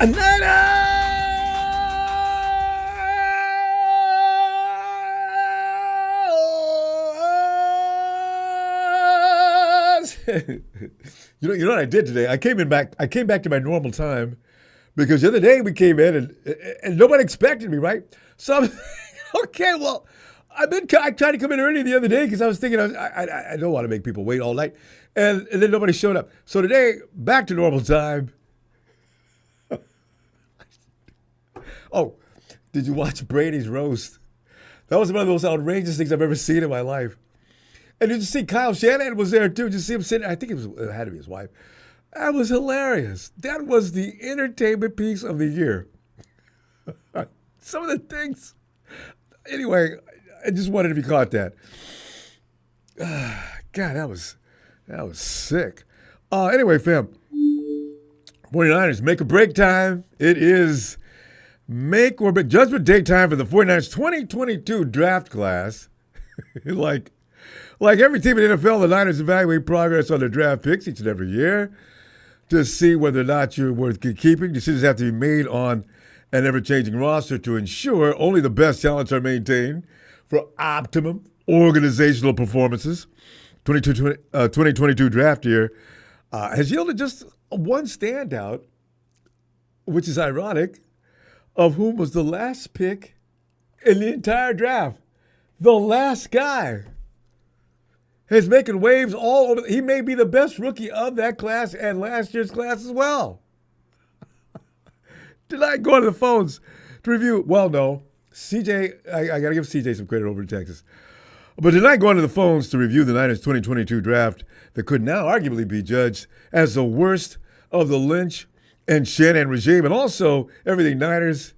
You know what I did today? I came back to my normal time because the other day we came in and nobody expected me, right? So I'm okay, well, I tried to come in early the other day because I was thinking I don't want to make people wait all night, and then nobody showed up. So today, back to normal time. Oh, did you watch Brady's roast? That was one of the most outrageous things I've ever seen in my life. And did you see Kyle Shanahan was there too? Did you see him sitting? I think it had to be his wife. That was hilarious. That was the entertainment piece of the year. Some of the things. Anyway, I just wanted to be caught that. God, that was sick. Anyway, fam, 49ers, make or break time. It is make or break. Judgment day time for the 49ers 2022 draft class. Like every team in the NFL, the Niners evaluate progress on their draft picks each and every year to see whether or not you're worth keeping. Decisions have to be made on an ever-changing roster to ensure only the best talents are maintained for optimum organizational performances. 2022 draft year has yielded just one standout, which is ironic, of whom was the last pick in the entire draft. The last guy. He's making waves all over. He may be the best rookie of that class and last year's class as well. Did I go to the phones to review? Well, no. CJ, I got to give CJ some credit over in Texas. But did I go onto the phones to review the Niners 2022 draft that could now arguably be judged as the worst of the Lynch and Shanahan regime, and also everything Niners,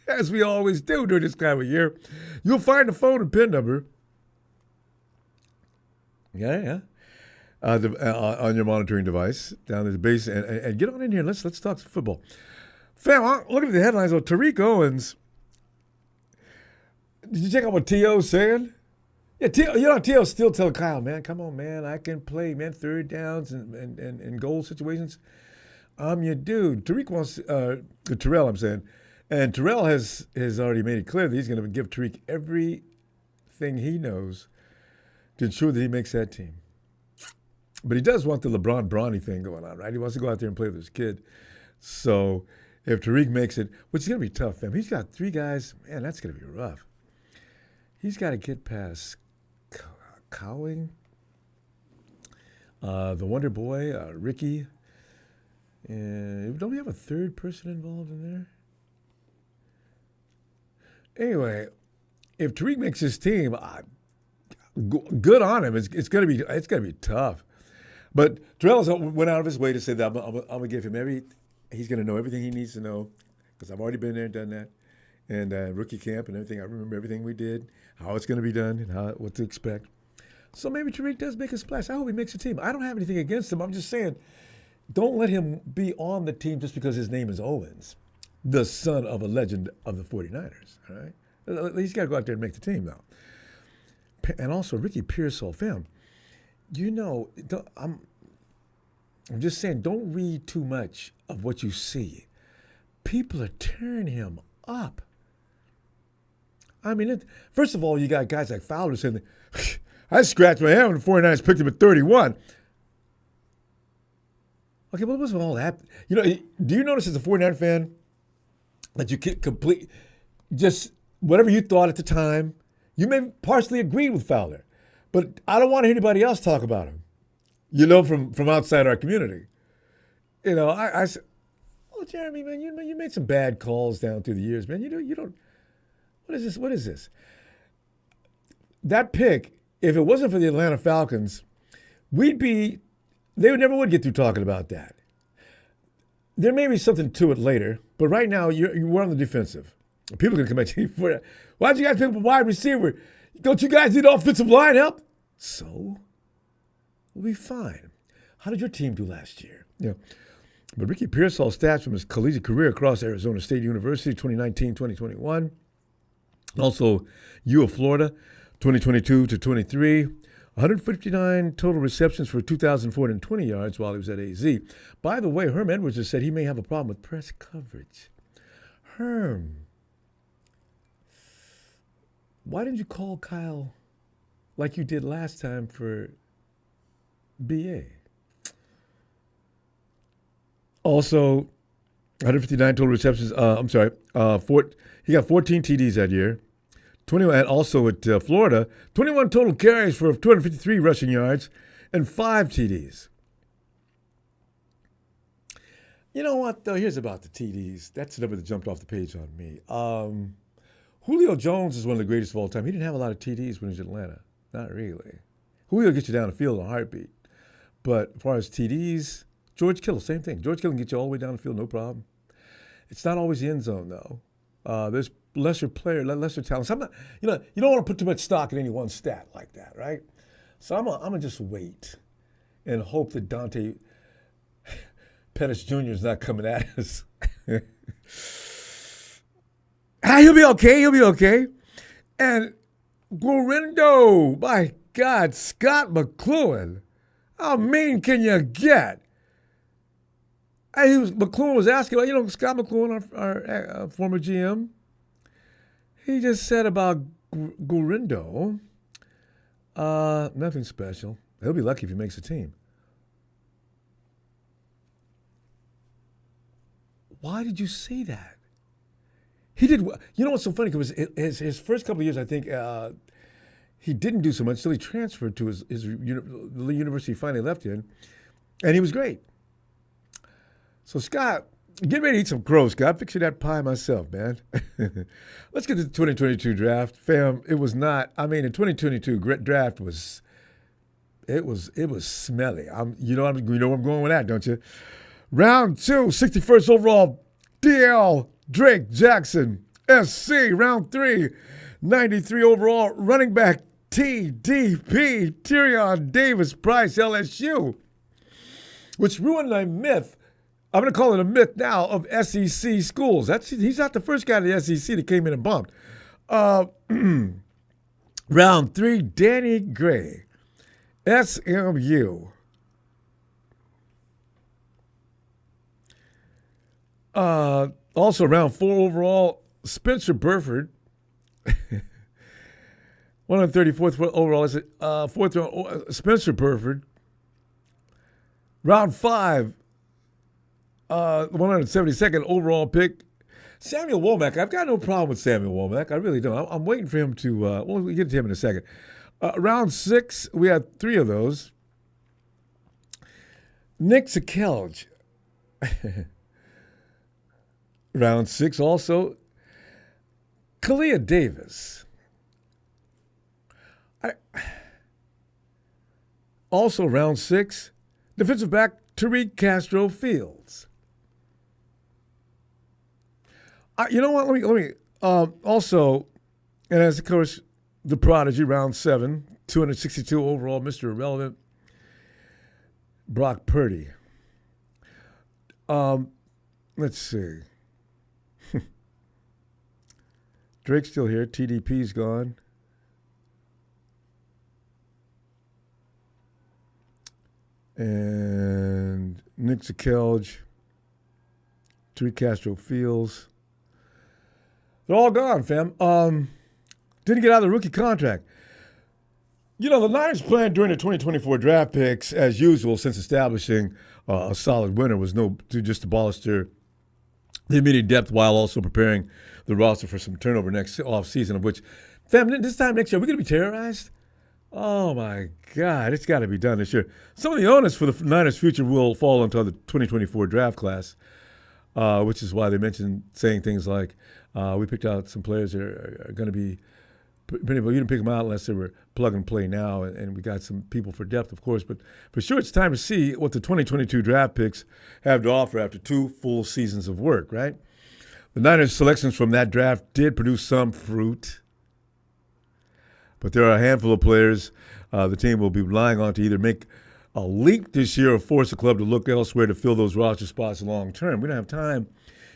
as we always do during this time of year. You'll find the phone and PIN number. Yeah. On your monitoring device down at the base, and get on in here. Let's talk football. Fam, look at the headlines on Tariq Owens. Did you check out what T.O.'s saying? Yeah, T.O.'s still telling Kyle, man, come on, man, I can play, man, third downs and goal situations. I'm your dude. Tariq wants, Terrell, I'm saying, and Terrell has already made it clear that he's going to give Tariq everything he knows to ensure that he makes that team. But he does want the LeBron Bronny thing going on, right? He wants to go out there and play with his kid. So if Tariq makes it, which is going to be tough, fam. He's got three guys. Man, that's going to be rough. He's got to get past Cowing, the Wonder Boy, Ricky. And don't we have a third person involved in there? Anyway, if Tariq makes his team, good on him. It's gonna be tough. But Terrell went out of his way to say that I'm gonna give him he's gonna know everything he needs to know because I've already been there and done that, and rookie camp and everything. I remember everything we did, how it's gonna be done, and what to expect. So maybe Tariq does make a splash. I hope he makes a team. I don't have anything against him. I'm just saying, don't let him be on the team just because his name is Owens, the son of a legend of the 49ers. All right, he's got to go out there and make the team now. And also Ricky Pearsall, fam. I'm just saying, don't read too much of what you see. People are tearing him up. I mean, first of all, you got guys like Fowler saying, I scratched my head when the 49ers picked him at 31. Okay, what was all that? Do you notice as a 49er fan that you can just whatever you thought at the time, you may partially agree with Fowler, but I don't want to hear anybody else talk about him, from outside our community. I said, oh, Jeremy, man, you made some bad calls down through the years, man. You don't, what is this? That pick, if it wasn't for the Atlanta Falcons, they never would get through talking about that. There may be something to it later, but right now we're on the defensive. People are going to come at you for that. Why'd you guys pick up a wide receiver? Don't you guys need offensive line help? So, we'll be fine. How did your team do last year? But Ricky Pearsall's stats from his collegiate career across Arizona State University, 2019-2021. Also, U of Florida, 2022 to 23. 159 total receptions for 2,420 yards while he was at AZ. By the way, Herm Edwards has said he may have a problem with press coverage. Herm, why didn't you call Kyle like you did last time for BA? Also, 159 total receptions. He got 14 TDs that year. 21, and also at Florida, 21 total carries for 253 rushing yards and 5 TDs. You know what, though? Here's about the TDs. That's the number that jumped off the page on me. Julio Jones is one of the greatest of all time. He didn't have a lot of TDs when he was in Atlanta. Not really. Julio gets you down the field in a heartbeat. But as far as TDs, George Kittle, same thing. George Kittle can get you all the way down the field, no problem. It's not always the end zone, though. There's lesser talent. So I'm not, you don't want to put too much stock in any one stat like that, right? So I'm gonna just wait and hope that Dante Pettis Jr. is not coming at us. He'll be okay. And Gorindo, my God, Scott McCloughan, how mean can you get? McCloughan was asking about, Scott McCloughan, our former GM. He just said about Gorindo, nothing special. He'll be lucky if he makes the team. Why did you say that? He did. You know what's so funny? Because his first couple of years, I think he didn't do so much until he transferred to the university he finally left in, and he was great. So Scott, get ready to eat some crow, Scott. Fix you that pie myself, man. Let's get to the 2022 draft, fam. It was not. I mean, the 2022 draft was. It was smelly. You know where I'm going with that, don't you? Round 2, 61st overall, DL Drake Jackson, SC. Round 3, 93 overall, running back TDP, Tyrion Davis Price, LSU, which ruined my myth. I'm going to call it a myth now of SEC schools. He's not the first guy in the SEC that came in and bumped. Round 3, Danny Gray, SMU. Also, round 4 overall, Spencer Burford. 134th overall is it? 4th round, Spencer Burford. Round 5, 172nd overall pick, Samuel Womack. I've got no problem with Samuel Womack. I really don't. I'm waiting for him to, we'll get to him in a second. Round 6, we had 3 of those. Nick Sakelj. Round 6 also, Kalia Davis. Also round 6, defensive back Tariq Castro Fields. You know what? Let me. Also, and as of course, the prodigy, round 7, 262 overall, Mr. Irrelevant, Brock Purdy. Let's see. Drake's still here. TDP's gone. And Nick Sakelj, Tariq Castro Fields. They're all gone, fam. Didn't get out of the rookie contract. The Niners' plan during the 2024 draft picks, as usual, since establishing a solid winner, was just to bolster the immediate depth while also preparing the roster for some turnover next offseason, of which, fam, this time next year, we're going to be terrorized? Oh, my God. It's got to be done this year. Some of the onus for the Niners' future will fall onto the 2024 draft class, which is why they mentioned saying things like, we picked out some players that are going to be, you didn't pick them out unless they were plug and play now, and we got some people for depth, of course. But for sure, it's time to see what the 2022 draft picks have to offer after 2 full seasons of work, right? The Niners' selections from that draft did produce some fruit, but there are a handful of players the team will be relying on to either make a leap this year or force the club to look elsewhere to fill those roster spots long term. We don't have time,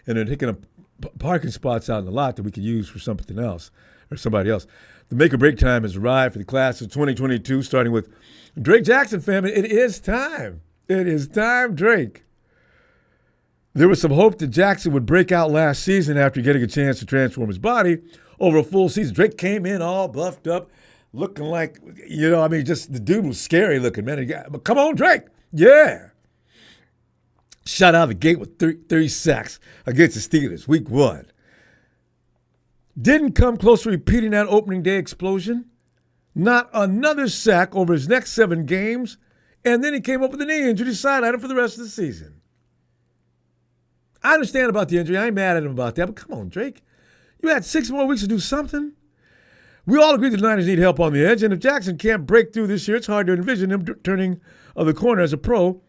and they're taking up parking spots out in the lot that we could use for something else. or somebody else. The make or break time has arrived for the class of 2022, starting with Drake Jackson, family. It is time. It is time, Drake. There was some hope that Jackson would break out last season after getting a chance to transform his body over a full season. Drake came in all buffed up, looking like, just the dude was scary looking, man. But come on, Drake. Yeah. Shot out of the gate with 30 sacks against the Steelers, week 1. Didn't come close to repeating that opening day explosion. Not another sack over his next 7 games. And then he came up with a knee injury to sideline him for the rest of the season. I understand about the injury. I ain't mad at him about that. But come on, Drake. You had 6 more weeks to do something. We all agree the Niners need help on the edge. And if Jackson can't break through this year, it's hard to envision him turning the corner as a pro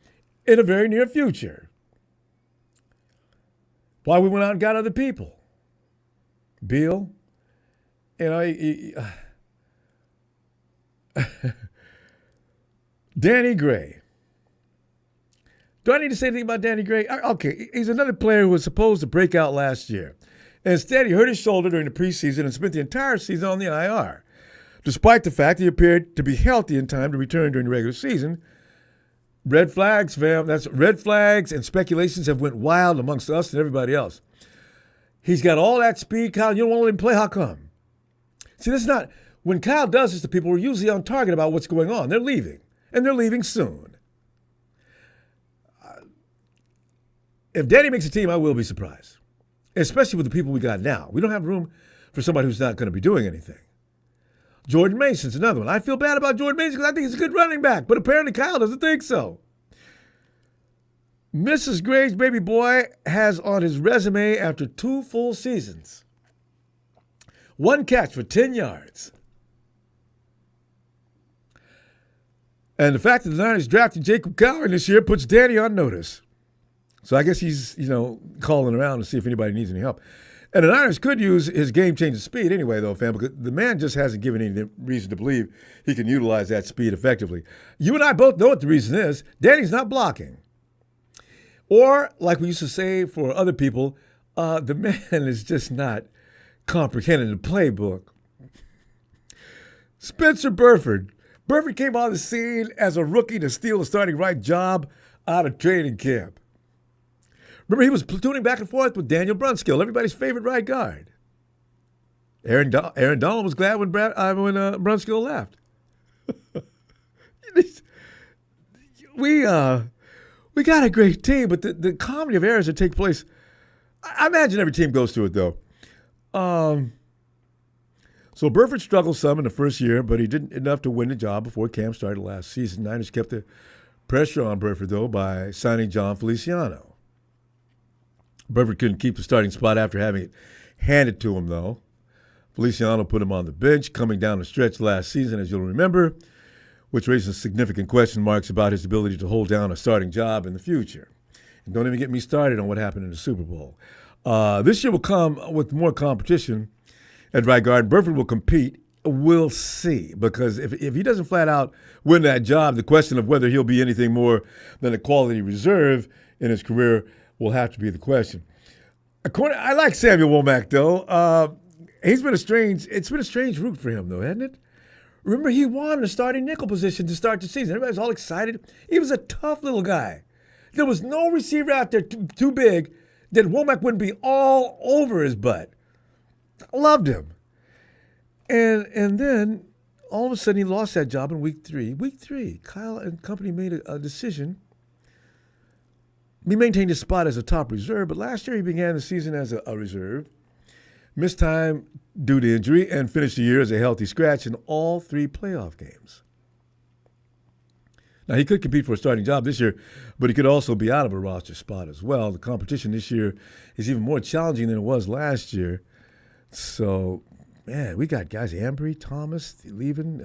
in a very near future. Why we went out and got other people. Bill, Danny Gray. Do I need to say anything about Danny Gray? Okay, he's another player who was supposed to break out last year. Instead, he hurt his shoulder during the preseason and spent the entire season on the IR. Despite the fact he appeared to be healthy in time to return during the regular season. Red flags, fam. That's red flags, and speculations have went wild amongst us and everybody else. He's got all that speed, Kyle. You don't want to let him play. How come? See, this is not, when Kyle does this to people, we're usually on target about what's going on. They're leaving, and they're leaving soon. If Danny makes a team, I will be surprised, especially with the people we got now. We don't have room for somebody who's not going to be doing anything. Jordan Mason's another one. I feel bad about Jordan Mason because I think he's a good running back, but apparently Kyle doesn't think so. Mrs. Gray's baby boy has on his resume after 2 full seasons. 1 catch for 10 yards. And the fact that the Niners drafted Jacob Coward this year puts Danny on notice. So I guess he's, calling around to see if anybody needs any help. And the Niners could use his game-changing speed anyway, though, fam, because the man just hasn't given any reason to believe he can utilize that speed effectively. You and I both know what the reason is. Danny's not blocking. Or, like we used to say for other people, the man is just not comprehending the playbook. Spencer Burford. Burford came on the scene as a rookie to steal a starting right job out of training camp. Remember, he was platooning back and forth with Daniel Brunskill, everybody's favorite right guard. Aaron Donald was glad when Brunskill left. We got a great team, but the comedy of errors that take place, I imagine every team goes through it, though. So Burford struggled some in the first year, but he did enough to win the job before camp started last season. Niners kept the pressure on Burford, though, by signing John Feliciano. Burford couldn't keep the starting spot after having it handed to him, though. Feliciano put him on the bench coming down the stretch last season, as you'll remember, which raises significant question marks about his ability to hold down a starting job in the future. And don't even get me started on what happened in the Super Bowl. This year will come with more competition at right guard. Burford will compete. We'll see, because if he doesn't flat out win that job, the question of whether he'll be anything more than a quality reserve in his career will have to be the question. I like Samuel Womack, though. It's been a strange route for him, though, hasn't it? Remember, he won the starting nickel position to start the season. Everybody's all excited. He was a tough little guy. There was no receiver out there too big that Womack wouldn't be all over his butt. I loved him. And then, all of a sudden, he lost that job in week 3. Week 3, Kyle and company made a decision. He maintained his spot as a top reserve, but last year he began the season as a reserve, missed time due to injury, and finished the year as a healthy scratch in all 3 playoff games. Now, he could compete for a starting job this year, but he could also be out of a roster spot as well. The competition this year is even more challenging than it was last year. So, man, we got guys, Ambry, Thomas, leaving.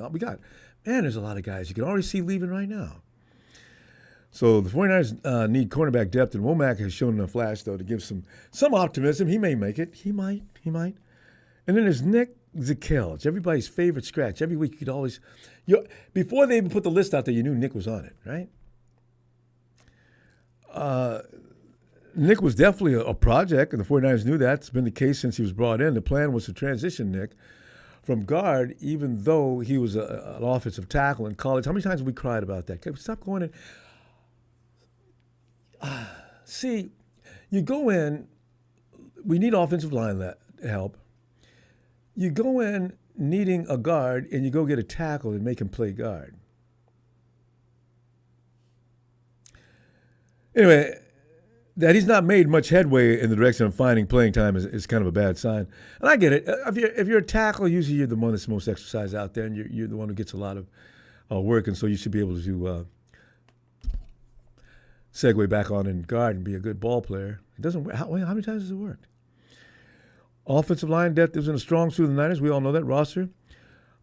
There's a lot of guys you can already see leaving right now. So the 49ers need cornerback depth, and Womack has shown enough flash, though, to give some optimism. He may make it. He might. And then there's Nick Zakelj, everybody's favorite scratch. Every week you could always before they even put the list out there, you knew Nick was on it, right? Nick was definitely a project, and the 49ers knew that. It's been the case since he was brought in. The plan was to transition Nick from guard, even though he was an offensive tackle in college. How many times have we cried about that? Stop going in. See, you go in, we need offensive line help. You go in needing a guard, and you go get a tackle and make him play guard. Anyway, that he's not made much headway in the direction of finding playing time is kind of a bad sign. And I get it. If you're a tackle, usually you're the one that's most exercised out there, and you're the one who gets a lot of work, and so you should be able to segue back on in guard and be a good ball player. It doesn't work. How many times has it worked? Offensive line depth isn't a strong suit of the Niners. We all know that roster.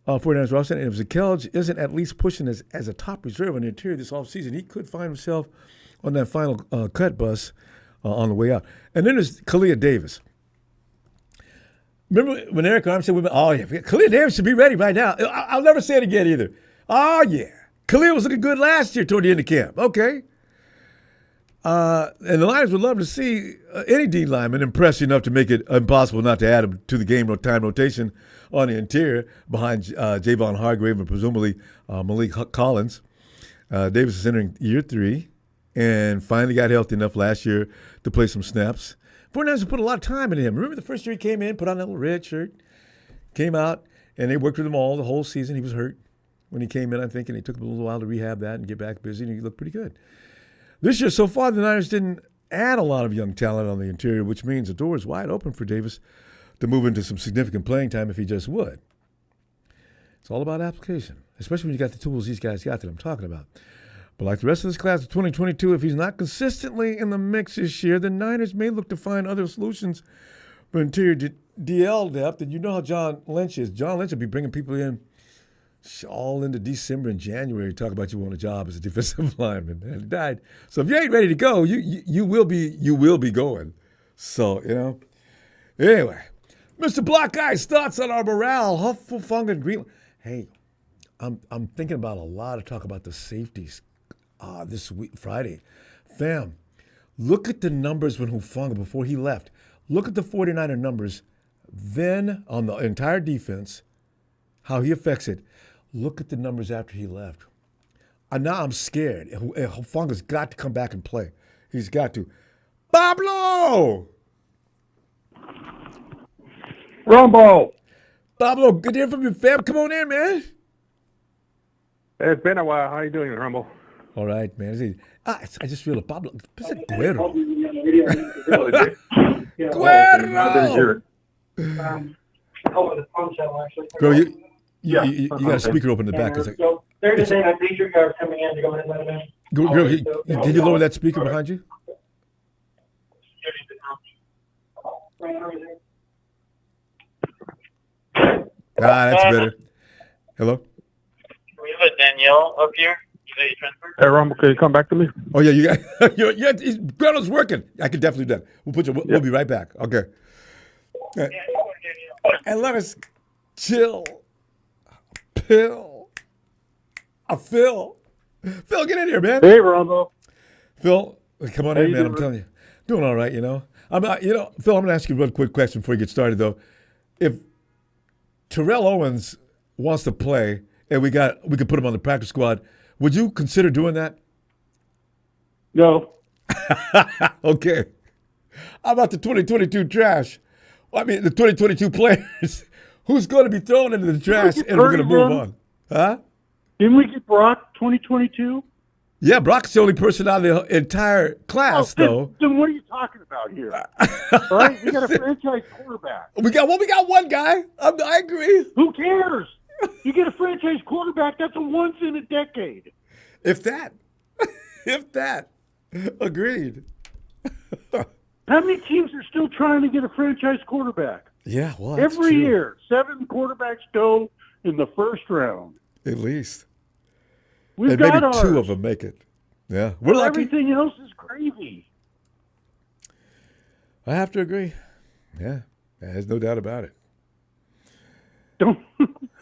49ers roster. And if Zakelj isn't at least pushing as a top reserve on the interior this offseason, he could find himself on that final cut bus on the way out. And then there's Kalia Davis. Remember when Eric Armstead, oh, yeah, Kalia Davis should be ready right now. I'll never say it again either. Oh, yeah. Kalia was looking good last year toward the end of camp. Okay. And the Lions would love to see any D lineman impress enough to make it impossible not to add him to the game time rotation on the interior behind Javon Hargrave and presumably Malik Collins. Davis is entering year 3 and finally got healthy enough last year to play some snaps. 49ers put a lot of time into him. Remember the first year he came in, put on that little red shirt, came out, and they worked with him all the whole season. He was hurt when he came in, I think, and it took him a little while to rehab that and get back busy, and he looked pretty good. This year, so far, the Niners didn't add a lot of young talent on the interior, which means the door is wide open for Davis to move into some significant playing time if he just would. It's all about application, especially when you got the tools these guys got that I'm talking about. But like the rest of this class of 2022, if he's not consistently in the mix this year, the Niners may look to find other solutions for interior DL depth. And you know how John Lynch is. John Lynch will be bringing people in all into December and January to talk about you want a job as a defensive lineman. And he died. So if you ain't ready to go, you will be going. So, Anyway, Mr. Block Eyes, thoughts on our morale, Hufflepuff and Greenland. Hey, I'm thinking about a lot of talk about the safeties this week, Friday. Fam, look at the numbers when Hufanga, before he left. Look at the 49er numbers, then on the entire defense, how he affects it. Look at the numbers after he left. Now I'm scared. Hufanga's got to come back and play. He's got to. Pablo! Ronbo! Pablo, good to hear from you, fam. Come on in, man. It's been a while. How you doing, Ronbo? All right, man. I just feel a Pablo. Guero. Guero! Girl, you got a speaker open in the back. So they're just saying I think your car coming in to go ahead and let them in. Girl, can you lower that speaker behind you? That's better. Hello? We have a Danielle up here. Hey, Ronbo, can you come back to me? Oh, yeah, you got Grano's working. I can definitely do that. We'll be right back. Okay. And let us chill. Phil, Phil, get in here, man. Hey, Ronbo. Phil, come on in, man. I'm telling you, doing all right. Phil, I'm going to ask you a real quick question before you get started, though. If Terrell Owens wants to play, and we could put him on the practice squad, would you consider doing that? No. Okay. How about the 2022 trash? Well, I mean, the 2022 players. Who's going to be thrown into the trash and we're going to move on? Huh? Didn't we get Brock 2022? Yeah, Brock's the only person out of the entire class, though. Then what are you talking about here? All right? We got a franchise quarterback. We got one guy. I agree. Who cares? You get a franchise quarterback, that's a once in a decade. If that. Agreed. How many teams are still trying to get a franchise quarterback? Yeah, well, that's every true. year, 7 quarterbacks go in the first round. At least. We've got maybe ours. 2 of them make it. Yeah, we're lucky. Everything else is gravy. I have to agree. Yeah, there's no doubt about it.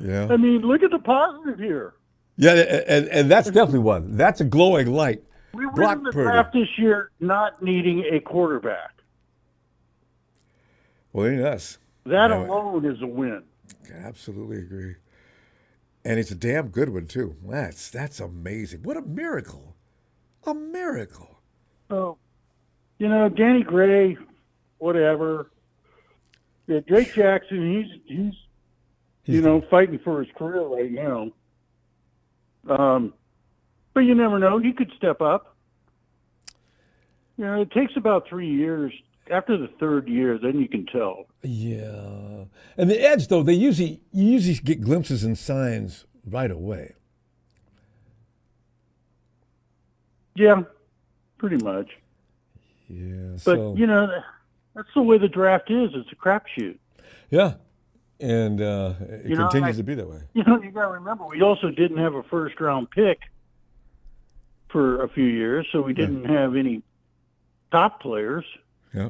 Yeah. I mean, look at the positive here. Yeah, and that's definitely one. That's a glowing light. We were in the draft this year not needing a quarterback. Well, ain't us. That alone is a win. Absolutely agree. And it's a damn good one too. That's amazing. What a miracle! A miracle. So, Danny Gray, whatever. Yeah, Drake Jackson, he's fighting for his career right now. But you never know. He could step up. It takes about 3 years. After the third year, then you can tell. Yeah. And the edge, though, you usually get glimpses and signs right away. Yeah, pretty much. Yeah. But, that's the way the draft is. It's a crapshoot. Yeah. And it continues to be that way. You got to remember, we also didn't have a first-round pick for a few years, so we didn't have any top players. Yeah.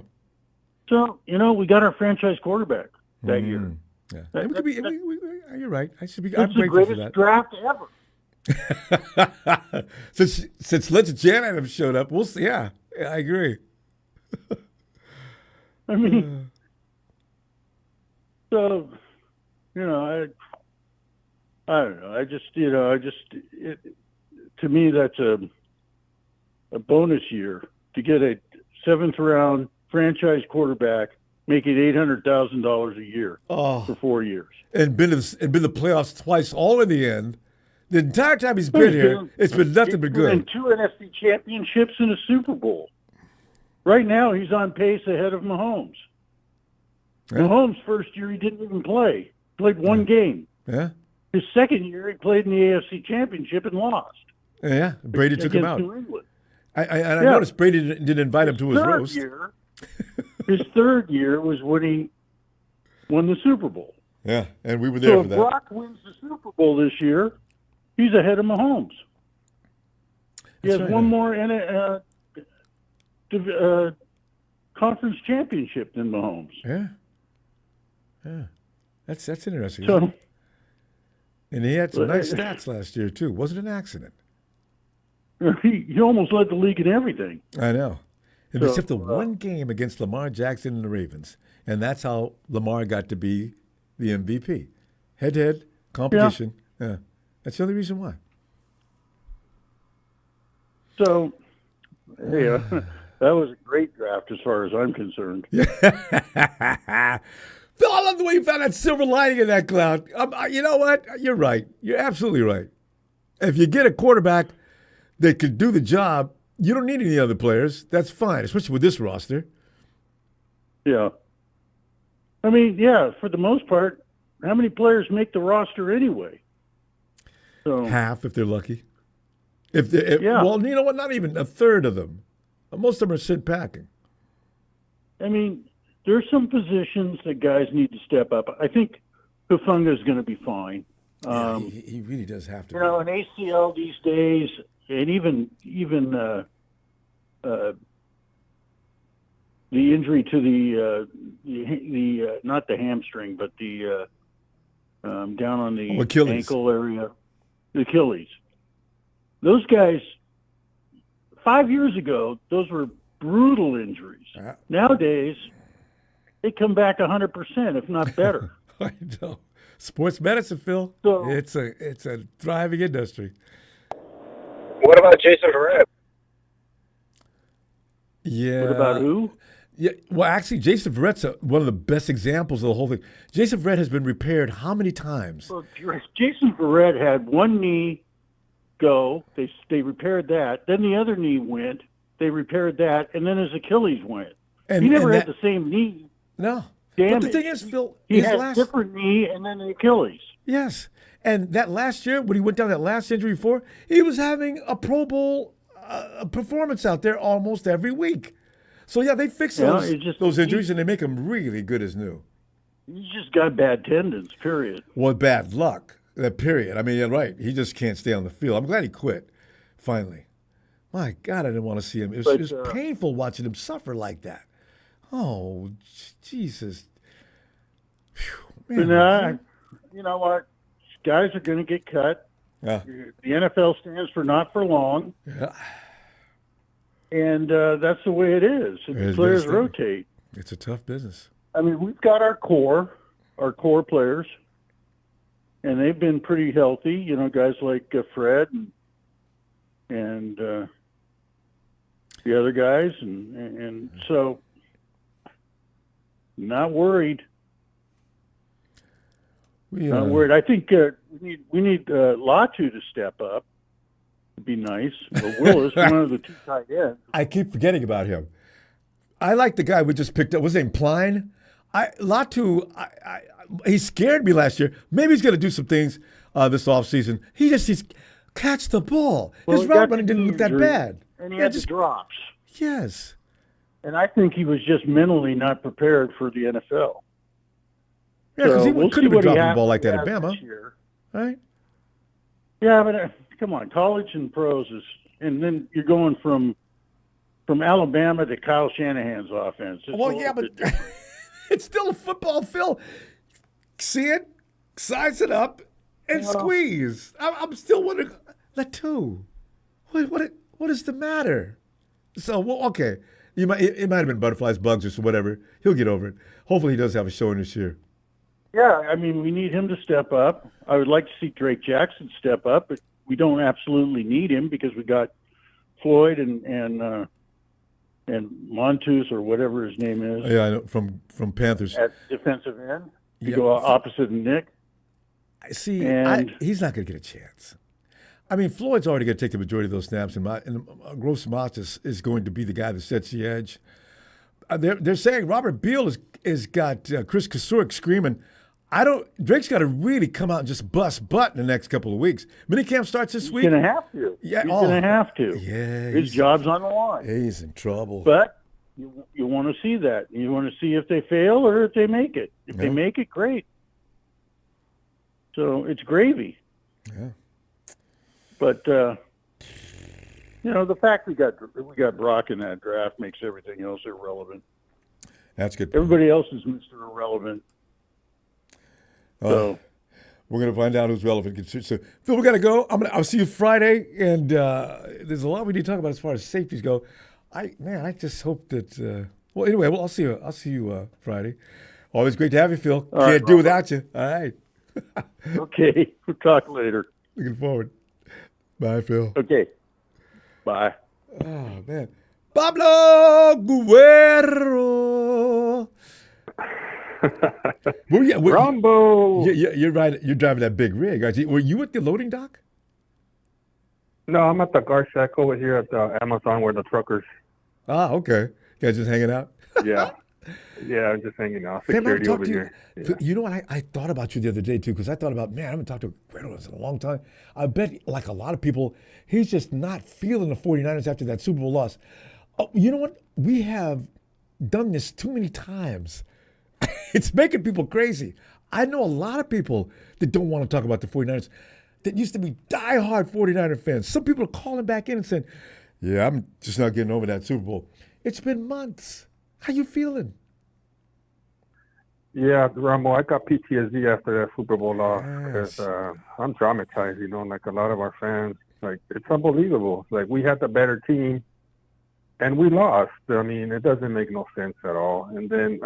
So, we got our franchise quarterback that year. Yeah. You're right. I'm grateful for that. Draft ever. Since Lynch Shanahan showed up, we'll see. Yeah, I agree. I mean, so, I don't know. To me, that's a bonus year to get a 7th round franchise quarterback making $800,000 a year for 4 years, and been to the playoffs twice, all in the end. The entire time he's been here, it's been nothing but good. And 2 NFC championships and a Super Bowl. Right now, he's on pace ahead of Mahomes. Yeah. Mahomes' first year, he didn't even play. Played one game. Yeah. His second year, he played in the AFC Championship and lost. Yeah, Brady took him out. New England. I noticed Brady didn't invite him to his roast. His third year was when he won the Super Bowl. Yeah, and we were there for that. So if Brock wins the Super Bowl this year, he's ahead of Mahomes. He has one more conference championship than Mahomes. Yeah. Yeah. That's interesting. So, and he had some nice stats last year, too. Wasn't an accident. He almost led the league in everything. I know. Except the one game against Lamar Jackson and the Ravens. And that's how Lamar got to be the MVP. Head-to-head competition. Yeah. That's the only reason why. So, yeah, that was a great draft as far as I'm concerned. Phil, I love the way you found that silver lining in that cloud. You know what? You're right. You're absolutely right. If you get a quarterback that could do the job, you don't need any other players. That's fine, especially with this roster. Yeah. I mean, yeah, for the most part, how many players make the roster anyway? So, half, if they're lucky. Well, you know what? Not even a third of them. Most of them are sit packing. I mean, there's some positions that guys need to step up. I think Hufanga is going to be fine. He really does have to. An ACL these days, and even the injury to the not the hamstring, but the down on the ankle area, the Achilles. Those guys, 5 years ago, those were brutal injuries. Nowadays, they come back 100%, if not better. I know. Sports medicine, Phil. So, it's a thriving industry. What about Jason Verrett? Yeah. What about who? Yeah. Well, actually, Jason Verrett's one of the best examples of the whole thing. Jason Verrett has been repaired how many times? Well, Jason Verrett had one knee go. They repaired that. Then the other knee went. They repaired that, and then his Achilles went. He never had the same knee. No. Damage. But the thing is, Phil, he had a different knee and then the Achilles. Yes. And that last year, when he went down that last injury before, he was having a Pro Bowl performance out there almost every week. So, yeah, they fix those injuries, and they make them really good as new. He's just got bad tendons, period. Well, bad luck, period. I mean, you're right. He just can't stay on the field. I'm glad he quit, finally. My God, I didn't want to see him. It was painful watching him suffer like that. Oh, Jesus. Whew, man. You know what? Guys are going to get cut. Yeah. The NFL stands for not for long. Yeah. And that's the way it is. The players rotate. It's a tough business. I mean, we've got our core players. and they've been pretty healthy. You know, guys like Fred and the other guys, and so not worried. Not worried. I think we need Latu to step up. It'd be nice. But Willis, one of the two tight ends. I keep forgetting about him. I like the guy we just picked up. What's his name? Pline? Latu, he scared me last year. Maybe he's going to do some things this offseason. He's catch the ball. Well, his route running didn't look that bad. And he had the drops. Yes. And I think he was just mentally not prepared for the NFL. Yeah, because he couldn't have been dropping the ball like that at Bama. Right? Yeah, but come on, college and pros is, and then you're going from Alabama to Kyle Shanahan's offense. Well, yeah, but it's still a football, Phil. See it, size it up, and squeeze. I'm still wondering, Latu, what is the matter? So, well, okay, it might have been butterflies, bugs, or whatever. He'll get over it. Hopefully, he does have a showing this year. Yeah, I mean, we need him to step up. I would like to see Drake Jackson step up, but we don't absolutely need him because we got Floyd and Montus or whatever his name is. Yeah, I know, from Panthers at defensive end. You go opposite of Nick. See, he's not going to get a chance. I mean, Floyd's already going to take the majority of those snaps, and Gross Matos is going to be the guy that sets the edge. They're saying Robert Beal has got Chris Kasurik screaming. Drake's got to really come out and just bust butt in the next couple of weeks. Minicamp starts this week. He's going to have to. Yeah, he's going to have to. Yeah, his job's on the line. He's in trouble. But you want to see that. You want to see if they fail or if they make it. If they make it, great. So it's gravy. Yeah. But the fact we got Brock in that draft makes everything else irrelevant. That's good. Everybody else is Mr. Irrelevant. So we're gonna find out who's relevant. So Phil, we gotta go. I'll see you Friday, and there's a lot we need to talk about as far as safeties go. I just hope that. Well, anyway, I'll see you Friday. Always great to have you, Phil. Can't do without you. All right. Okay, we'll talk later. Looking forward. Bye, Phil. Okay. Bye. Oh man, Pablo Guerrero. Ronbo. You're right. You're driving that big rig. Were you at the loading dock? No, I'm at the guard shack over here at the Amazon where the truckers. Ah, okay. You guys just hanging out? Yeah. Yeah, I'm just hanging out. Security over here. Yeah. You know what? I thought about you the other day, too, because I thought about, man, I haven't talked to Guerrero in a long time. I bet, like a lot of people, he's just not feeling the 49ers after that Super Bowl loss. Oh, you know what? We have done this too many times. It's making people crazy. I know a lot of people that don't want to talk about the 49ers that used to be diehard 49er fans. Some people are calling back in and saying, yeah, I'm just not getting over that Super Bowl. It's been months. How you feeling? Yeah, Ronbo, I got PTSD after that Super Bowl loss because I'm traumatized, like a lot of our fans. Like, it's unbelievable. Like, we had the better team, and we lost. I mean, it doesn't make no sense at all. And then,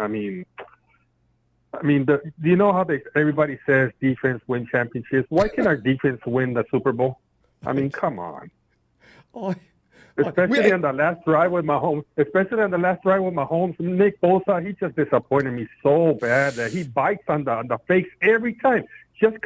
do you know how everybody says defense win championships? Why can't our defense win the Super Bowl? I mean, come on. Especially on the last drive with Mahomes. Nick Bosa, he just disappointed me so bad that he bites on the fakes every time. Just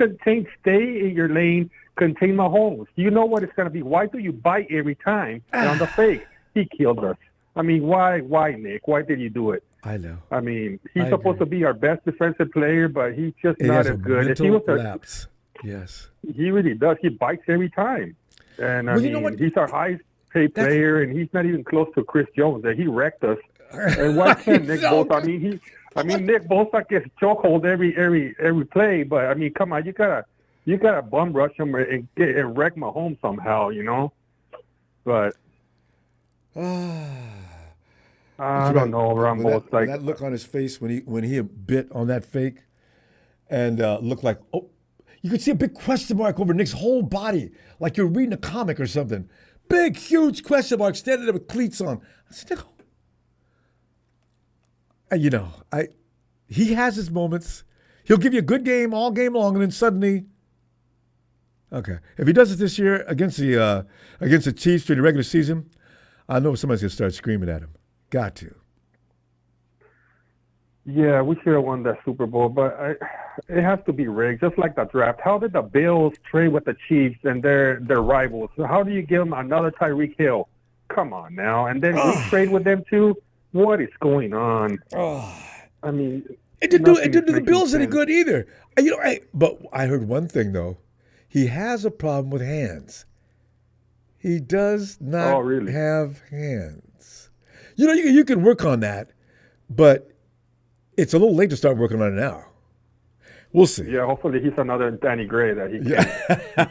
stay in your lane, contain Mahomes. You know what it's going to be. Why do you bite every time on the fake? He killed us. I mean, why, Nick? Why did you do it? I know. I mean, he's supposed to be our best defensive player, but he's just not as good. If he was lapse. Yes. He really does. He bites every time. And I mean, you know what? He's our highest paid player, and he's not even close to Chris Jones. That he wrecked us. And why can't Nick Bosa? Nick Bosa gets chokehold every play, but I mean, come on, you gotta bum rush him and wreck Mahomes somehow, But I don't know, Ronbo. That look on his face when he bit on that fake, and looked like you could see a big question mark over Nick's whole body, like you're reading a comic or something. Big, huge question mark standing there with cleats on. I said, he has his moments. He'll give you a good game all game long, and then suddenly Okay. If he does it this year against the Chiefs during the regular season, I know somebody's gonna start screaming at him. Got to. Yeah, we should have won that Super Bowl, but it has to be rigged, just like the draft. How did the Bills trade with the Chiefs and their rivals? So how do you give them another Tyreek Hill? Come on now. And then we trade with them too? What is going on? I mean, it didn't do the Bills any good either. But I heard one thing though. He has a problem with hands. He does not have hands. You can work on that, but it's a little late to start working on it now. We'll see. Yeah, hopefully he's another Danny Gray that he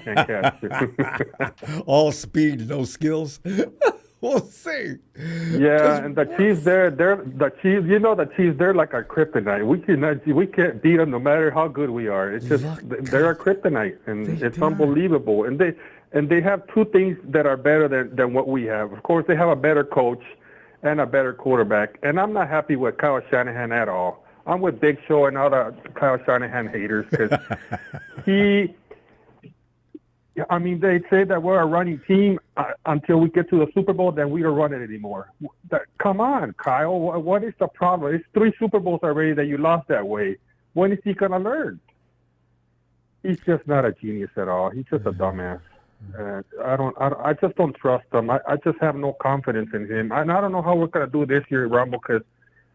can't catch. All speed, no skills. We'll see. Yeah, and the Chiefs, they're the Chiefs, they're like our kryptonite. We can't beat them no matter how good we are. It's just they're our kryptonite, and it's unbelievable. And they have two things that are better than what we have. Of course, they have a better coach and a better quarterback. And I'm not happy with Kyle Shanahan at all. I'm with Big Show and all the Kyle Shanahan haters because they say that we're a running team until we get to the Super Bowl, then we don't run it anymore. Come on, Kyle. What is the problem? It's 3 Super Bowls already that you lost that way. When is he going to learn? He's just not a genius at all. He's just a dumbass. I just don't trust him. I just have no confidence in him. And I don't know how we're going to do this year at Ronbo because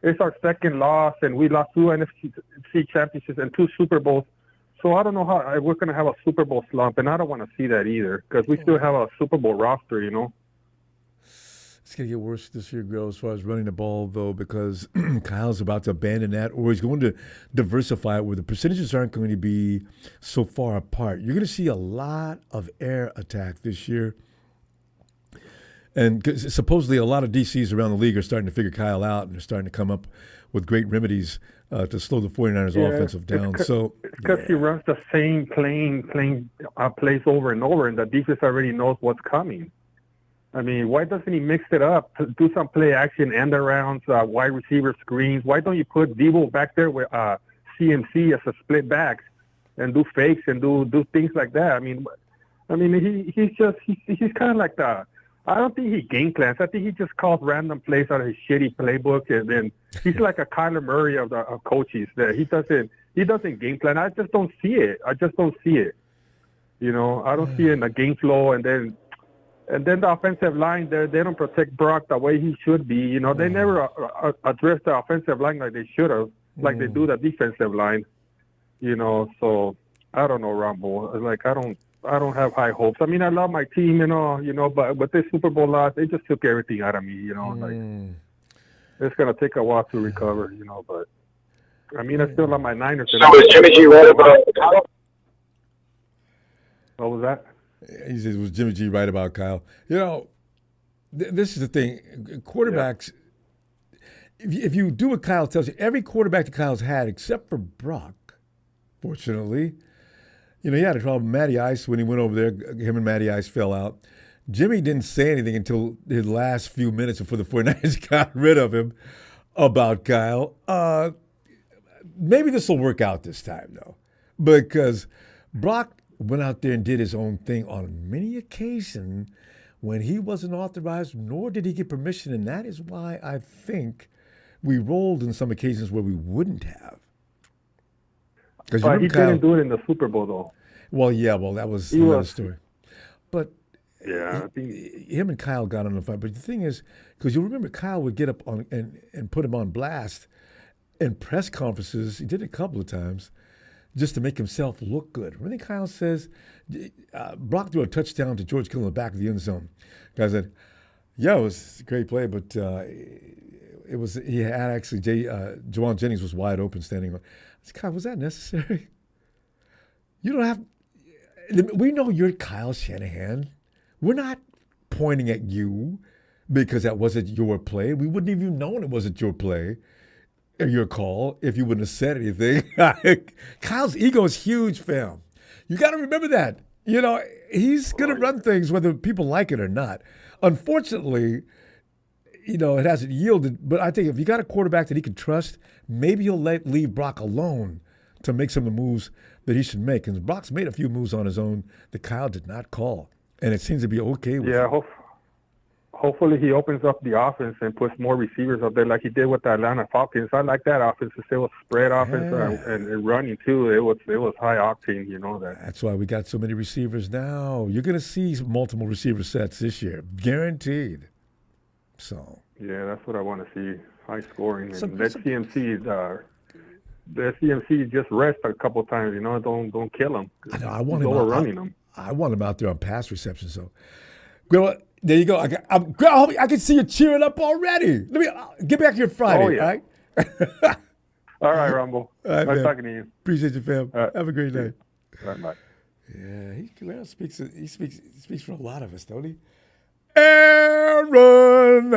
it's our second loss, and we lost 2 NFC championships and 2 Super Bowls. So I don't know how we're going to have a Super Bowl slump, and I don't want to see that either because we still have a Super Bowl roster, It's going to get worse this year, Grill, as far as running the ball, though, because Kyle's about to abandon that, or he's going to diversify it where the percentages aren't going to be so far apart. You're going to see a lot of air attack this year. And supposedly a lot of DCs around the league are starting to figure Kyle out, and they're starting to come up with great remedies to slow the 49ers offensive down. It's because he runs the same plays over and over, and the defense already knows what's coming. I mean, why doesn't he mix it up? Do some play action, end arounds, wide receiver screens. Why don't you put Debo back there with CMC as a split back and do fakes and do things like that? I mean, he's kind of like I don't think he game plans. I think he just calls random plays out of his shitty playbook, and then he's like a Kyler Murray of coaches. That he doesn't game plan. I just don't see it. I don't see it in the game flow, and then the offensive line, they don't protect Brock the way he should be. They never address the offensive line like they should have, like they do the defensive line. So I don't know, Ronbo. Like I don't have high hopes. I mean, I love my team and all, but with this Super Bowl loss, they just took everything out of me. Like it's gonna take a while to recover. But I mean, I still love my Niners. So was Jimmy G right about Kyle? What was that? He says, was Jimmy G right about Kyle? This is the thing. Quarterbacks, if you do what Kyle tells you, every quarterback that Kyle's had, except for Brock, fortunately, he had a problem with Matty Ice when he went over there. Him and Matty Ice fell out. Jimmy didn't say anything until his last few minutes before the 49ers got rid of him about Kyle. Maybe this will work out this time, though, because Brock went out there and did his own thing on many occasions when he wasn't authorized, nor did he get permission, and that is why I think we rolled in some occasions where we wouldn't have. But he didn't do it in the Super Bowl, though. Well, that was another story. But I think him and Kyle got on the fight. But the thing is, because you'll remember Kyle would get up on and put him on blast in press conferences. He did it a couple of times just to make himself look good. Remember Kyle says, Brock threw a touchdown to George Kittle in the back of the end zone. Guy said, it was a great play, but he had actually, Jawan Jennings was wide open standing on. I said, Kyle, was that necessary? You don't have, we know you're Kyle Shanahan. We're not pointing at you because that wasn't your play. We wouldn't have even known it wasn't your play or your call if you wouldn't have said anything. Kyle's ego is huge, fam. You got to remember that. He's going to run things whether people like it or not. Unfortunately, it hasn't yielded. But I think if you got a quarterback that he can trust, maybe he'll leave Brock alone to make some of the moves that he should make. And Brock's made a few moves on his own that Kyle did not call, and it seems to be okay with him. Hopefully he opens up the offense and puts more receivers up there like he did with the Atlanta Falcons. I like that offense. It was spread offense and running too. It was high octane, you know that. That's why we got so many receivers now. You're going to see multiple receiver sets this year, guaranteed. So yeah, that's what I want to see. High scoring. And let CMC just rest a couple of times. You know, don't kill him. I want him overrunning him. I want him out there on pass reception. So, there you go. I can see you cheering up already. Let me get back here Friday. Oh, yeah. All right. All right, Ronbo. All right, nice man. Talking to you. Appreciate you, fam. Have a great night. All right, bye. Yeah, he speaks for a lot of us, don't he? Aaron.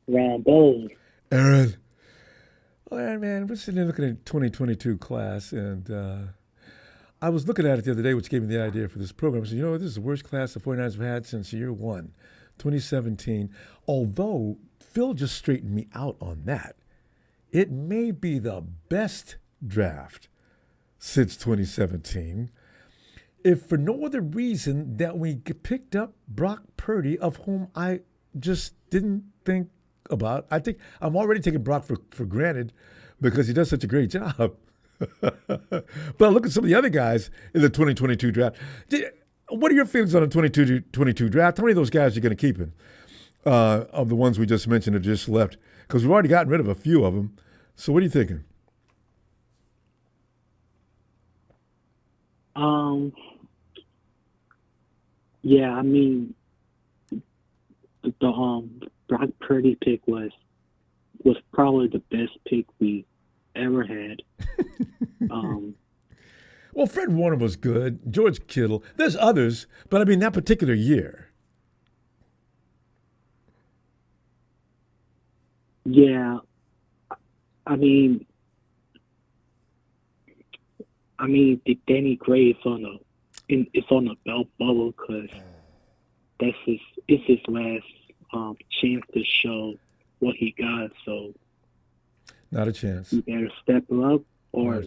Ronbo. Aaron. Well, Aaron, man, we're sitting there looking at 2022 class, and I was looking at it the other day, which gave me the idea for this program. I said, this is the worst class the 49ers have had since year one, 2017. Although Phil just straightened me out on that. It may be the best draft since 2017, if for no other reason that we picked up Brock Purdy, of whom I just didn't think about. I think I'm already taking Brock for granted because he does such a great job. But look at some of the other guys in the 2022 draft. What are your feelings on the 2022 draft? How many of those guys are you going to keep in? Of the ones we just mentioned that just left? Because we've already gotten rid of a few of them. So what are you thinking? Yeah, I mean, the Brock Purdy pick was probably the best pick we ever had. Well, Fred Warner was good. George Kittle. There's others, but I mean that particular year. Yeah, I mean, Danny Gray is on the belt bubble because it's his last chance to show what he got. So, not a chance. You better step up, or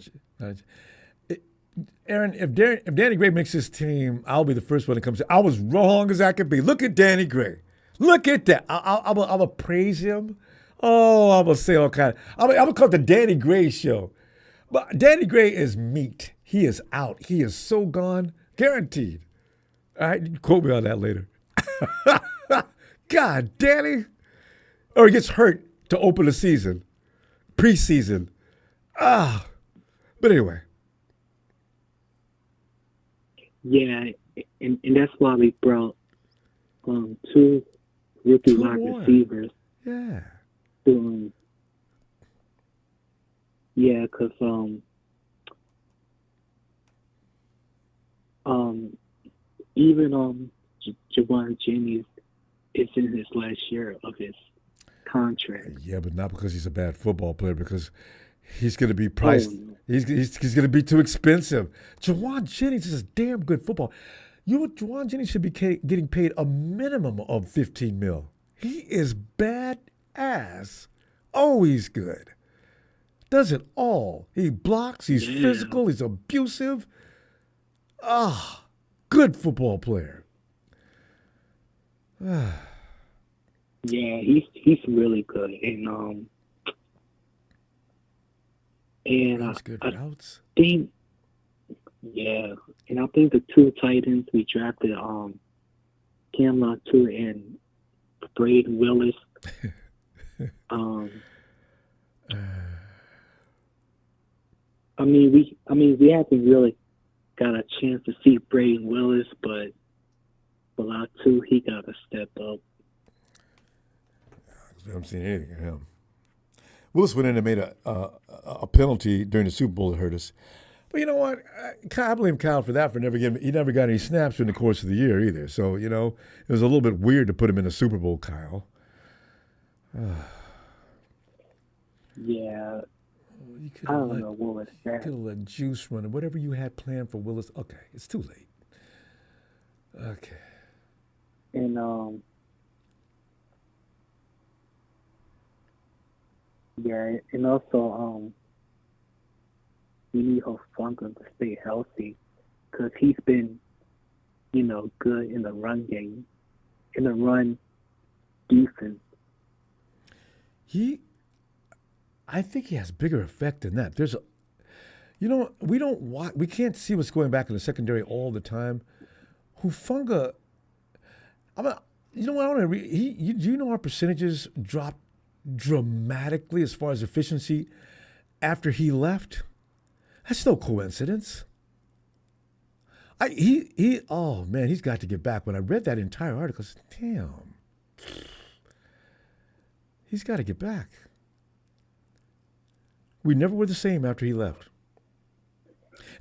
Aaron. If Danny Gray makes his team, I'll be the first one that comes. I was wrong as I could be. Look at Danny Gray. Look at that. I'm gonna praise him. Oh, I'm gonna say all kind. I'm gonna call it the Danny Gray show. But Danny Gray is meat. He is out. He is so gone, guaranteed. All right, you can quote me on that later. God, Danny. Or he gets hurt to open the season, preseason. But anyway. Yeah, and that's why we brought two rookie wide receivers. Yeah. Yeah, because even Javon Jennings is in his last year of his contract. Yeah, but not because he's a bad football player, because he's going to be priced. Oh, no. He's going to be too expensive. Javon Jennings is a damn good football. Javon Jennings should be getting paid a minimum of $15 million. He is badass. Oh, he's good. Does it all. He blocks. He's physical. He's abusive. Good football player. Yeah, he's really good, and that's good routes. And I think the two tight ends we drafted, Cam Latu and Braden Willis. We haven't really got a chance to see Braden Willis, but Latu, he got to step up. I haven't seen anything of him. Willis went in and made a penalty during the Super Bowl that hurt us. But you know what? I blame Kyle for that. He never got any snaps during the course of the year either. So, it was a little bit weird to put him in the Super Bowl, Kyle. Yeah. I don't know what was that. You could have let Juice run, whatever you had planned for Willis. Okay, it's too late. Okay. And and also we need Hufanga to stay healthy because he's been, good in the run game, in the run defense. I think he has bigger effect than that. We can't see what's going back in the secondary all the time. Hufanga, you know what? I want to read. Do you know our percentages dropped dramatically as far as efficiency after he left? That's no coincidence. Oh man, he's got to get back. When I read that entire article, I said, damn, he's got to get back. We never were the same after he left.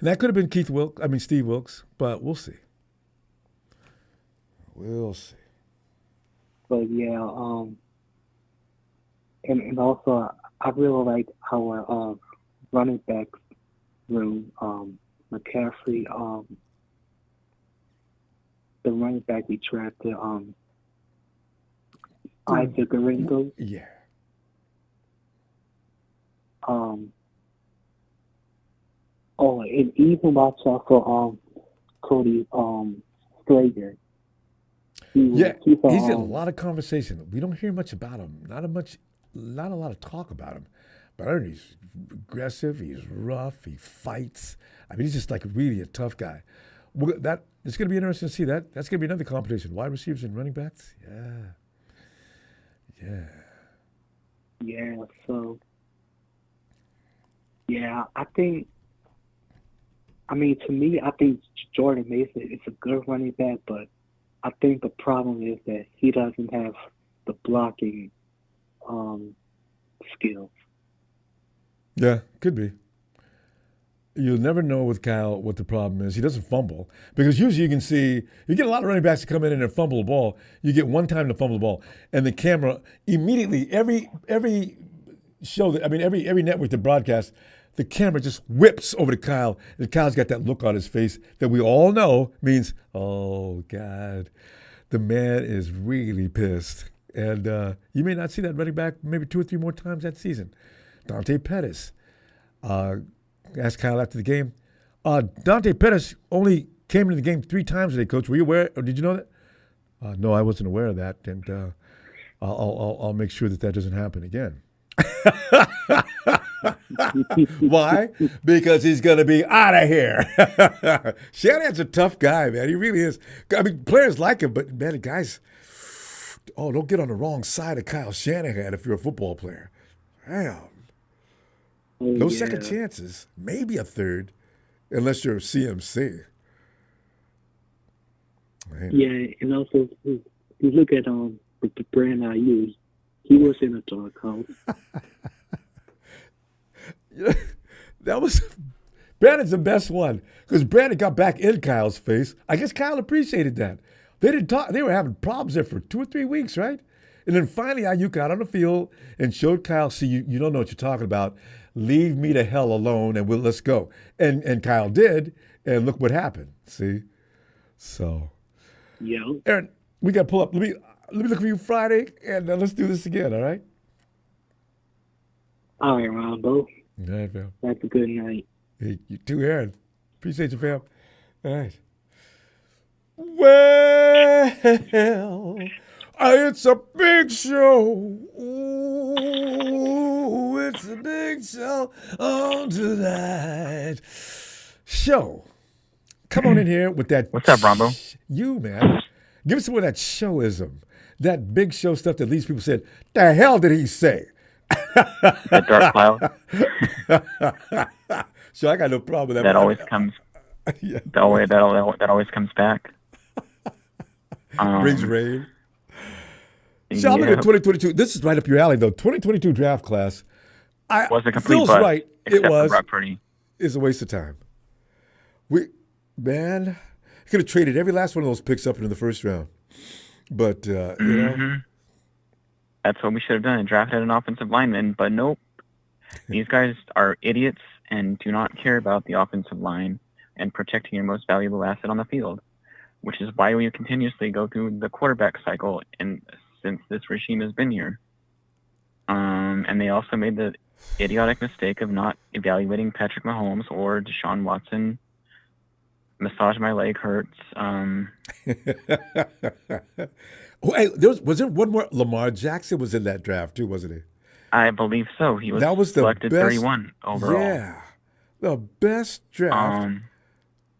And that could have been Steve Wilkes, but we'll see. We'll see. But yeah, and also I really like our running backs room. McCaffrey, the running back we drafted, Isaac Ringo. Yeah. And even watch out for Cody Slater. He's in a lot of conversation. We don't hear much about him. Not a lot of talk about him. But I heard he's aggressive. He's rough. He fights. I mean, he's just like really a tough guy. It's going to be interesting to see that. That's going to be another competition. Wide receivers and running backs. Yeah. So. Yeah, to me, I think Jordan Mason is a good running back, but I think the problem is that he doesn't have the blocking skills. Yeah, could be. You'll never know with Kyle what the problem is. He doesn't fumble because usually you get a lot of running backs to come in and fumble the ball. You get one time to fumble the ball, and the camera immediately every show every network that broadcasts, the camera just whips over to Kyle, and Kyle's got that look on his face that we all know means, oh God, the man is really pissed. And you may not see that running back maybe 2 or 3 more times that season. Dante Pettis. Asked Kyle after the game. Dante Pettis only came into the game 3 times today, Coach. Were you aware? Or did you know that? No, I wasn't aware of that, and I'll make sure that doesn't happen again. Why? Because he's going to be out of here. Shanahan's a tough guy, man. He really is. I mean, players like him, but man, the guys, don't get on the wrong side of Kyle Shanahan if you're a football player. Damn. No second chances, maybe a third, unless you're a CMC. Man. Yeah, and also you look at the brand I use. He was in a doghouse. That was Brandon's the best one because Brandon got back in Kyle's face. I guess Kyle appreciated that. They didn't talk. They were having problems there for 2 or 3 weeks, right? And then finally, Ayuk got on the field and showed Kyle, see, you don't know what you're talking about. Leave me the hell alone and let's go. And Kyle did, and look what happened. See? So. Yeah. Aaron, we got to pull up. Let me look for you Friday, and let's do this again, all right? All right, Ronbo. All right, fam. Have a good night. Hey, you too, Aaron. Appreciate you, fam. All right. Well, it's a big show. Ooh, it's a big show on tonight. Show. Come on in here with that. What's up, Ronbo? You, man. Give us some of that showism. That big show stuff that leaves people said, the hell did he say? That dark cloud. So I got no problem with that. That always comes. Yeah. That always comes back. Brings rain. So I'm looking at 2022. This is right up your alley, though. 2022 draft class. Was a complete Phil's bust, right. It except was. for Purdy. It's a waste of time. Man, could have traded every last one of those picks up into the first round. But, you know. That's what we should have done, drafted an offensive lineman. But nope. These guys are idiots and do not care about the offensive line and protecting your most valuable asset on the field, which is why we continuously go through the quarterback cycle since this regime has been here. And they also made the idiotic mistake of not evaluating Patrick Mahomes or Deshaun Watson. Massage my leg hurts. Hey, was there one more? Lamar Jackson was in that draft too, wasn't he? I believe so. He was, that was the selected best, 31 overall. Yeah, the best draft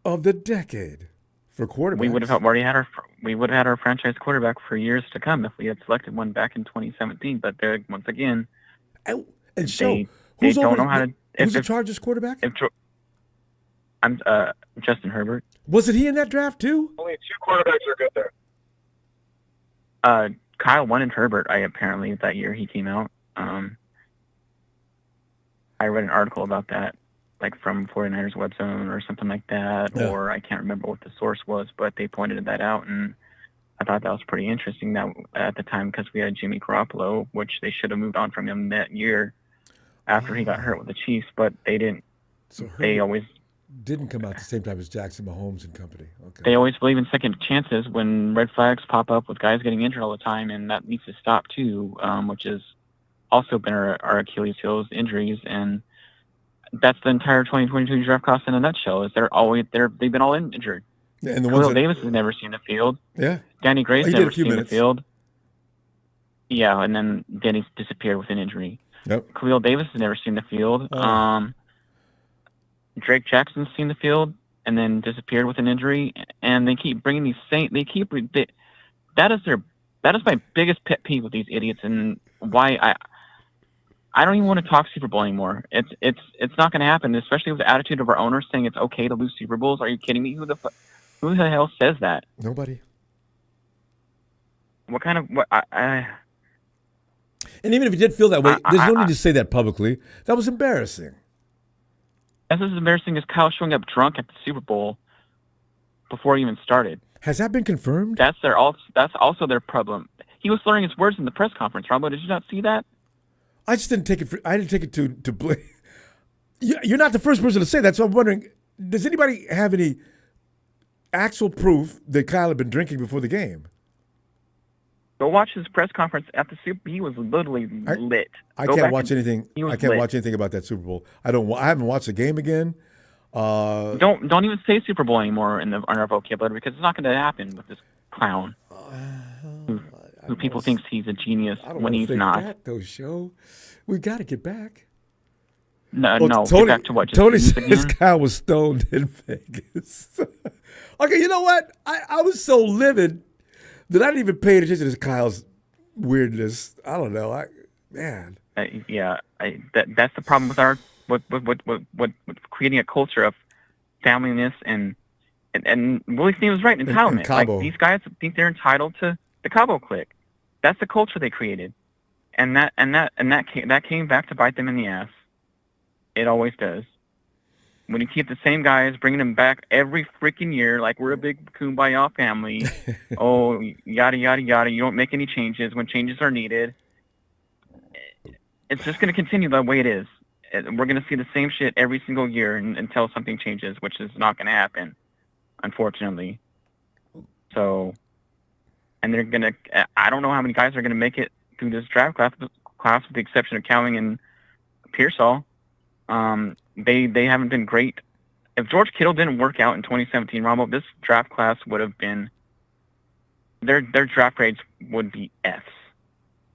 of the decade for quarterbacks. We would have had our franchise quarterback for years to come if we had selected one back in 2017. But they're once again, and they don't know how to. Who's the Chargers quarterback? I'm Justin Herbert. Wasn't he in that draft too? Only 2 quarterbacks are good there. Kyle wanted Herbert. Apparently that year he came out. I read an article about that, like from 49ers Web Zone or something like that, or I can't remember what the source was, but they pointed that out, and I thought that was pretty interesting that at the time, because we had Jimmy Garoppolo, which they should have moved on from him that year after he got hurt with the Chiefs, but they didn't. So they always didn't come out at the same time as Jackson Mahomes and company. Okay. They always believe in second chances when red flags pop up with guys getting injured all the time, and that needs to stop too, which has also been our Achilles heels, injuries, and that's the entire 2022 draft class in a nutshell. Is they've been all injured. Yeah, and Khalil Davis has never seen the field. Yeah. Danny Gray's never seen minutes. the field. Yeah, and then Danny's disappeared with an injury. Yep. Khalil Davis has never seen the field. Drake Jackson's seen the field and then disappeared with an injury, and they keep bringing these that is my biggest pet peeve with these idiots, and why I don't even want to talk Super Bowl anymore. It's not going to happen, especially with the attitude of our owners saying it's okay to lose Super Bowls. Are you kidding me? Who the hell says that? Nobody. What kind of And even if you did feel that way, there's no need to say that publicly. That was embarrassing. That's as embarrassing as Kyle showing up drunk at the Super Bowl before he even started. Has that been confirmed? That's also their problem. He was slurring his words in the press conference. Ronbo, did you not see that? I just didn't take it. I didn't take it to blame. You're not the first person to say that, so I'm wondering: does anybody have any actual proof that Kyle had been drinking before the game? Go watch his press conference at the Super. He was literally lit. I can't watch anything. I can't watch anything about that Super Bowl. I haven't watched the game again. Don't even say Super Bowl anymore in our vocabulary, because it's not going to happen with this clown who people thinks he's a genius when he's not. That, though, show. We got to get back. No, Tony, get back to what? Tony says Kyle was stoned in Vegas. Okay, you know what? I was so livid that I didn't even pay attention to Kyle's weirdness. I don't know. That's the problem with with creating a culture of familyness and Willie Snead was right, entitlement. Like, these guys think they're entitled to the Cabo clique. That's the culture they created, and that came back to bite them in the ass. It always does. When you keep the same guys, bringing them back every freaking year, like we're a big kumbaya family. Oh, yada, yada, yada. You don't make any changes when changes are needed. It's just going to continue the way it is. We're going to see the same shit every single year until something changes, which is not going to happen, unfortunately. So, and they're going to, I don't know how many guys are going to make it through this draft class with the exception of Cowing and Pearsall. They haven't been great. If George Kittle didn't work out in 2017, Ronbo, this draft class would have been, their draft grades would be Fs,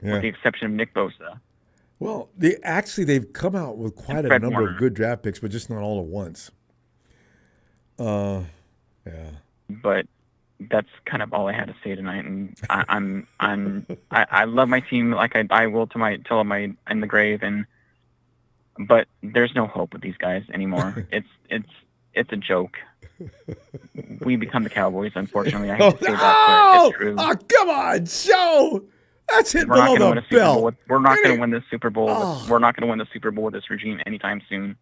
with the exception of Nick Bosa. Well, they've come out with quite a number of good draft picks, but just not all at once. Yeah. But that's kind of all I had to say tonight, and I love my team like I will till I'm in the grave, but there's no hope with these guys anymore. It's a joke. We become the Cowboys, unfortunately. I hate to say that, but it's true. Oh, come on, Joe! That's it below the belt. We're not going to win this Super Bowl. We're not going to win the Super Bowl with this regime anytime soon.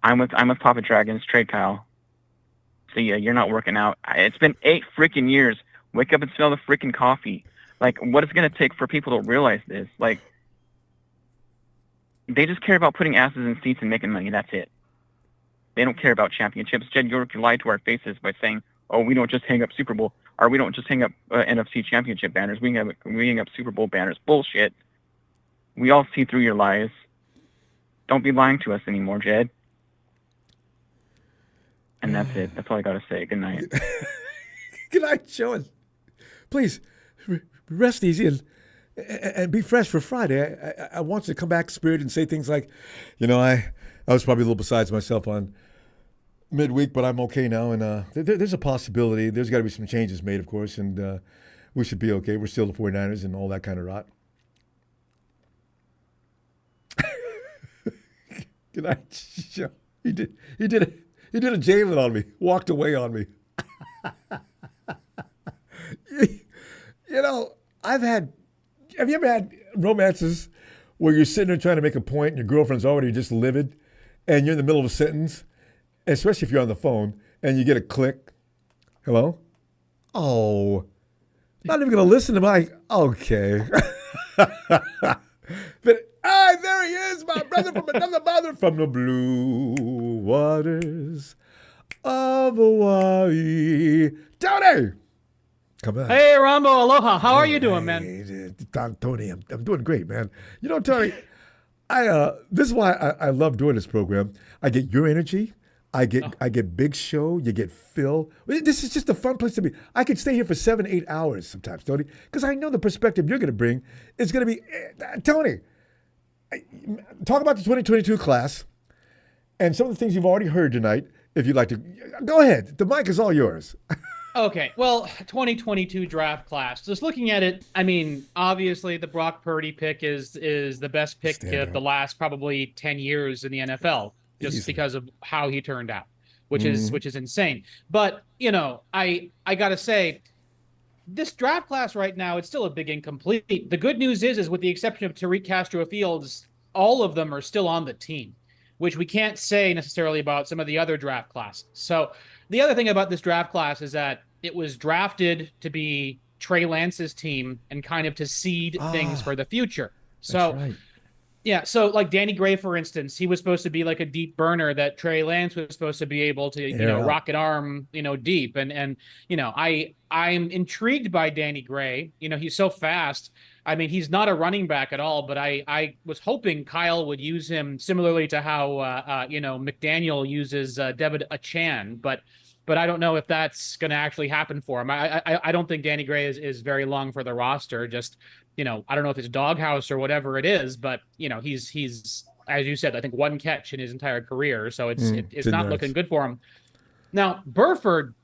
I'm with Papa Dragons. Trade Kyle. See ya. You're not working out. It's been 8 freaking years. Wake up and smell the freaking coffee. Like, what is it going to take for people to realize this? Like, they just care about putting asses in seats and making money. That's it. They don't care about championships. Jed York lied to our faces by saying, "Oh, we don't just hang up Super Bowl, or we don't just hang up NFC Championship banners. We hang up Super Bowl banners." Bullshit. We all see through your lies. Don't be lying to us anymore, Jed. And that's it. That's all I got to say. Good night. Good night, Sean. Please, rest easy and be fresh for Friday. I want you to come back spirit and say things like, I was probably a little besides myself on midweek, but I'm okay now. And there's a possibility. There's got to be some changes made, of course, and we should be okay. We're still the 49ers and all that kind of rot. Good night, Sean. He did a Jalen on me, walked away on me. Have you ever had romances where you're sitting there trying to make a point and your girlfriend's already just livid and you're in the middle of a sentence, especially if you're on the phone, and you get a click? Hello? Oh, not even going to listen to my, okay. But, there he is, my brother from another mother, from the blue waters of Hawaii. Tony! Come on. Hey, Ronbo, aloha. How are you doing, man? Tony, I'm doing great, man. Tony, this is why I love doing this program. I get your energy. I get Big Show. You get Phil. This is just a fun place to be. I could stay here for 7-8 hours sometimes, Tony, because I know the perspective you're going to bring is going to be, Tony, talk about the 2022 class and some of the things you've already heard tonight. If you'd like to, go ahead. The mic is all yours. Okay, well, 2022 draft class. Just looking at it, I mean, obviously the Brock Purdy pick is the best pick of the last probably 10 years in the NFL, just because of how he turned out, which is insane. But I gotta say, this draft class right now, it's still a big incomplete. The good news is with the exception of Tariq Castro-Fields, all of them are still on the team, which we can't say necessarily about some of the other draft classes. So the other thing about this draft class is that it was drafted to be Trey Lance's team and kind of to seed things for the future. So, right. Yeah, so like Danny Gray, for instance, he was supposed to be like a deep burner that Trey Lance was supposed to be able to, rocket arm, deep. And I'm intrigued by Danny Gray. He's so fast. I mean, he's not a running back at all, but I was hoping Kyle would use him similarly to how, McDaniel uses David Achan, but I don't know if that's going to actually happen for him. I don't think Danny Gray is very long for the roster. Just, I don't know if it's doghouse or whatever it is, but he's as you said, I think one catch in his entire career, so it's not looking good for him. Now Burford,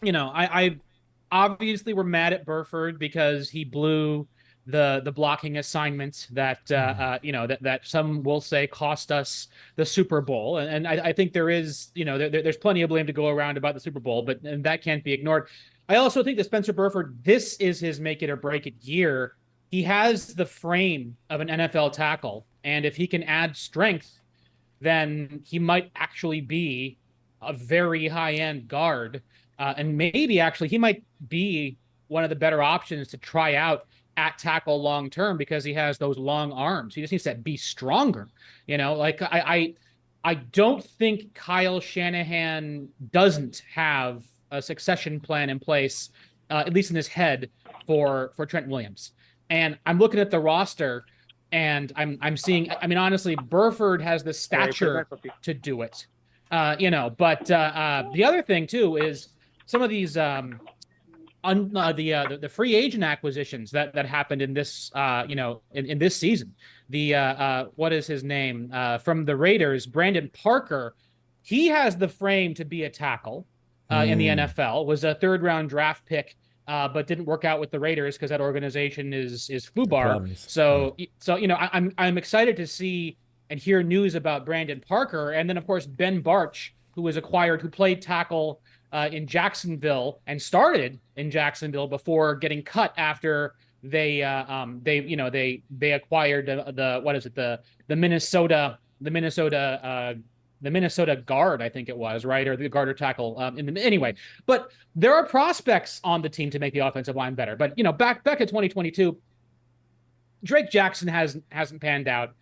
I obviously we're mad at Burford because he blew the blocking assignment that that some will say cost us the Super Bowl, and I think there is there's plenty of blame to go around about the Super Bowl, but that can't be ignored. I also think that Spencer Burford, this is his make it or break it year. He has the frame of an NFL tackle, and if he can add strength, then he might actually be a very high-end guard, and maybe actually he might be one of the better options to try out at tackle long term because he has those long arms. He just needs to be stronger. I don't think Kyle Shanahan doesn't have a succession plan in place, at least in his head, for Trent Williams. And I'm looking at the roster, and I'm seeing. I mean, honestly, Burford has the stature to do it. But the other thing too is some of these the free agent acquisitions that happened in this in this season. The what is his name from the Raiders? Brandon Parker. He has the frame to be a tackle in the NFL. Was a 3rd round draft pick. But didn't work out with the Raiders because that organization is FUBAR. So I'm excited to see and hear news about Brandon Parker, and then of course Ben Barch, who was acquired, who played tackle in Jacksonville and started in Jacksonville before getting cut after they acquired the Minnesota guard, I think it was, right? Or the guard or tackle. Anyway, but there are prospects on the team to make the offensive line better. But, back at 2022, Drake Jackson hasn't panned out.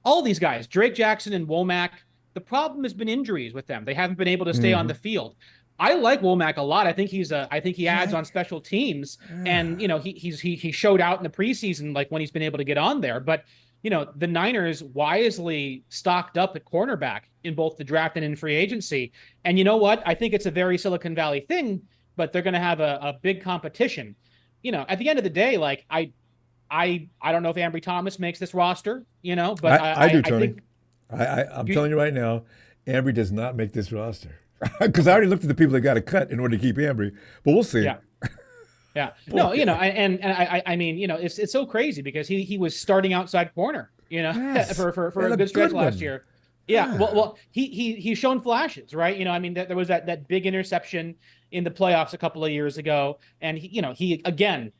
All these guys, Drake Jackson and Womack, the problem has been injuries with them. They haven't been able to stay on the field. I like Womack a lot. I think he adds on special teams, and he showed out in the preseason, like when he's been able to get on there. But the Niners wisely stocked up at cornerback in both the draft and in free agency. And you know what? I think it's a very Silicon Valley thing, but they're going to have a big competition. At the end of the day, like I don't know if Ambry Thomas makes this roster, but I do, Tony. I'm telling you right now, Ambry does not make this roster. Because I already looked at the people that got to cut in order to keep Ambry, but we'll see. Yeah. Yeah. No, and I mean, it's so crazy because he was starting outside corner, Yes. for a good stretch last year. Yeah. Well, he's shown flashes, right? I mean, there was that big interception in the playoffs a couple of years ago, and he again,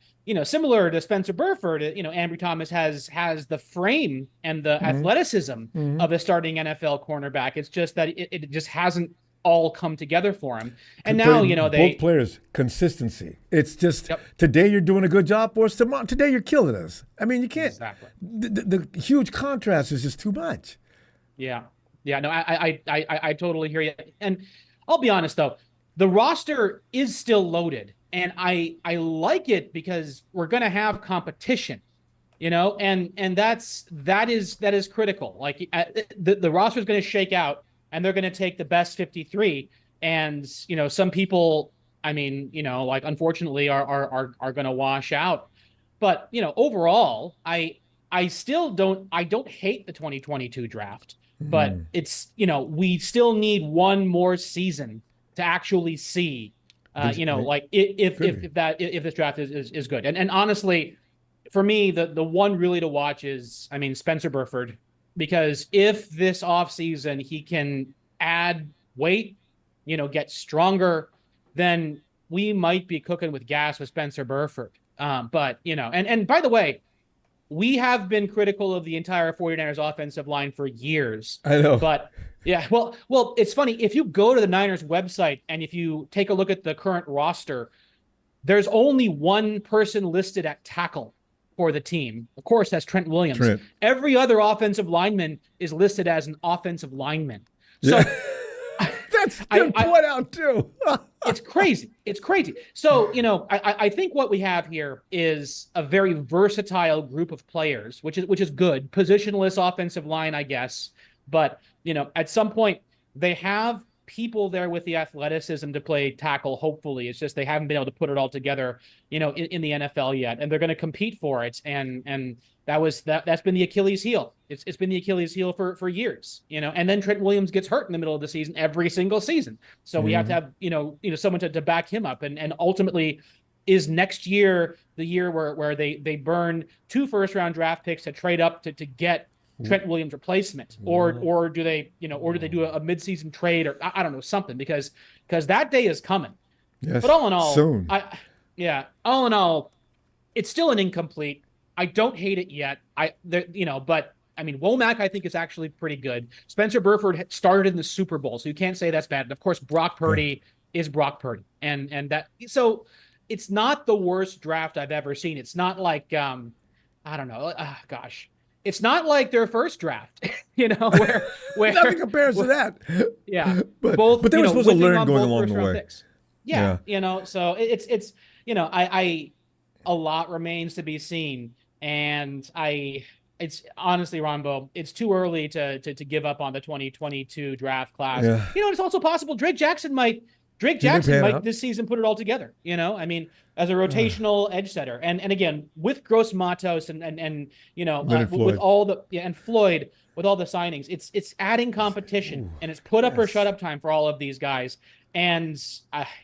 similar to Spencer Burford, Ambry Thomas has the frame and the athleticism of a starting NFL cornerback. It's just that it just hasn't all come together for him. And now, both players, consistency. It's just today you're doing a good job for us. Today you're killing us. I mean, you can't. Exactly. The huge contrast is just too much. Yeah. Yeah. No, I totally hear you. And I'll be honest though, the roster is still loaded, and I like it because we're going to have competition, and that is critical. Like the roster is going to shake out, and they're going to take the best 53. And, some people, I mean, like unfortunately are going to wash out. But, overall, I don't hate the 2022 draft, but it's, we still need one more season to actually see, like if this draft is good. And honestly, for me, the one really to watch is, I mean, Spencer Burford. Because if this offseason he can add weight, get stronger, then we might be cooking with gas with Spencer Burford. But, and by the way, we have been critical of the entire 49ers offensive line for years. I know. But, yeah, well, it's funny. If you go to the Niners website and if you take a look at the current roster, there's only one person listed at tackle for the team. Of course, that's Trent Williams. Every other offensive lineman is listed as an offensive lineman. So that's good point out too. It's crazy. It's crazy. So, I think what we have here is a very versatile group of players, which is good. Positionless offensive line, I guess. But, at some point they have people there with the athleticism to play tackle. Hopefully, it's just they haven't been able to put it all together, in the NFL yet, and they're going to compete for it. And that's been the Achilles heel. It's been the Achilles heel for years, And then Trent Williams gets hurt in the middle of the season every single season, so we have to have someone to back him up. And ultimately, is next year the year where they burn 2 first-round draft picks to trade up to get Trent Williams replacement, or do they do a midseason trade, or I don't know, something, because that day is coming. Yes, but all in all, soon. All in all, it's still an incomplete. I don't hate it yet. But I mean, Womack I think is actually pretty good. Spencer Burford started in the Super Bowl, so you can't say that's bad. And of course, Brock Purdy is Brock Purdy, and that, so it's not the worst draft I've ever seen. It's not like I don't know, gosh. It's not like their first draft, where nothing compares to that. Yeah, but they were supposed to learn going along the way. Picks. Yeah, so it's I a lot remains to be seen, and it's honestly, Ronbo, it's too early to give up on the 2022 draft class. Yeah. It's also possible Drake Jackson might this season put it all together. I mean, as a rotational edge setter, and again with Gross Matos and with all the and Floyd, with all the signings, it's adding competition. And it's put up or shut up time for all of these guys. And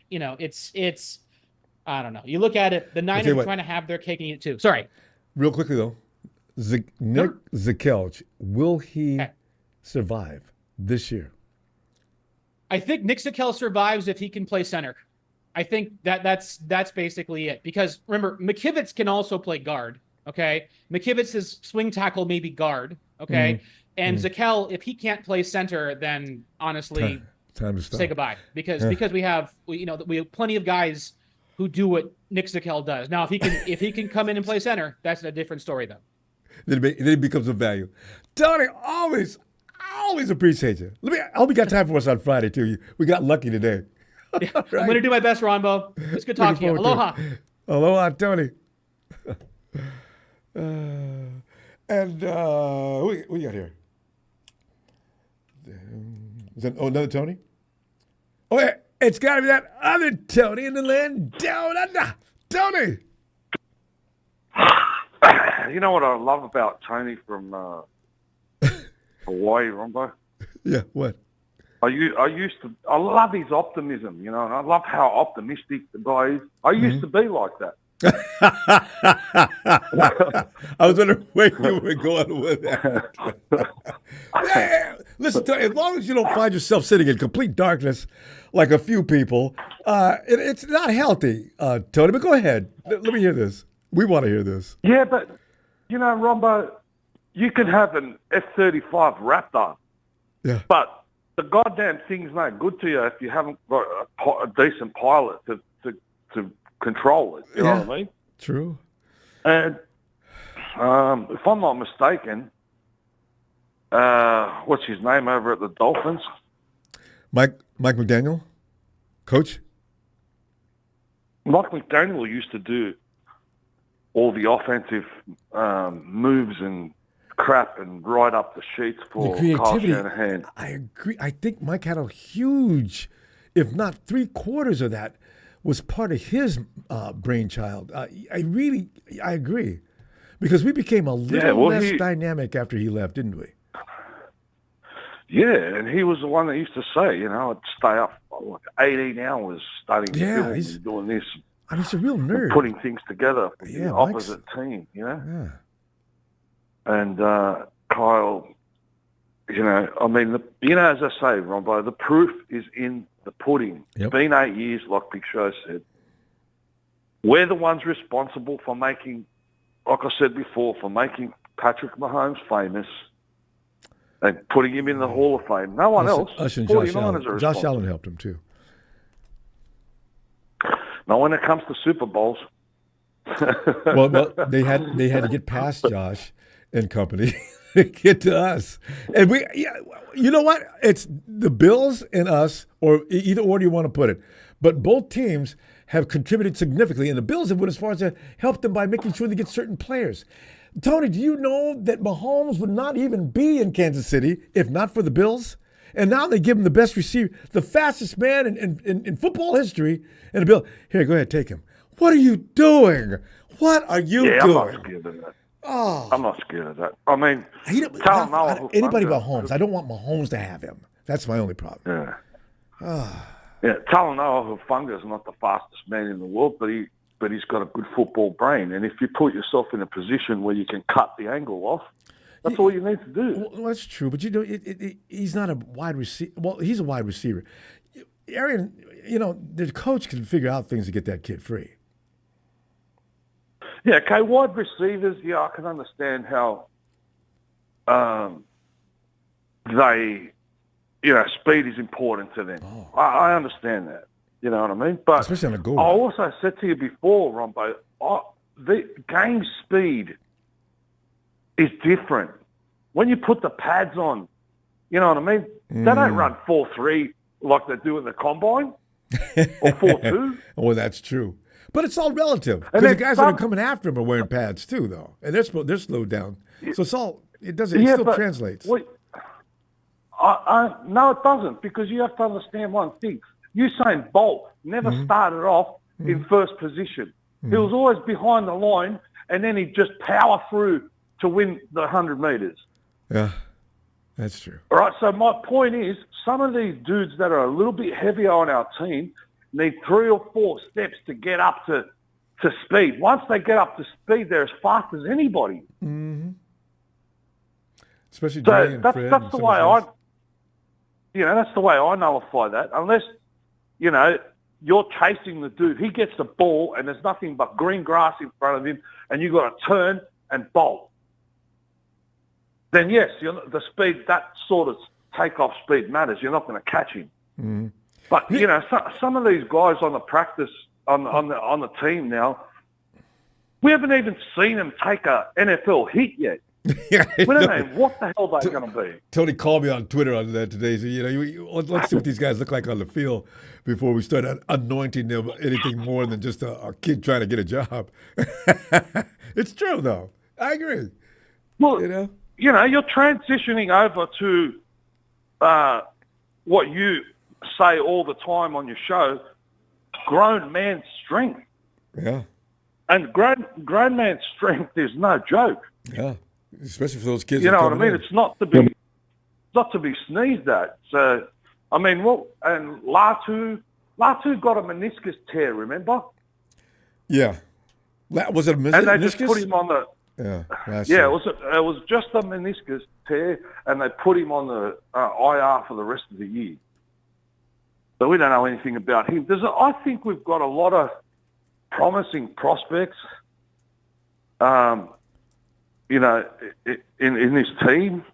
it's I don't know. You look at it, the Niners are trying to have their cake and eat it too. Sorry. Real quickly though, Nick Zakelj, will he survive this year? I think Nick Zakelj survives if he can play center. I think that's basically it. Because remember, McKivitz can also play guard. Okay, McKivitz's swing tackle may be guard. Okay, and Zakelj, if he can't play center, then honestly, time to stop. Say goodbye. Because we have plenty of guys who do what Nick Zakelj does. Now, if he can come in and play center, that's a different story though. Then it becomes a value. Tony, always appreciate you. I hope you got time for us on Friday too. We got lucky today. Yeah, right. I'm going to do my best, Ronbo. It's good talking to you. Aloha. Aloha, Tony. And what you got here? Is that another Tony? Oh, yeah, it's got to be that other Tony in the land down under. Tony. You know what I love about Tony from Hawaii, Ronbo? Yeah, what? I love his optimism, and I love how optimistic the guy is. I used to be like that. I was wondering where you were going with that. Yeah. Listen, Tony, as long as you don't find yourself sitting in complete darkness like a few people, it's not healthy, Tony. But go ahead. Let me hear this. We want to hear this. Yeah, but, Rombo, you can have an F-35 Raptor, but the goddamn thing's no good to you if you haven't got a decent pilot to control it. You know what I mean? True. And if I'm not mistaken, what's his name over at the Dolphins? Mike McDaniel, coach? Mike McDaniel used to do all the offensive moves and crap and write up the sheets for Kyle Shanahan. I agree. I think Mike had a huge, if not 3/4 of that, was part of his brainchild. I agree. Because we became a little less dynamic after he left, didn't we? Yeah, and he was the one that used to say, I'd stay up like 18 hours studying film and doing this. I mean, he's a real nerd. Putting things together for the opposite team, Yeah. And Kyle, as I say, Ronbo, the proof is in the pudding. Yep. It's been 8 years, like Big Show said. We're the ones responsible for making, like I said before, for making Patrick Mahomes famous and putting him in the Hall of Fame. No one else. Us and Josh Allen. Josh Allen helped him too. Now, when it comes to Super Bowls, well, they had to get past Josh and company to get to us, and you know what? It's the Bills and us, or either order you want to put it. But both teams have contributed significantly, and the Bills have went as far as to help them by making sure they get certain players. Tony, do you know that Mahomes would not even be in Kansas City if not for the Bills? And now they give him the best receiver, the fastest man in football history, and the Bill. Here, go ahead, take him. What are you doing? What are you doing? I'm not scared of that. Oh. I'm not scared of that. I mean, anybody but Mahomes. I don't want Mahomes to have him. That's my only problem. Yeah. Yeah, Talanoa Hufanga is not the fastest man in the world, but he's got a good football brain. And if you put yourself in a position where you can cut the angle off, that's all you need to do. Well, that's true, but he's not a wide receiver. Well, he's a wide receiver. Arian, the coach can figure out things to get that kid free. Yeah, okay, wide receivers, I can understand how they, speed is important to them. Oh. I understand that. You know what I mean? But especially on the goal. I also said to you before, Ronbo, the game speed is different. When you put the pads on, you know what I mean? They don't run 4.3 like they do in the combine or 4.2. Well, that's true. But it's all relative. Because the guys that are coming after him are wearing pads too, though. And they're slowed down. So it still translates. No, it doesn't, because you have to understand one thing. Usain Bolt never started off in first position. He was always behind the line, and then he'd just power through to win the 100 meters. Yeah, that's true. All right, so my point is, some of these dudes that are a little bit heavier on our team need 3 or 4 steps to get up to speed. Once they get up to speed, they're as fast as anybody. Mm-hmm. Especially so that's the way that's the way I nullify that. Unless, you're chasing the dude. He gets the ball and there's nothing but green grass in front of him and you've got to turn and bolt. Then yes, the speed, that sort of takeoff speed matters. You're not going to catch him. Mm-hmm. But some of these guys on the practice on the team now, we haven't even seen them take a NFL hit yet. We don't know what the hell they're going to be. Tony called me on Twitter on that today. So let's see what these guys look like on the field before we start anointing them anything more than just a kid trying to get a job. It's true though. I agree. Well, you're transitioning over to what you say all the time on your show, grown man's strength. Yeah. And grown man's strength is no joke. Yeah, especially for those kids. You know what I mean? It's not to be sneezed at. So, I mean, and Latu got a meniscus tear, remember? Yeah. Was it a meniscus? And they just put him on the... Yeah, it was just a meniscus tear, and they put him on the IR for the rest of the year. So we don't know anything about him. I think we've got a lot of promising prospects, in this team.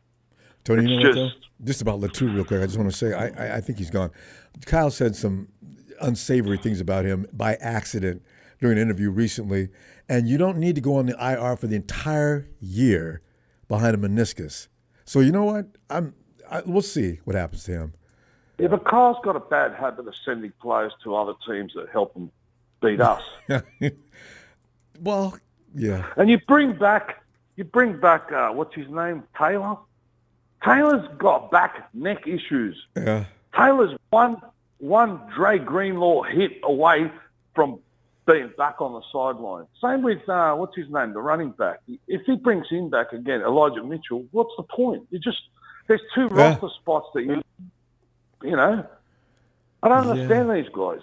Tony, you know what, though? Just about Latu real quick. I just want to say, I think he's gone. Kyle said some unsavory things about him by accident during an interview recently, and you don't need to go on the IR for the entire year behind a meniscus. So you know what? We'll see what happens to him. Yeah, but Kyle's got a bad habit of sending players to other teams that help them beat us. Well, yeah. And you bring back what's his name, Taylor. Taylor's got back neck issues. Yeah. Taylor's one Dre Greenlaw hit away from being back on the sideline. Same with what's his name, the running back. If he brings him back again, Elijah Mitchell, what's the point? There's two roster spots that I don't understand these guys.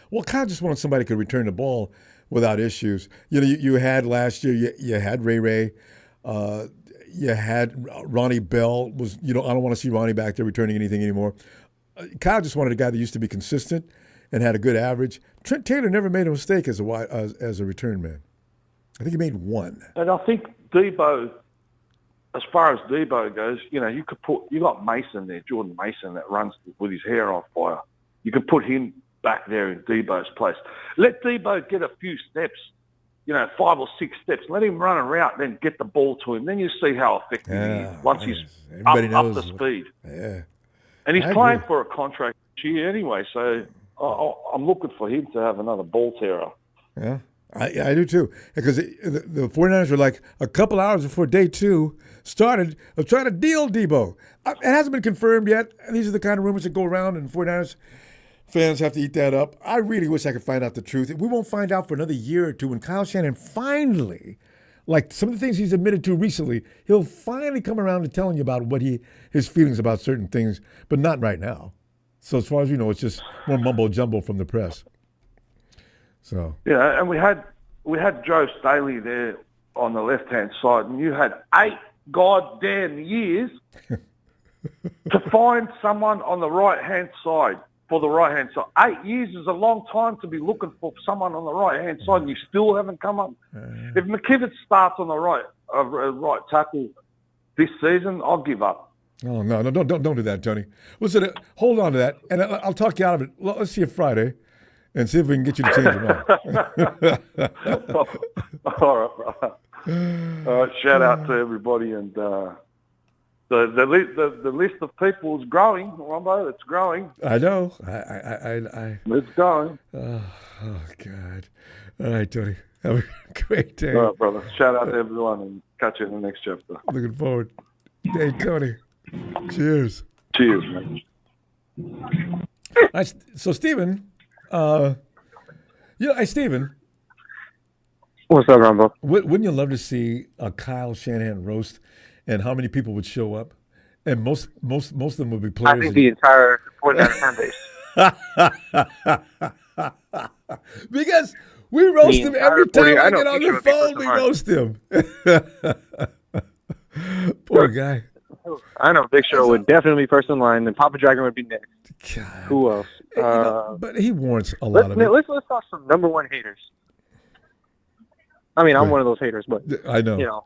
Well, Kyle just wanted somebody who could return the ball without issues. You had last year, you had Ray. You had Ronnie Bell. I don't want to see Ronnie back there returning anything anymore. Kyle just wanted a guy that used to be consistent and had a good average. Trent Taylor never made a mistake as a return man. I think he made one. And I think Debo, as far as Debo goes, you got Mason there, Jordan Mason, that runs with his hair on fire. You could put him back there in Debo's place. Let Debo get a few steps, 5 or 6 steps. Let him run a route, then get the ball to him. Then you see how effective he is once he's up to speed. Yeah. And he's playing for a contract this year anyway, so I'm looking for him to have another ball terror. Yeah, I do too. Because the 49ers were like a couple hours before day 2 started of trying to deal Debo. It hasn't been confirmed yet. These are the kind of rumors that go around, and 49ers fans have to eat that up. I really wish I could find out the truth. We won't find out for another year or two when Kyle Shanahan finally, like some of the things he's admitted to recently, he'll finally come around to telling you about what his feelings about certain things, but not right now. So as far as we know, it's just more mumbo jumbo from the press. So yeah, and we had Joe Staley there on the left-hand side, and you had 8 goddamn years to find someone on the right-hand side. For the right-hand side. 8 years is a long time to be looking for someone on the right-hand side, and you still haven't come up. If McKivitz starts on the right tackle this season, I'll give up. Oh, no, don't do that, Tony. Listen, hold on to that, and I'll talk you out of it. Let's see you Friday and see if we can get you to change your mind. All right. Shout out to everybody, and the list of people is growing, Ronbo. It's growing. I know. It's growing. Oh, God. All right, Tony. Have a great day. All right, brother. Shout out to everyone, and catch you in the next chapter. Looking forward. Hey, Tony. Cheers. Cheers, man. So, Steven, Steven. What's up, Ronbo? Wouldn't you love to see a Kyle Shanahan roast? And how many people would show up? And most of them would be players. I think the entire 49er fan base. Because we roast him every time we get on the phone. We roast him. Poor guy. I know Big Show would definitely be first in line, and Papa Dragon would be next. God. Who else? But he warrants a lot of it. Let's talk some number one haters. I mean, I'm one of those haters, but I know.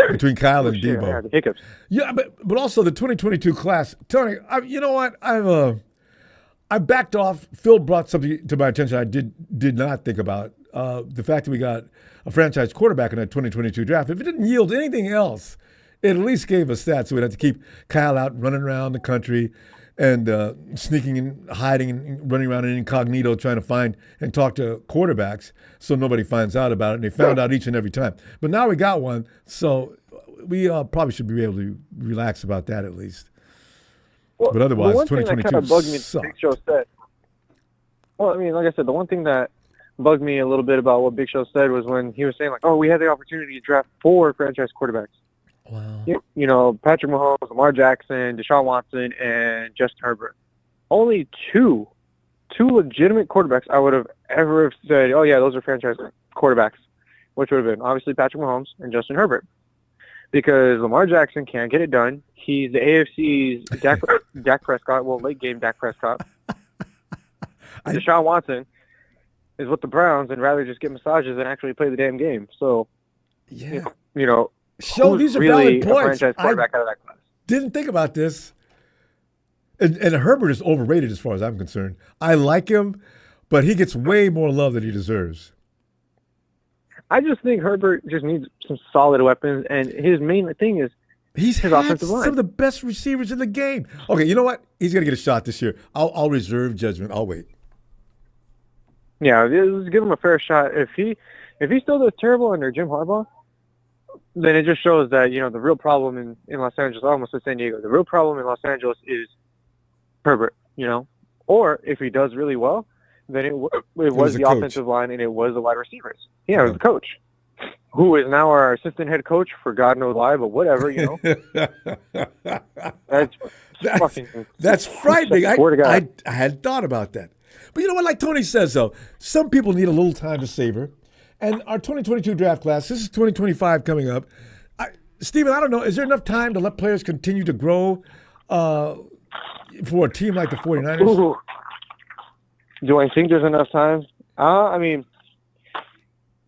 Between Kyle and Debo. Yeah, the hiccups. Yeah, but also the 2022 class. Tony, you know what? I backed off. Phil brought something to my attention I did not think about. The fact that we got a franchise quarterback in that 2022 draft. If it didn't yield anything else, it at least gave us that. So we'd have to keep Kyle out running around the country and sneaking and hiding and running around in incognito trying to find and talk to quarterbacks so nobody finds out about it. And they found out each and every time. But now we got one, so we probably should be able to relax about that at least. Well, but otherwise, the one thing that kind of bugged me, Big Show said. Well, I mean, like I said, the one thing that bugged me a little bit about what Big Show said was when he was saying, like, oh, we had the opportunity to draft 4 franchise quarterbacks. Wow. You know, Patrick Mahomes, Lamar Jackson, Deshaun Watson, and Justin Herbert. Only two legitimate quarterbacks I would have ever said, oh, yeah, those are franchise quarterbacks, which would have been obviously Patrick Mahomes and Justin Herbert. Because Lamar Jackson can't get it done. He's the AFC's Dak Prescott, well, late game Dak Prescott. Deshaun Watson is with the Browns and rather just get massages than actually play the damn game. So, yeah, you know, these are really valid points. Franchise quarterback out of that class. Didn't think about this. And Herbert is overrated as far as I'm concerned. I like him, but he gets way more love than he deserves. I just think Herbert just needs some solid weapons, and his main thing is his offensive line. Some of the best receivers in the game. Okay, you know what? He's gonna get a shot this year. I'll reserve judgment. I'll wait. Yeah, let's give him a fair shot. If he still does terrible under Jim Harbaugh, then it just shows that, you know, the real problem in Los Angeles, I almost said San Diego, the real problem in Los Angeles is Herbert, you know. Or if he does really well, then it was the offensive line and it was the wide receivers. Yeah, it was the coach, who is now our assistant head coach for God knows why, but whatever, you know. That's frightening. I hadn't thought about that. But you know what? Like Tony says, though, some people need a little time to savor. And our 2022 draft class, this is 2025 coming up. Steven, I don't know, is there enough time to let players continue to grow for a team like the 49ers? Ooh. Do I think there's enough time? I mean,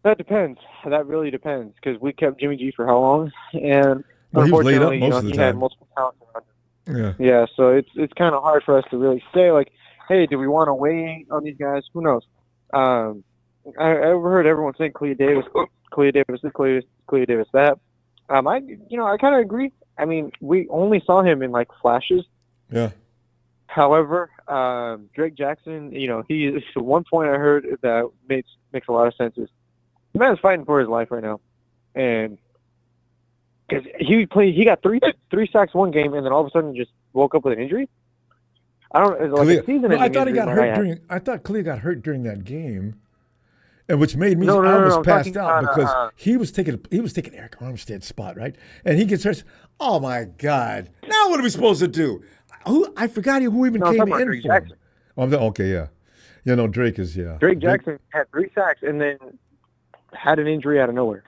that depends. That really depends, because we kept Jimmy G for how long? And unfortunately, you know, he had multiple talents around him. Yeah, so it's kind of hard for us to really say, like, hey, do we want to weigh on these guys? Who knows? I overheard everyone saying Clea Davis that. I kind of agree. I mean, we only saw him in like flashes. Yeah. However, Drake Jackson, you know, one point I heard that makes a lot of sense is the man's fighting for his life right now, and because he got three sacks one game, and then all of a sudden just woke up with an injury. I don't like a season. I thought he got hurt I thought Clea got hurt during that game, and which made me almost passed out because he was taking Eric Armstead's spot, right? And he gets hurt. Oh my God! Now what are we supposed to do? I forgot who even came in Drake for Jackson. him. Okay, yeah. You know, Drake is, yeah. Drake Jackson had 3 sacks and then had an injury out of nowhere.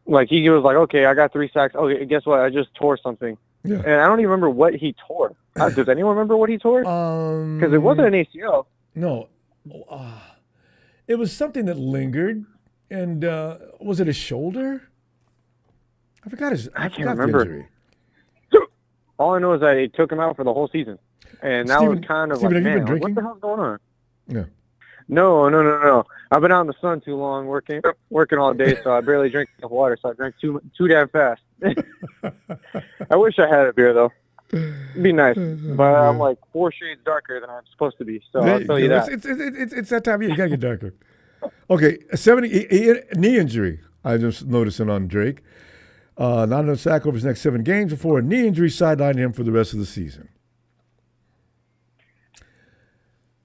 Like, he was like, okay, I got 3 sacks. Okay, guess what? I just tore something. Yeah. And I don't even remember what he tore. Does anyone remember what he tore? Because it wasn't an ACL. No. It was something that lingered. And was it his shoulder? I forgot can't remember. The injury. All I know is that it took him out for the whole season. And that was kind of Steven, like, man, what the hell's going on? Yeah. No. I've been out in the sun too long working all day, so I barely drink enough water, so I drank too damn fast. I wish I had a beer, though. It'd be nice. But I'm like 4 shades darker than I'm supposed to be, so I'll tell you that. It's that time of year. You got to get darker. Okay, knee injury. I just noticed it on Drake. Not enough sack over his next 7 games before a knee injury sidelined him for the rest of the season.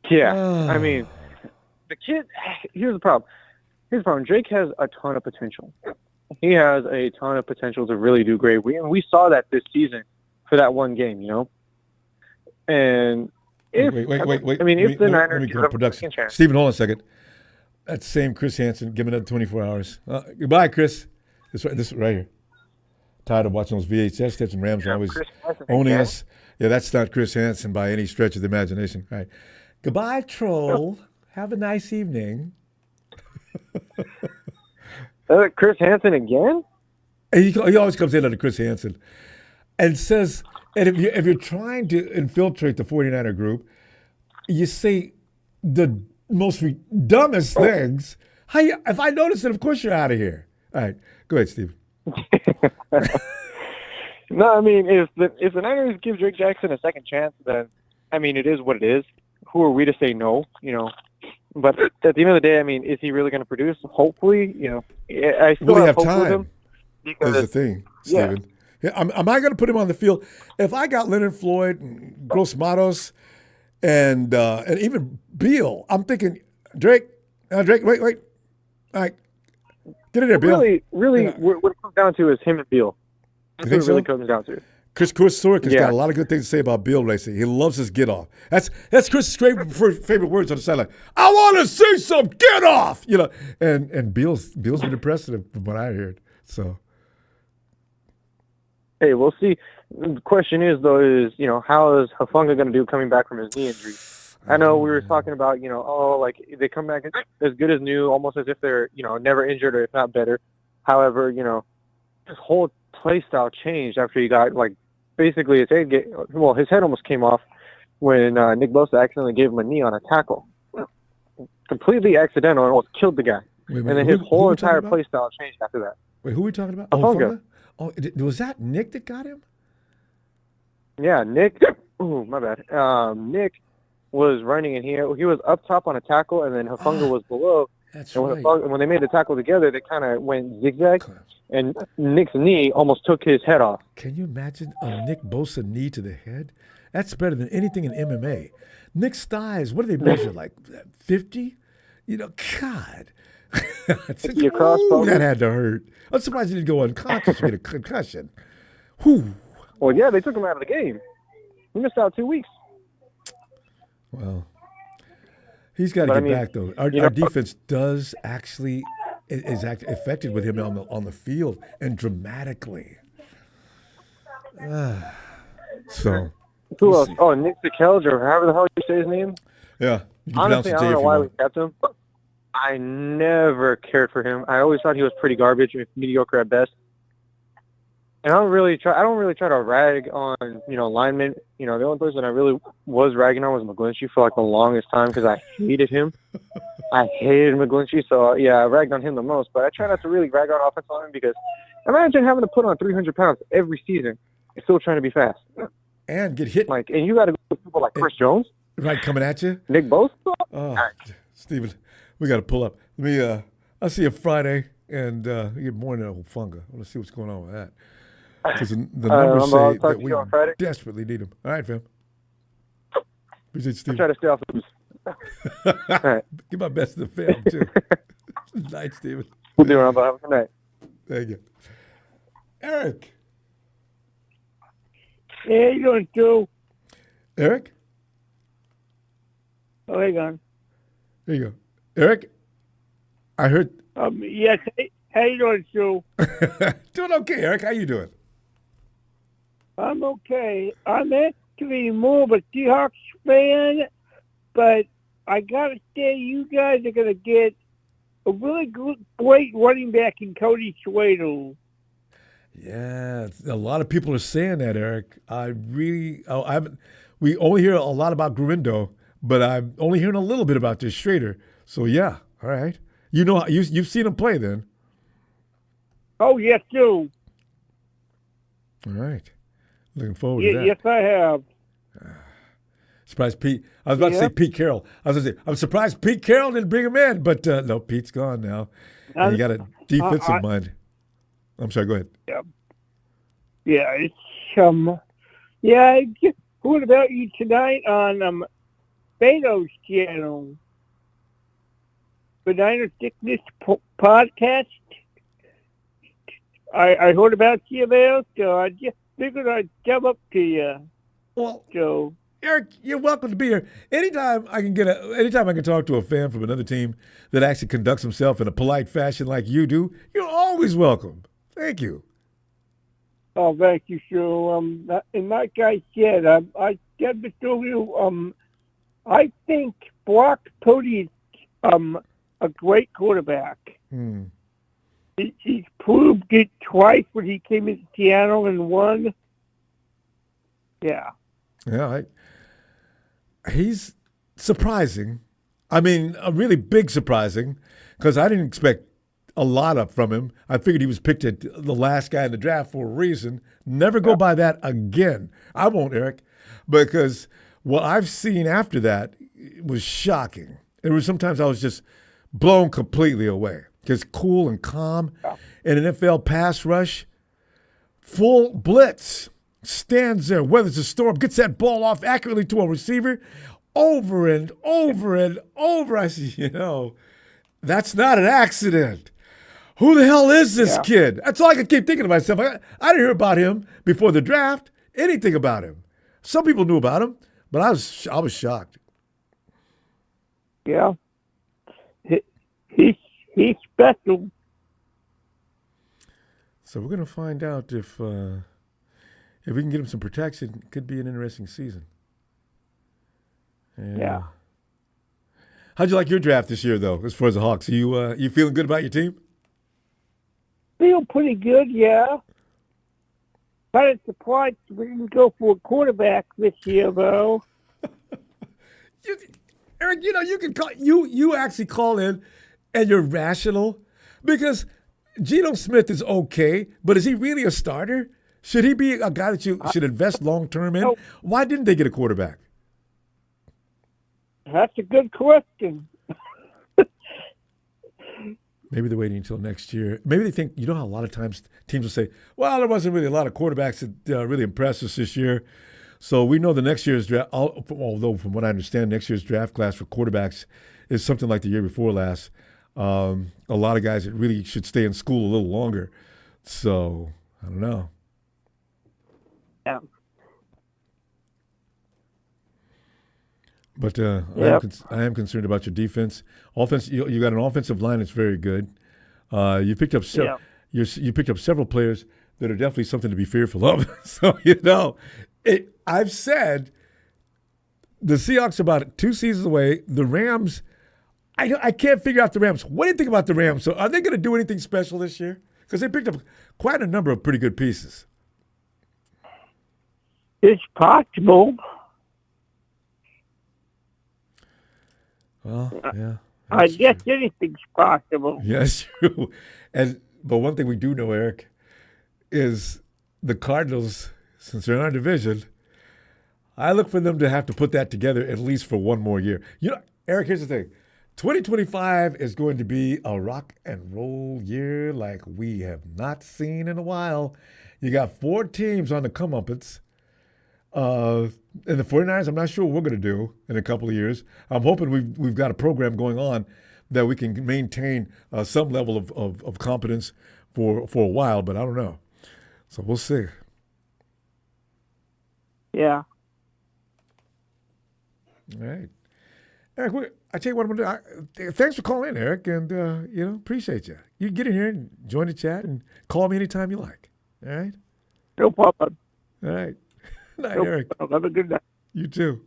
Yeah, I mean, the kid, here's the problem. Drake has a ton of potential. He has a ton of potential to really do great. We saw that this season for that one game, you know? And if, wait. I mean, if the Niners give him a second chance. Steven, hold on a second. That same Chris Hansen, give him another 24 hours. Goodbye, Chris. This right here. Tired of watching those VHS tapes, and Rams are always owning us. Yeah, that's not Chris Hansen by any stretch of the imagination. All right. Goodbye, troll. Have a nice evening. Chris Hansen again? And he always comes in under Chris Hansen and says, and if you're trying to infiltrate the 49er group, you say the most dumbest things. If I notice it, of course you're out of here. All right. Go ahead, Steve. No, I mean, if the Niners give Drake Jackson a second chance, then, I mean, it is what it is. Who are we to say no, you know? But at the end of the day, I mean, is he really going to produce? Hopefully, you know. I still have hope with him. is the thing, Steven. Yeah, am I going to put him on the field? If I got Leonard Floyd, and Gross Matos, and even Beal, I'm thinking, Drake, wait. All right, get in there, Beal. Really, what it comes down to is him and Beal. That's what it really comes down to. Chris Sorick has got a lot of good things to say about Beal racing. He loves his get off. That's Chris's favorite words on the sideline. I want to see some get off, And Beal's been impressive from what I heard. So, hey, we'll see. The question is though, how is Hufanga going to do coming back from his knee injury? I know we were talking about, they come back as good as new, almost as if they're, never injured or if not better. However, his whole play style changed after he got basically his head almost came off when Nick Bosa accidentally gave him a knee on a tackle. Completely accidental and almost killed the guy. And then his whole entire play style changed after that. Wait, who are we talking about? Hufanga. Oh, was that Nick that got him? Yeah, Nick. Oh, my bad. Nick was running and he was up top on a tackle and then Hufanga was below. That's and right. When they made the tackle together, they kind of went zigzag, and Nick's knee almost took his head off. Can you imagine a Nick Bosa knee to the head? That's better than anything in MMA. Nick's thighs, what do they measure, 50? God. Your crossbow. That had to hurt. I'm surprised he didn't go unconscious or get a concussion. Whew. Well, yeah, they took him out of the game. He missed out 2 weeks. Well, he's got to get back, though. Our defense is actually affected with him on the field and dramatically. So. Who else? Oh, Nick DeKelge, or however the hell you say his name. Yeah. Honestly, I don't know why we kept him. I never cared for him. I always thought he was pretty garbage, mediocre at best. And I don't really try to rag on, linemen. The only person I really was ragging on was McGlinchey for the longest time because I hated him. I hated McGlinchey, so yeah, I ragged on him the most. But I try not to really rag on offensive linemen because imagine having to put on 300 pounds every season and still trying to be fast. And get hit. And you got to go with people like Chris Jones. Right, coming at you. Nick Bosa. Oh, Steven, we got to pull up. I'll see you Friday and get more into Hufanga. I want to see what's going on with that. Because the numbers say that we desperately need him. All right, fam. Appreciate you, Steve. I'll try to stay off the All right. Give my best to the fam, too. Night, Steven. We'll do it, Ronbo. Have a good night. Thank you. Eric. Hey, how you doing, Joe? Eric? Oh, hang on. There you go. Eric, I heard... Yes, hey, how you doing, Joe? Doing okay, Eric. How you doing? I'm okay. I'm actually more of a Seahawks fan, but I gotta say, you guys are gonna get a really great running back in Cody Swedel. Yeah, a lot of people are saying that, Eric. We only hear a lot about Grindo, but I'm only hearing a little bit about this Schrader. So yeah, all right. You've seen him play then. Oh yes, too. All right. Looking forward to that. Yes, I have. Surprised Pete. I was about to say Pete Carroll. I'm surprised Pete Carroll didn't bring him in, but no, Pete's gone now. And you got a defensive mind. I'm sorry, go ahead. Yeah, it's yeah, I just heard about you tonight on Beto's channel. Banana Thickness podcast. I heard about you there, so I just figured I'd come up to you. Well, so Eric, you're welcome to be here. Anytime I can talk to a fan from another team that actually conducts himself in a polite fashion like you do, you're always welcome. Thank you. Oh, thank you, sure. And like I said, I said this to you. I think Brock Purdy is a great quarterback. He's proved it twice when he came into Seattle and won. Yeah. Yeah, he's surprising. I mean, a really big surprising, because I didn't expect a lot up from him. I figured he was picked at the last guy in the draft for a reason. Never go by that again. I won't, Eric, because what I've seen after that was shocking. Sometimes I was just blown completely away. just cool and calm. In an NFL pass rush, full blitz, stands there, weathers the storm, gets that ball off accurately to a receiver over and over and over. I see, that's not an accident. Who the hell is this kid? That's all I could keep thinking to myself. I didn't hear about him before the draft, anything about him. Some people knew about him, but I was shocked. Yeah. He's special. So we're going to find out if we can get him some protection. It could be an interesting season. Yeah. How'd you like your draft this year, though, as far as the Hawks? Are you feeling good about your team? Feel pretty good, yeah. Kind of surprised we didn't go for a quarterback this year, though. Eric, you can call you actually call in, and you're rational because Geno Smith is okay, but is he really a starter? Should he be a guy that you should invest long term in? No. Why didn't they get a quarterback? That's a good question. Maybe they're waiting until next year. Maybe they think, how a lot of times teams will say, well, there wasn't really a lot of quarterbacks that really impressed us this year. So we know the next year's draft, although from what I understand, next year's draft class for quarterbacks is something like the year before last. A lot of guys that really should stay in school a little longer. So, I don't know. Yeah. But I am concerned about your defense. Offense, you got an offensive line that's very good. You picked up you picked up several players that are definitely something to be fearful of. So I've said the Seahawks are about 2 seasons away. The Rams, I can't figure out the Rams. What do you think about the Rams? So are they going to do anything special this year? Because they picked up quite a number of pretty good pieces. It's possible. Well, yeah. I guess anything's possible. Yes, true. But one thing we do know, Eric, is the Cardinals, since they're in our division, I look for them to have to put that together at least for one more year. Eric, here's the thing. 2025 is going to be a rock and roll year like we have not seen in a while. You got 4 teams on the comeuppance. And the 49ers, I'm not sure what we're going to do in a couple of years. I'm hoping we've got a program going on that we can maintain some level of competence for a while, but I don't know. So we'll see. Yeah. All right. Eric, I tell you what I'm going to do. Thanks for calling in, Eric, and, appreciate you. You can get in here and join the chat and call me anytime you like. All right? No problem. All right. Night, Eric. Have a good night. You too.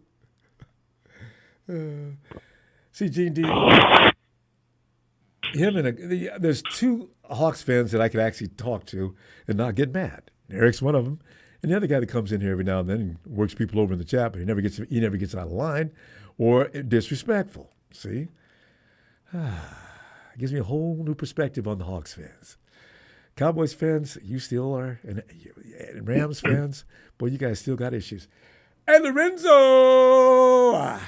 See, Gene D. There's 2 Hawks fans that I could actually talk to and not get mad. Eric's one of them, and the other guy that comes in here every now and then and works people over in the chat, but he never gets out of line or disrespectful. See, it gives me a whole new perspective on the Hawks fans. Cowboys fans, you still are, and Rams fans, boy, you guys still got issues. And Lorenzo!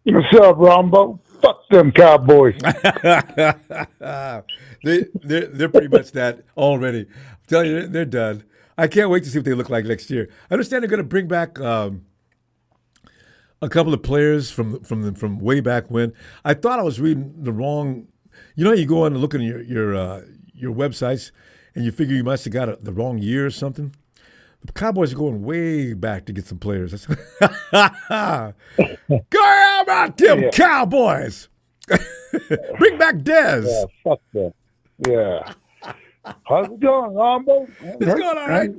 What's up, Ronbo? Fuck them Cowboys. They're pretty much that already. I'm telling you, they're done. I can't wait to see what they look like next year. I understand they're going to bring back a couple of players from way back when. I thought I was reading the wrong. You know, you go on and look at your websites, and you figure you must have got the wrong year or something. The Cowboys are going way back to get some players. Go about them Cowboys. Bring back Dez. Yeah, fuck that. Yeah. How's it going, Ronbo? It's going all right.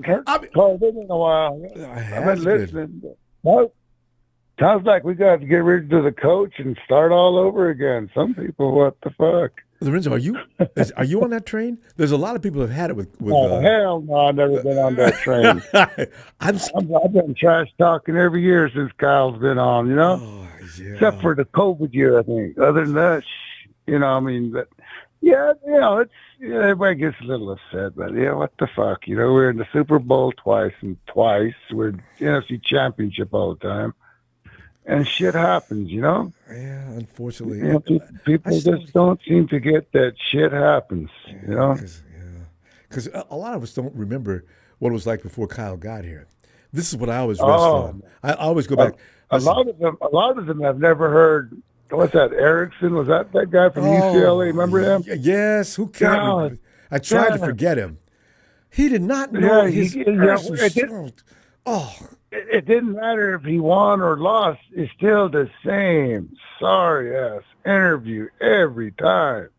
Called in a while. I've been listening. Well, sounds like we got to get rid of the coach and start all over again. Some people, what the fuck? Lorenzo, are you on that train? There's a lot of people who have had it with hell no, I've never been on that train. I've been trash talking every year since Kyle's been on, except for the COVID year, I think. Other than that, it's everybody gets a little upset, but what the fuck, we're in the Super Bowl twice, and we're NFC Championship all the time. and shit happens, you know? Yeah, unfortunately. You know, people just don't seem to get that shit happens, you know? Because a lot of us don't remember what it was like before Kyle got here. This is what I always rest on. I always go back. A lot of them have never heard. What's that? Erickson? Was that guy from UCLA? Remember him? Yes. Who can't? I tried to forget him. He did not know his. It didn't matter if he won or lost. It's still the same sorry ass interview every time.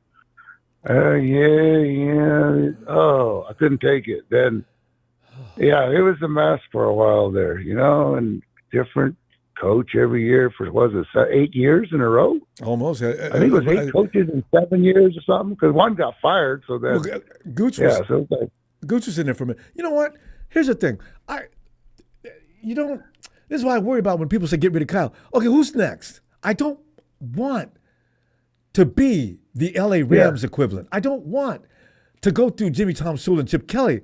Yeah. Oh, I couldn't take it. Then, yeah, it was a mess for a while there, you know, and different coach every year for, was it 8 years in a row? Almost. I think it was 8 coaches in 7 years or something, because one got fired. So then, Gooch was in there for a minute. You know what? Here's the thing. This is why I worry about when people say get rid of Kyle. Okay, who's next? I don't want to be the LA Rams equivalent. I don't want to go through Jimmy Tom Sewell and Chip Kelly.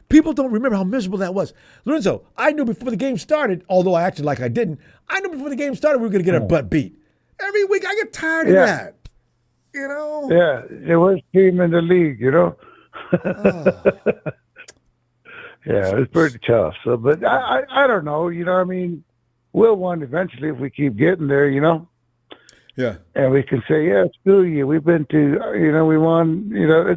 People don't remember how miserable that was. Lorenzo, I knew before the game started, although I acted like I didn't, I knew before the game started we were going to get our butt beat. Every week I get tired of that. You know? Yeah, the worst team in the league, you know? Yeah, it's pretty tough. So, but I don't know, you know, I mean, we'll win eventually if we keep getting there, you know? Yeah. And we can say, yeah, screw you. We've been to, you know, we won, you know,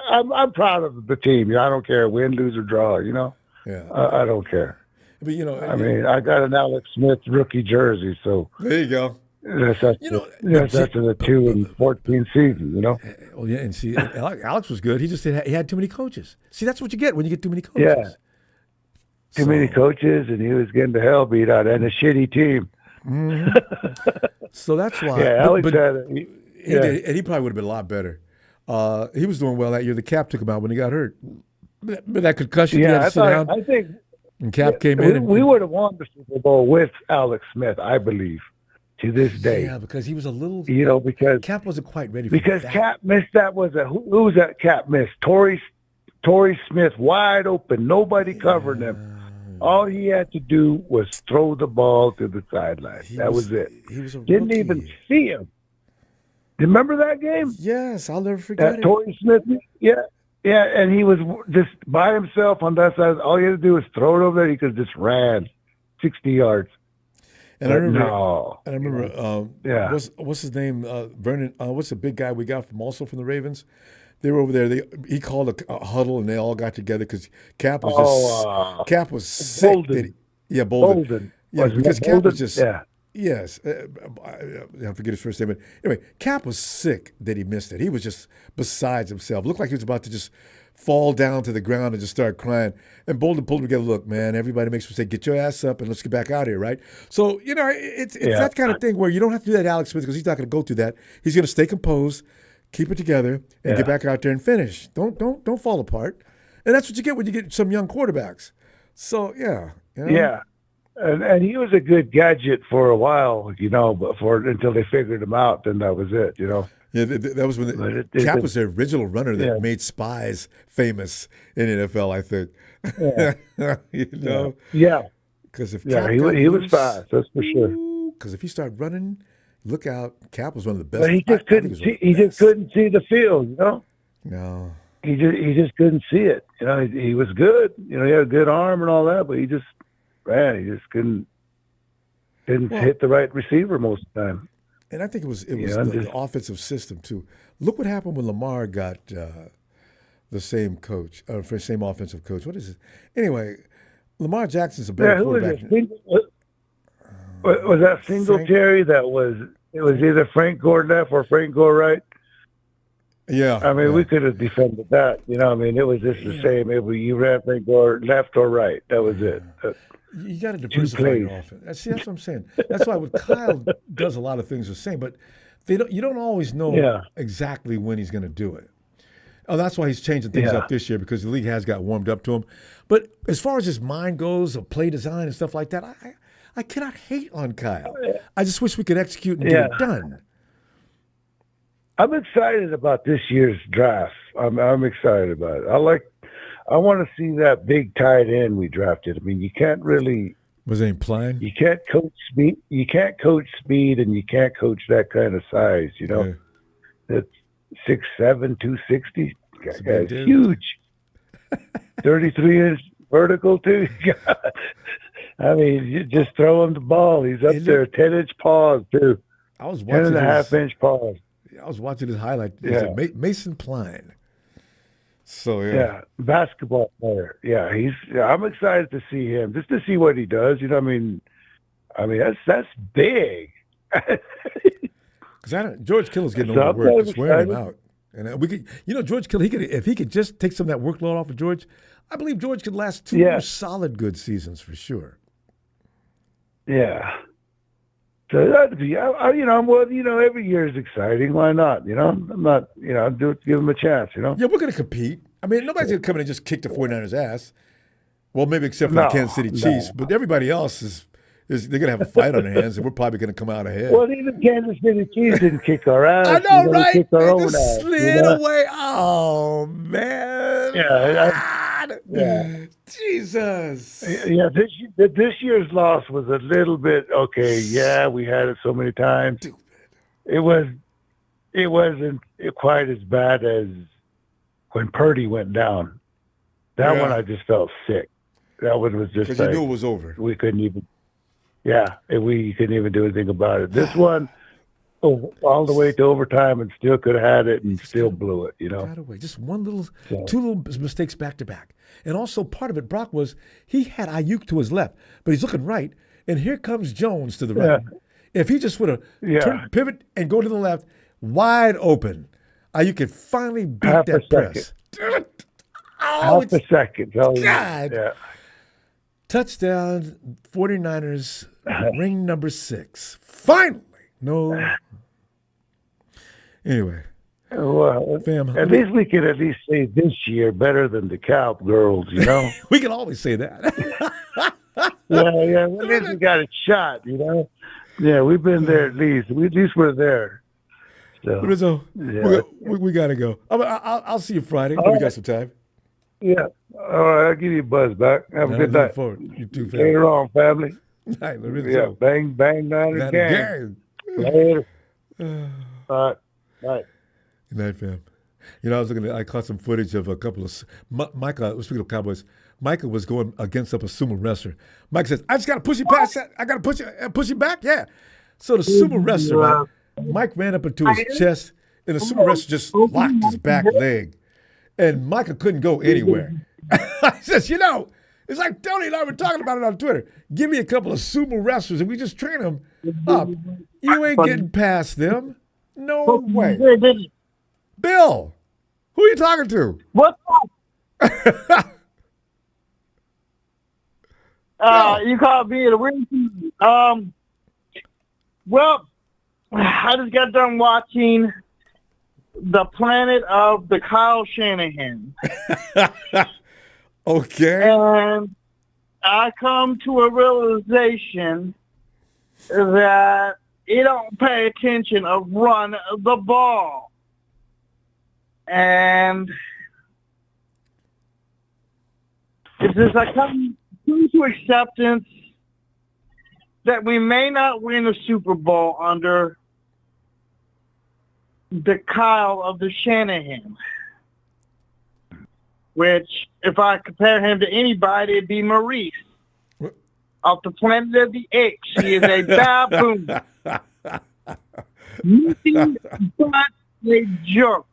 I'm proud of the team. You know, I don't care, win, lose, or draw, you know? Yeah. I don't care. But, you know, I mean, I got an Alex Smith rookie jersey, so. There you go. That's after the 2 and 14 season, you know? Oh, yeah, and see, Alex was good. He just he had too many coaches. See, that's what you get when you get too many coaches. Yeah. Too many coaches, and he was getting the hell beat out, and a shitty team. Mm-hmm. So that's why. Yeah, Alex had it. He did, and he probably would have been a lot better. He was doing well that year. The Cap took him out when he got hurt. But that concussion, he had to sit down. I think. And Cap came in. We would have won the Super Bowl with Alex Smith, I believe, to this day. Yeah, because he was a little. You know, because Cap wasn't quite ready for that. Because Cap missed that. Who was that Cap missed? Torrey Smith wide open. Nobody covered him. All he had to do was throw the ball to the sideline. That was it. He was Didn't even see him. Remember that game? Yes, I'll never forget it. Torrey Smith, yeah, and he was just by himself on that side. All he had to do was throw it over there. He could have just ran 60 yards. And I remember, what's his name? Vernon. What's the big guy we got from the Ravens? They were over there. He called a huddle, and they all got together because Cap was Cap was sick. Bolden. Bolden. Yeah, because Cap was just yes. I forget his first name, but anyway, Cap was sick that he missed it. He was just besides himself. Looked like he was about to just fall down to the ground and just start crying. And Bolden pulled him together. Look, man, everybody makes mistakes. Get your ass up and let's get back out here, right? So you know, it's that kind of thing where you don't have to do that to Alex Smith because he's not going to go through that. He's going to stay composed, keep it together, and get back out there and finish. Don't fall apart. And that's what you get when you get some young quarterbacks. So you know? Yeah, and he was a good gadget for a while, you know, but until they figured him out, then that was it, you know. Yeah, that was when Cap was the original runner that made spies famous in NFL, I think. Yeah. You know. Yeah. Because if Cap he was fast, that's for sure. Because if he started running. Look out! Cap was one of the best. But he just couldn't see. He just couldn't see the field. You know. No. He just couldn't see it. You know. He was good. You know. He had a good arm and all that, but he just couldn't hit the right receiver most of the time. And I think it was the offensive system too. Look what happened when Lamar got the same coach, same offensive coach. What is it? Anyway, Lamar Jackson's a better quarterback. Was that Singletary? It was either Frank Gore left or Frank Gore right. Yeah. I mean, we could have defended that. You know, I mean, it was just the same. You ran Frank Gore left or right. That was it. You got to diversify your offense. See, that's what I'm saying. That's why Kyle does a lot of things the same, but you don't always know exactly when he's going to do it. Oh, that's why he's changing things up this year because the league has got warmed up to him. But as far as his mind goes, of play design and stuff like that, I cannot hate on Kyle. I just wish we could execute and get it done. I'm excited about this year's draft. I'm excited about it. I want to see that big tight end we drafted. I mean, you can't really Was it implying? You can't coach speed. You can't coach speed, and you can't coach that kind of size. You know, that's 6'7", 260. That guy's huge. 33-inch vertical too. I mean, you just throw him the ball. He's up there, 10-inch paws too. I was watching 10.5-inch paws. I was watching his highlight. Yeah. Mason Pline. So basketball player. Yeah, I'm excited to see him, just to see what he does. You know, I mean that's big. Because George Kittle's getting overworked. It's wearing him out. And we could, George Kittle, if he could just take some of that workload off of George, I believe George could last 2 more solid good seasons for sure. Yeah. So that'd be, every year is exciting. Why not? I'm not, give him a chance. Yeah, we're going to compete. I mean, nobody's going to come in and just kick the 49ers' ass. Well, maybe except for the Kansas City Chiefs, but everybody else is they're going to have a fight on their hands, and we're probably going to come out ahead. Well, even Kansas City Chiefs didn't kick our ass. I know, right? Kicked our own just ass, slid away. Oh, man. Yeah. Jesus. Yeah, this year's loss was a little bit, okay, yeah, we had it so many times. Stupid. It wasn't quite as bad as when Purdy went down. That one I just felt sick. That one was just because you knew it was over. We couldn't even do anything about it. This one, all the way to overtime, and still could have had it and still blew it. Got away. Just two little mistakes back to back. And also part of it, Brock, was he had Ayuk to his left, but he's looking right, and here comes Jones to the right. If he just would have pivot and go to the left, wide open, Ayuk could finally beat that press. Half a second. God. Yeah. Touchdown, 49ers, ring number 6. Finally. No. Anyway. Well, fam, at least we can say this year better than the Cowgirls, We can always say that. Yeah. At least we got a shot, Yeah, we've been there at least. At least we're there. So, Rizzo, we got to go. I'll see you Friday. We got some time. Yeah. All right, I'll give you a buzz back. Have a good night. You too, family. Later on, family. Night, yeah, bang, bang, Niners gang. Later. All right. Night. Good night, fam. I caught some footage of a couple of Micah. Speaking of Cowboys, Micah was going against a sumo wrestler. Mike says, "I just got to push you past that. I got to push you back." Yeah. So the sumo wrestler, man, Mike ran up into his chest, and the sumo wrestler just locked his back leg. And Micah couldn't go anywhere. I says, it's like Tony and I were talking about it on Twitter. Give me a couple of sumo wrestlers and we just train them up. You ain't getting past them. No way. Bill, who are you talking to? What's up? You called me at a weird time. Well, I just got done watching The Planet of the Kyle Shanahan. Okay. And I come to a realization that he don't pay attention of run the ball. And it's just I come to acceptance that we may not win a Super Bowl under the Kyle of the Shanahan, which, if I compare him to anybody, it'd be Maurice off the Planet of the Apes. He is a baboon. Nothing but a jerk.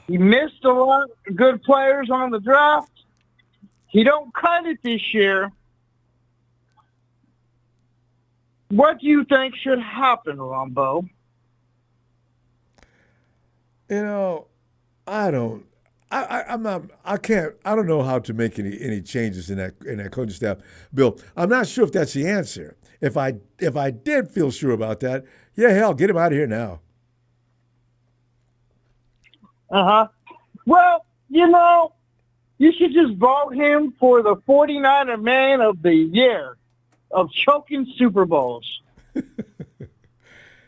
He missed a lot of good players on the draft. He don't cut it this year. What do you think should happen, Ronbo? I don't know how to make any changes in that coaching staff, Bill. I'm not sure if that's the answer. If I did feel sure about that, hell, get him out of here now. Well, you should just vote him for the 49er Man of the Year of choking Super Bowls.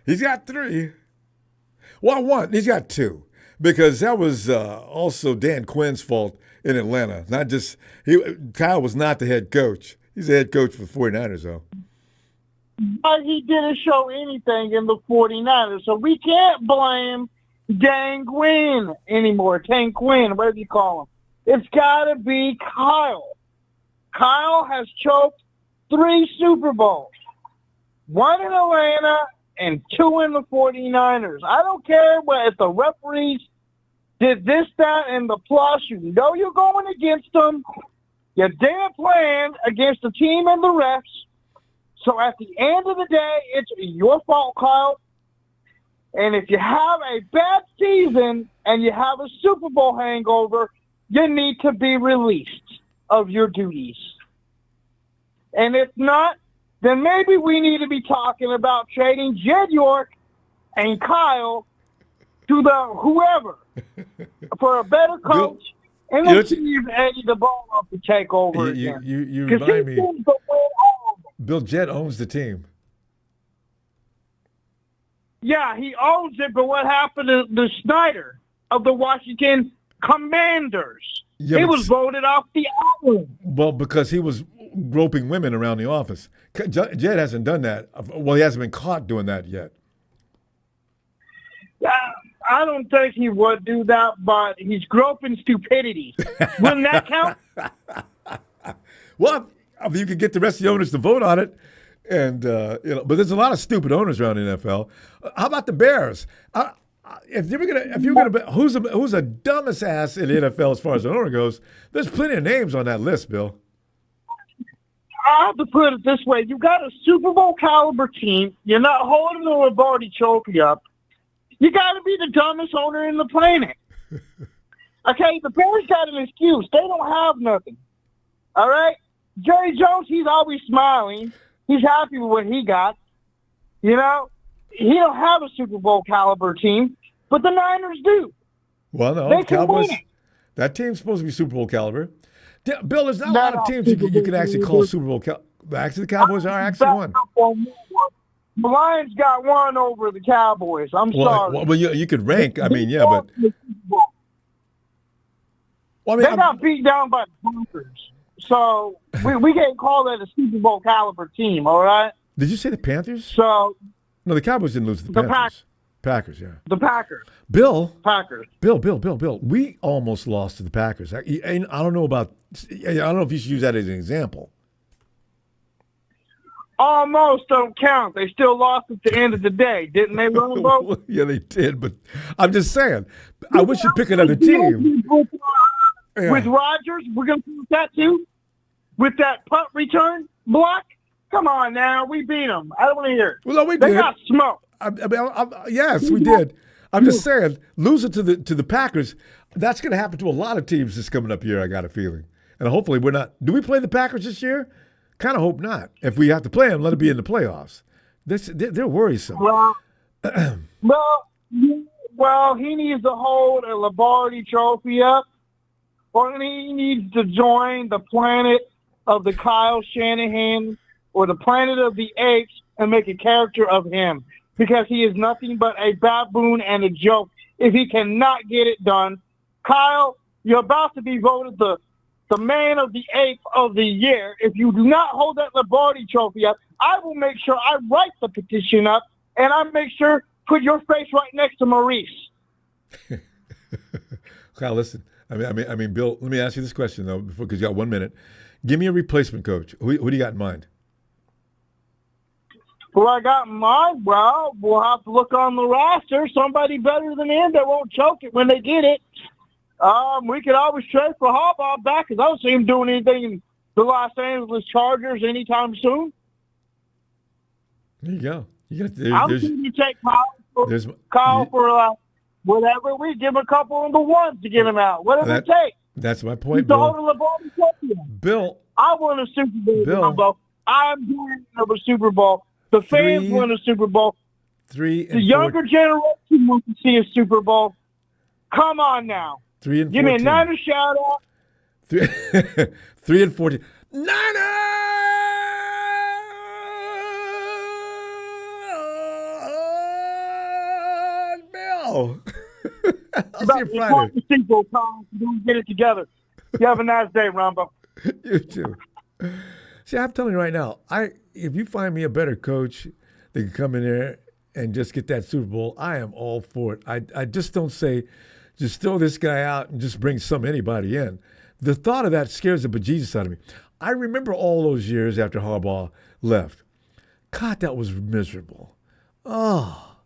He's got 3. Well, 1. He's got 2. Because that was also Dan Quinn's fault in Atlanta. Kyle was not the head coach. He's the head coach for the 49ers, though. But he didn't show anything in the 49ers, so we can't blame Dan Quinn anymore. Dan Quinn, whatever you call him. It's got to be Kyle. Kyle has choked 3 Super Bowls. 1 in Atlanta and 2 in the 49ers. I don't care if the referees did this, that, and the plus. You know you're going against them. You didn't plan against the team and the refs. So at the end of the day, it's your fault, Kyle. And if you have a bad season and you have a Super Bowl hangover, you need to be released of your duties. And if not, then maybe we need to be talking about trading Jed York and Kyle to the whoever for a better coach, and let's leave Eddie the ball up to take over again. You remind me. Bill Jett owns the team. Yeah, he owns it, but what happened to the Snyder of the Washington Commanders? Yeah, he was voted off the island. Well, because he was groping women around the office. Jett hasn't done that. Well, he hasn't been caught doing that yet. I don't think he would do that, but he's groping stupidity. Wouldn't that count? Well, if you could get the rest of the owners to vote on it, and but there's a lot of stupid owners around the NFL. How about the Bears? If you're gonna, who's the dumbest ass in the NFL as far as an owner goes? There's plenty of names on that list, Bill. I have to put it this way: you got a Super Bowl caliber team. You're not holding the Lombardi Trophy up. You got to be the dumbest owner in the planet. Okay, the Bears got an excuse. They don't have nothing. All right? Jerry Jones, he's always smiling. He's happy with what he got. You know? He don't have a Super Bowl caliber team, but the Niners do. Well, no, the Cowboys, that team's supposed to be Super Bowl caliber. Bill, there's not a lot of teams you can actually call Super Bowl caliber. Actually, the Cowboys are actually one. The Lions got one over the Cowboys. I'm sorry. Well, you could rank. I mean, yeah, but well, I mean, they got beat down by the Panthers, so we can't call that a Super Bowl caliber team. All right. Did you say the Panthers? So no, the Cowboys didn't lose to the Panthers. Packers, yeah. The Packers. Packers. Bill. We almost lost to the Packers. I don't know if you should use that as an example. Almost don't count. They still lost at the end of the day, didn't they, Ronbo? Yeah, they did, but I'm just saying. I wish you'd pick another team. With Rodgers, we're going to do that too? With that punt return block? Come on now. We beat them. I don't want to hear it. Well, no, we did. They got smoked. Yes, we did. I'm just saying, losing to the Packers, that's going to happen to a lot of teams this coming up year, I got a feeling. And hopefully we're not. Do we play the Packers this year? Kind of hope not. If we have to play them, let it be in the playoffs. They're worrisome. Well, he needs to hold a Lombardi Trophy up, or he needs to join the planet of the Kyle Shanahan or the planet of the apes and make a character of him, because he is nothing but a baboon and a joke if he cannot get it done. Kyle, you're about to be voted the man of the ape of the year. If you do not hold that Lombardi Trophy up, I will make sure I write the petition up, and I make sure put your face right next to Maurice. Kyle, listen. I mean, Bill. Let me ask you this question though, because you got 1 minute. Give me a replacement coach. Who do you got in mind? Who I got in mind? Well, we'll have to look on the roster. Somebody better than him that won't choke it when they get it. We could always trade for Harbaugh back, because I don't see him doing anything in the Los Angeles Chargers anytime soon. There you go. I'm going to take Kyle for whatever. We give him a couple of the ones to get him out. Whatever it takes. That's my point, Bill. I won a Super Bowl. I'm dreaming of a Super Bowl. The fans win a Super Bowl. The younger generation wants to see a Super Bowl. Come on now. 3 and 14. Give me a Niners shout out. 3 and 14. Niners! Bill. I'll see you Friday. Don't get it together. You have a nice day, Ronbo. You too. See, I'm telling you right now, if you find me a better coach that can come in there and just get that Super Bowl, I am all for it. I just don't say, just throw this guy out and just bring anybody in. The thought of that scares the bejesus out of me. I remember all those years after Harbaugh left. God, that was miserable. Oh,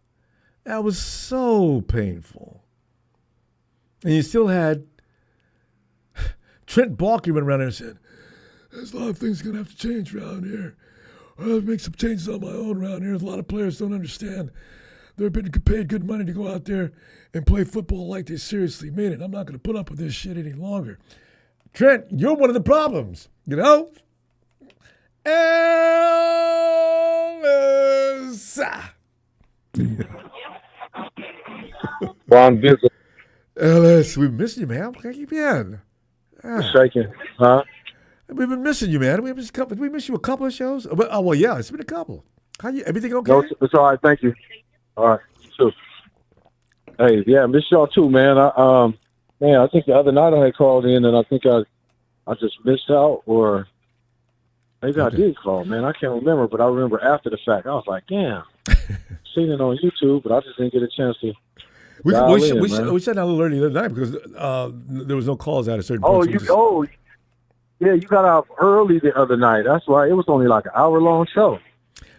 that was so painful. And you still had Trent Baalke went around there and said, there's a lot of things going to have to change around here. I'll have to make some changes on my own around here. A lot of players don't understand. They're being paid good money to go out there and play football like they seriously mean it. I'm not going to put up with this shit any longer. Trent, you're one of the problems, you know? Ellis. Ron Bizzle. Ellis, we miss you, man. Where you been? Shaking, huh? We've been missing you, man. We miss you a couple of shows. Oh well, yeah, it's been a couple. How you? Everything okay? No, it's all right. Thank you. All right, sure. Hey, yeah, miss y'all too, man. I think the other night I had called in, and I think I just missed out, or maybe I did call, man. I can't remember, but I remember after the fact, I was like, damn, seen it on YouTube, but I just didn't get a chance to. We said that a little early the other night because there was no calls out at certain points. Yeah, you got out early the other night. That's why it was only like an hour-long show.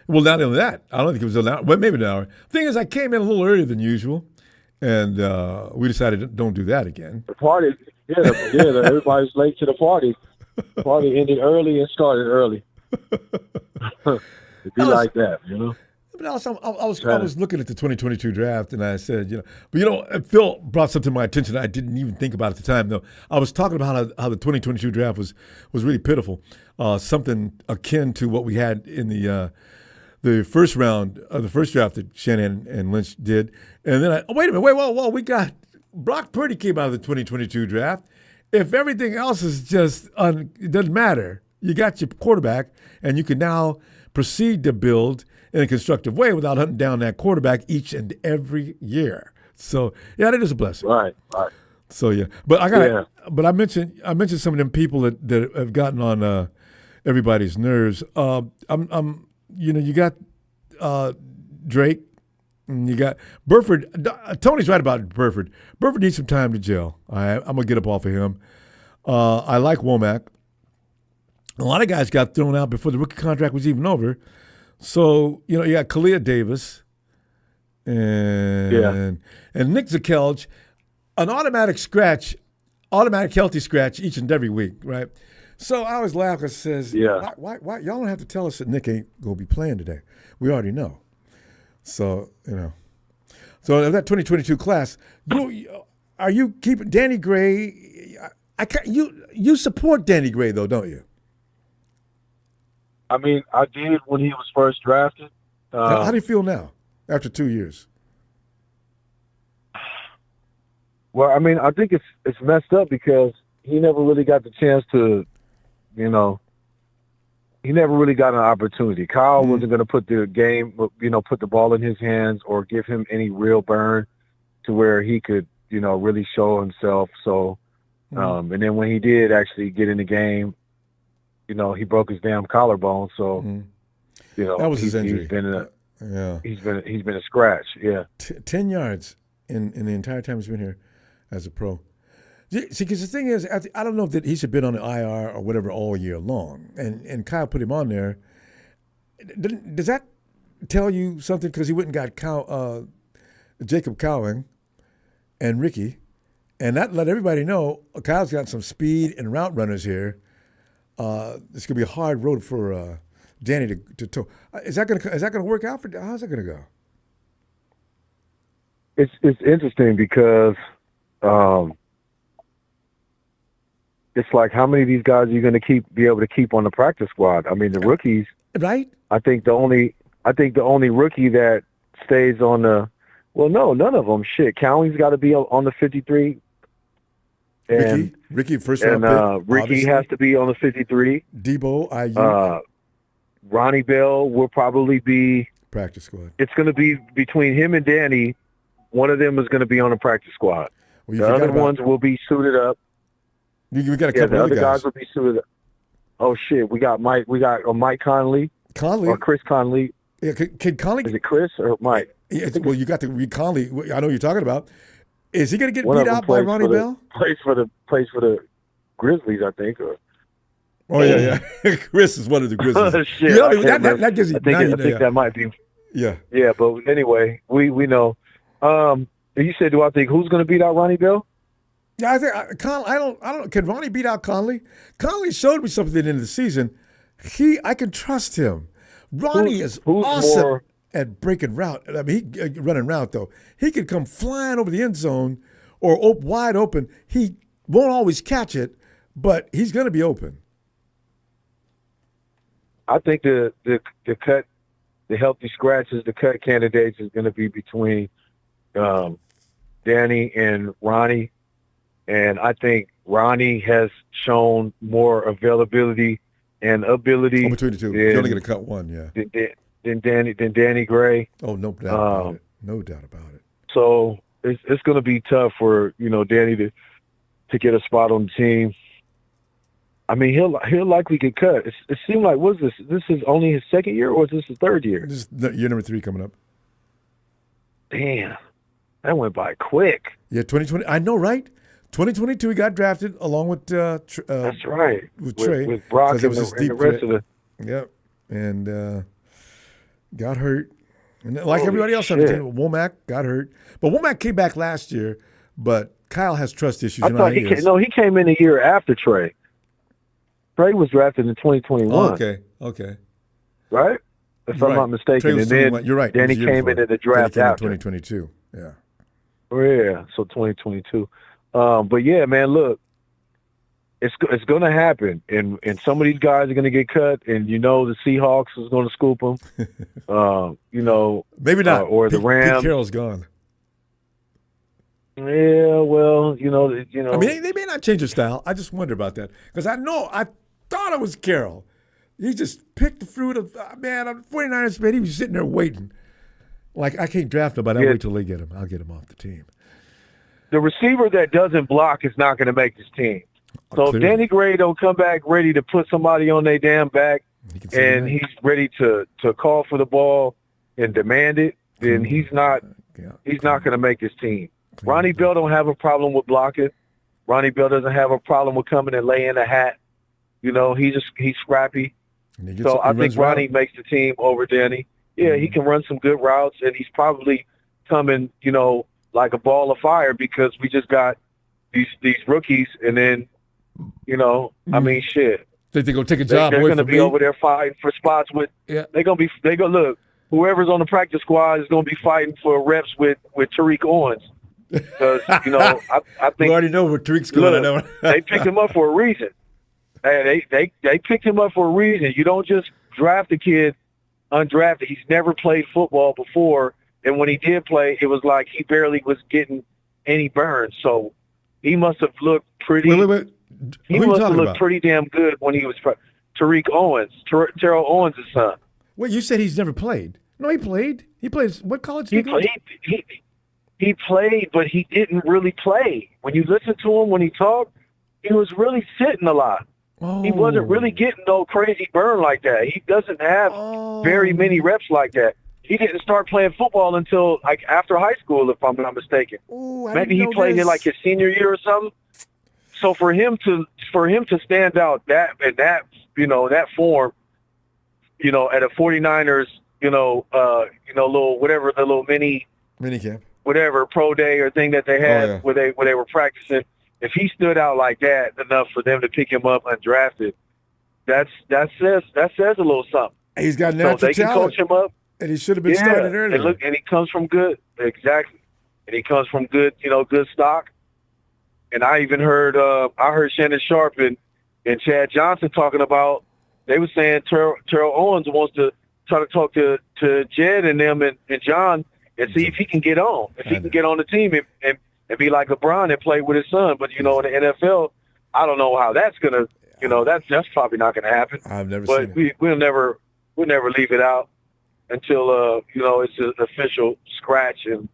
Well, not only that, I don't think it was an hour, but maybe an hour. Thing is, I came in a little earlier than usual, and we decided don't do that again. The party, everybody's late to the party. The party ended early and started early. It'd be like that, you know. But also, I was looking at the 2022 draft, and I said, Phil brought something to my attention I didn't even think about at the time. Though I was talking about how the 2022 draft was really pitiful, something akin to what we had in the first round of the first draft that Shanahan and Lynch did. And then wait a minute, whoa, we got Brock Purdy came out of the 2022 draft. If everything else is just it doesn't matter, you got your quarterback, and you can now proceed to build in a constructive way without hunting down that quarterback each and every year. So yeah, that is a blessing. Right. So yeah, but I mentioned some of them people that have gotten on everybody's nerves. You got Drake, and you got Burford. Tony's right about Burford. Burford needs some time to gel. I'm gonna get up off of him. I like Womack. A lot of guys got thrown out before the rookie contract was even over. So, you got Kalia Davis and Nick Zakelj, an automatic healthy scratch each and every week, right? So I always laugh and says, why y'all don't have to tell us that Nick ain't going to be playing today. We already know. So, so that 2022 class, are you keeping Danny Gray? You support Danny Gray, though, don't you? I mean, I did when he was first drafted. How do you feel now after 2 years? Well, I mean, I think it's messed up because he never really got the chance to, he never really got an opportunity. Kyle wasn't going to put the game, put the ball in his hands or give him any real burn to where he could, really show himself. So, and then when he did actually get in the game, he broke his damn collarbone, so that was his injury. He's been a scratch. Yeah, 10 yards in the entire time he's been here as a pro. See, because the thing is, I don't know if he should have been on the IR or whatever all year long, and Kyle put him on there. Does that tell you something? Because he went and got Jacob Cowing and Ricky, and that let everybody know Kyle's got some speed and route runners here. It's gonna be a hard road for Danny to tow. Is that gonna work out for? How's that gonna go? It's interesting because it's like how many of these guys are you gonna be able to keep on the practice squad? I mean, the rookies, right? I think the only rookie that stays on none of them. Shit, Cowing's got to be on the 53. And Ricky first round pick. Ricky obviously has to be on the 53. Debo, IU. Ronnie Bell will probably be practice squad. It's going to be between him and Danny. One of them is going to be on the practice squad. Well, the other ones will be suited up. We got a couple the other guys will be suited up. Oh shit, we got Mike Mike Conley. Or Chris Conley. Yeah, can Conley? Is it Chris or Mike? Yeah, well, you got the Conley. I know what you're talking about. Is he going to get beat out by Ronnie Bell? Plays for the Grizzlies, I think. Oh yeah. Chris is one of the Grizzlies. Oh, shit. That gives you. I think that might be. Yeah. Yeah, but anyway, we know. You said, do I think who's going to beat out Ronnie Bell? Yeah, I think Conley. I don't. Can Ronnie beat out Conley? Conley showed me something at the end of the season. I can trust him. Ronnie is awesome at breaking route. I mean, he running route though. He could come flying over the end zone or wide open. He won't always catch it, but he's going to be open. I think the cut, the healthy scratches, the cut candidates is going to be between Danny and Ronnie, and I think Ronnie has shown more availability and ability between the two. You're only going to cut one, yeah. Than Danny Gray. Oh, no doubt about it. No doubt about it. So it's going to be tough for Danny to get a spot on the team. I mean, he'll likely get cut. It seemed like this is only his second year, or is this his third year? This is year number 3 coming up. Damn, that went by quick. Yeah, 2020. I know, right? 2022, he got drafted along with that's right, with Trey, with Brock and, it was the rest of the. Yep, and got hurt, and like everybody else on the team, Womack got hurt, but Womack came back last year. But Kyle has trust issues. I thought he came in a year after Trey. Trey was drafted in 2021. Oh, okay. Right? If I'm not mistaken. And then you're right. Then he came into the draft after 2022. Yeah. Oh, yeah. So 2022. But yeah, man, look, it's going to happen, and some of these guys are going to get cut, and the Seahawks is going to scoop them. Maybe not. Or the Rams. Pete Carroll's gone. Yeah, well, I mean, they may not change their style. I just wonder about that because I thought it was Carroll. He just picked the fruit of on the 49ers, man. He was sitting there waiting. Like, I can't draft him, but I'll wait till they get him. I'll get him off the team. The receiver that doesn't block is not going to make this team. So if Danny Gray don't come back ready to put somebody on their damn back, and he's ready to call for the ball and demand it, then he's not going to make this team. Ronnie Bell don't have a problem with blocking. Ronnie Bell doesn't have a problem with coming and laying a hat. He's scrappy. So I think Ronnie makes the team over Danny. Yeah, he can run some good routes, and he's probably coming, like a ball of fire because we just got these rookies, and then, I mean, shit. They're going to take a job They're away going to from be me. over there fighting for spots with. Yeah. Look. Whoever's on the practice squad is going to be fighting for reps with Tariq Owens. Because, I think we already know what Tariq's going to know. They picked him up for a reason. They picked him up for a reason. You don't just draft a kid undrafted. He's never played football before, and when he did play, it was like he barely was getting any burns. So he must have looked pretty. Wait. He must have looked pretty damn good when he was Tariq Owens, Terrell Owens' son. Wait, you said he's never played? No, he played. He played. What college did he go? He played, but he didn't really play. When you listen to him when he talked, he was really sitting a lot. Oh. He wasn't really getting no crazy burn like that. He doesn't have very many reps like that. He didn't start playing football until like after high school, if I'm not mistaken. Maybe he played in like his senior year or something. So for him to stand out that form, at a 49ers, little mini camp, whatever pro day or thing that they had where they were practicing. If he stood out like that enough for them to pick him up undrafted, that says a little something. He's got natural talent. They can coach him up, and he should have been started earlier. And he comes from good, exactly, and he comes from good, good stock. And I even heard Shannon Sharp and Chad Johnson talking about. They were saying Terrell Owens wants to try to talk to Jed and them and John and see if he can get on, if he can get on the team and be like LeBron and play with his son. But in the NFL, I don't know how that's gonna. That's probably not gonna happen. I've never seen it. We'll never leave it out until it's an official scratch and.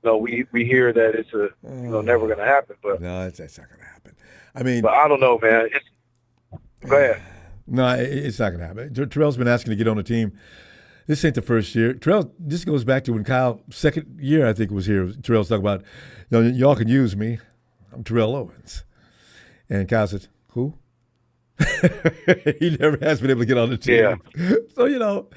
We hear that it's never going to happen, but no, that's not going to happen. I mean, but I don't know, man. Go ahead. No, it's not going to happen. Terrell's been asking to get on the team. This ain't the first year. Terrell, this goes back to when Kyle, second year I think was here. Terrell's talking about, y'all can use me. I'm Terrell Owens. And Kyle says, who? He never has been able to get on the team. Yeah. So,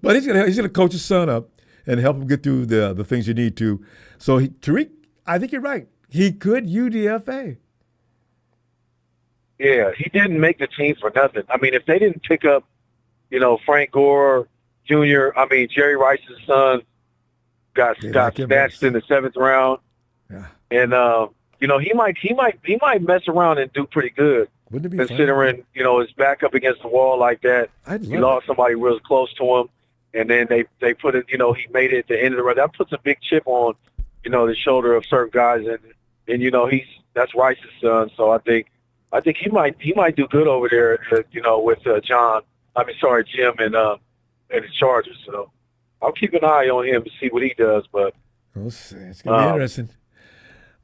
but he's gonna coach his son up and help him get through the things you need to. So Tariq, I think you're right. He could UDFA. Yeah, he didn't make the team for nothing. I mean, if they didn't pick up, Frank Gore Jr., Jerry Rice's son got snatched in the 7th round. Yeah. And he might mess around and do pretty good. Wouldn't it be considering, his back up against the wall like that. He lost somebody real close to him. And then they put it, he made it at the end of the round. That puts a big chip on, the shoulder of certain guys. And that's Rice's son. So I think he might do good over there, with Jim and the Chargers. So I'll keep an eye on him to see what he does. But we'll see. It's gonna be interesting.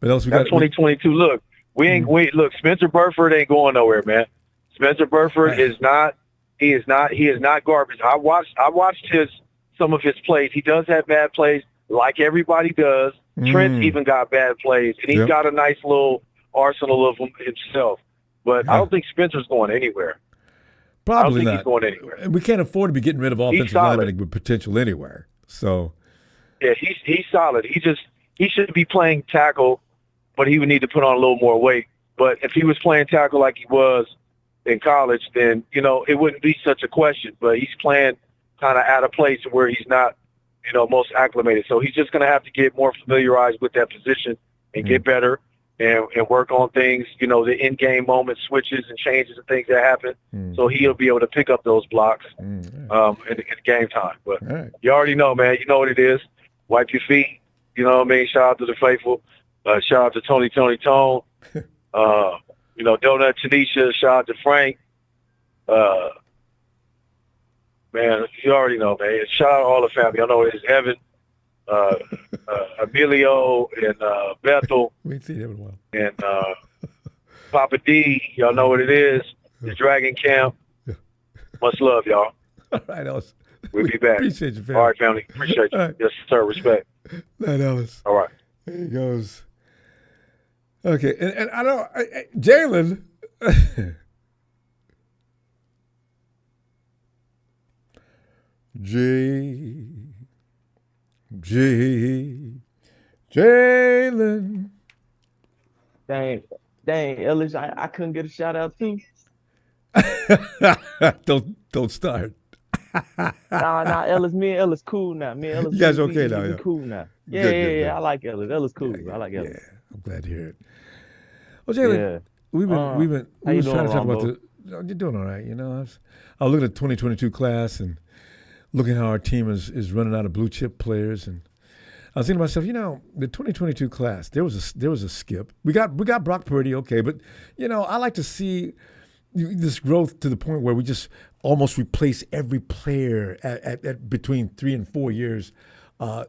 But else we got 2022. Look, look. Spencer Burford ain't going nowhere, man. Spencer Burford is not. He is not garbage. I watched some of his plays. He does have bad plays, like everybody does. Trent even got bad plays, and he's got a nice little arsenal of them himself. But I don't think Spencer's going anywhere. Probably I don't think not. he's going anywhere. And we can't afford to be getting rid of offensive linemen with potential anywhere. So yeah, he's solid. He should be playing tackle, but he would need to put on a little more weight. But if he was playing tackle like he was in college, then it wouldn't be such a question. But he's playing kind of at a place where he's not, most acclimated. So he's just going to have to get more familiarized with that position and get better and work on things, the in-game moments, switches and changes and things that happen. So he'll be able to pick up those blocks in game time. But you already know, man. You know what it is. Wipe your feet. You know what I mean? Shout out to the faithful. Shout out to Tony Tone. Donut Tanisha. Shout out to Frank. Man, you already know, man. Shout out to all the family. I know it's Evan, Emilio, and Bethel. We ain't seen him in a while. And Papa D. Y'all know what it is. The Dragon Camp. Much love, y'all. All right, Ellis. We'll be back. Appreciate you, family. All right, family. Appreciate you. Right. Yes, sir. Respect. Night, Ellis. All right. There he goes. Okay, and I don't, Jalen. Jalen. Dang, Ellis, I couldn't get a shout out too. Don't start. Nah, Ellis, me and Ellis cool now. Me and Ellis, you guys okay now? Yeah. Cool now. Yeah, good. I like Ellis. Ellis cool. I like Ellis. Yeah, I'm glad to hear it. Well, Jalen, we were trying to talk about you're doing all right. I was looking at the 2022 class and looking how our team is running out of blue chip players, and I was thinking to myself, the 2022 class, there was a skip. We got Brock Purdy, okay, but I like to see this growth to the point where we just almost replace every player at between 3 and 4 years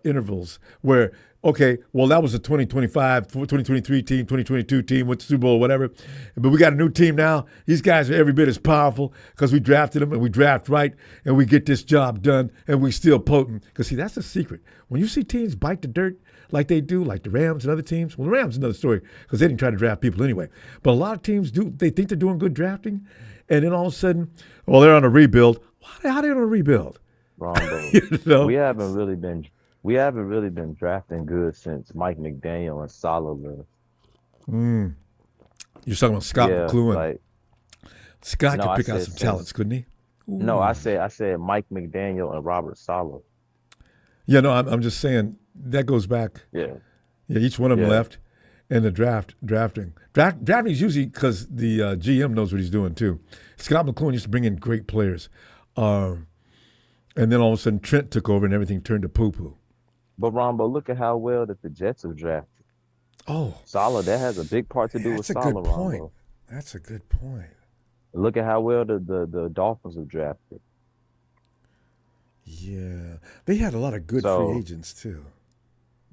intervals. Where that was a 2025, 2023 team, 2022 team with the Super Bowl, whatever. But we got a new team now. These guys are every bit as powerful because we drafted them and we draft right and we get this job done and we still potent. Because see, that's the secret. When you see teams bite the dirt like they do, like the Rams and other teams, well, the Rams is another story because they didn't try to draft people anyway. But a lot of teams do. They think they're doing good drafting, and then all of a sudden, they're on a rebuild. How are they on a rebuild? Wrong, We haven't really been drafting good since Mike McDaniel and Saleh left. You're talking about Scott McCloughan. Scott could pick out some talents, couldn't he? Ooh. No, I said Mike McDaniel and Robert Saleh. Yeah, no, I'm just saying that goes back. Yeah, each one of them left, and the drafting is usually because the GM knows what he's doing too. Scott McCloughan used to bring in great players, and then all of a sudden Trent took over and everything turned to poo-poo. But Ronbo, look at how well that the Jets have drafted. Oh, Saleh, that has a big part to do with Saleh. That's a good point. Ronbo. That's a good point. Look at how well the Dolphins have drafted. Yeah, they had a lot of good free agents too.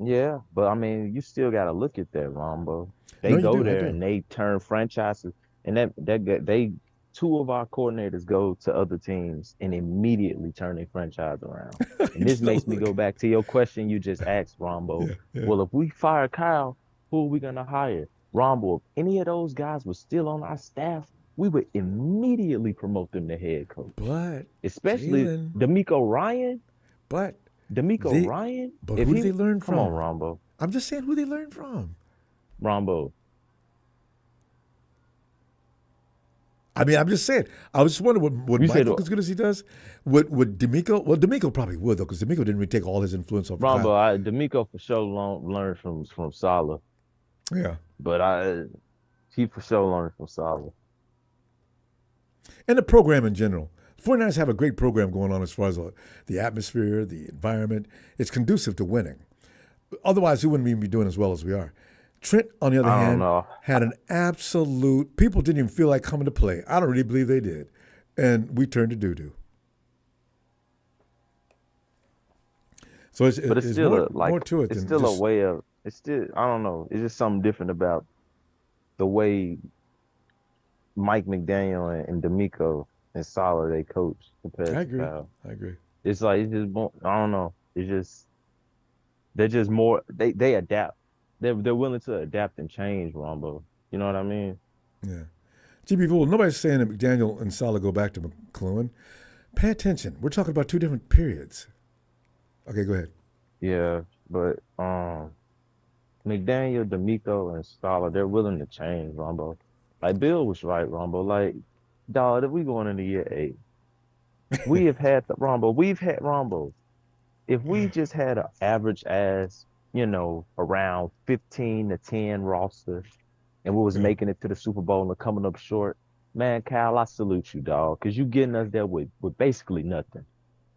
Yeah, but you still got to look at that, Ronbo. They go there and they turn franchises, and they 2 of our coordinators go to other teams and immediately turn their franchise around. And this makes me go back to your question you just asked, Ronbo. Yeah. Well, if we fire Kyle, who are we going to hire? Ronbo, if any of those guys were still on our staff, we would immediately promote them to head coach. But especially Jalen, D'Amico Ryan. But Ryan. But who did they learn from? Come on, Ronbo. I'm just saying who they learned from. Ronbo. I mean, I'm just saying. I was just wondering, would Mike look as good as he does? Would D'Amico? Well, D'Amico probably would, though, because D'Amico didn't really take all his influence off Ronbo. D'Amico for sure learned from Saleh. Yeah. But he for sure learned from Saleh. And the program in general. 49ers have a great program going on as far as the atmosphere, the environment. It's conducive to winning. Otherwise, we wouldn't even be doing as well as we are. Trent, on the other hand, had an absolute – people didn't even feel like coming to play. I don't really believe they did. And we turned to doo-doo. So it's still more to it it's than still just, a way of – it's still – I don't know. It's just something different about the way Mike McDaniel and D'Amico and Saleh, they coach compared to Kyle. I agree. It's like, it's just more, I don't know. It's just – they're just more – they adapt. They're willing to adapt and change, Ronbo. You know what I mean? Yeah. GB Fool, nobody's saying that McDaniel and Saleh go back to McClellan. Pay attention. We're talking about 2 different periods. Okay, go ahead. Yeah, but McDaniel, D'Amico, and Saleh, they're willing to change, Ronbo. Like, Bill was right, Ronbo. Like, dog, if we going into year 8, we have had the Ronbo. We've had Ronbo. If we just had an average ass, you know, around 15 to 10 roster, and we was making it to the Super Bowl and coming up short, man, Kyle, I salute you, dog, because you getting us there with basically nothing.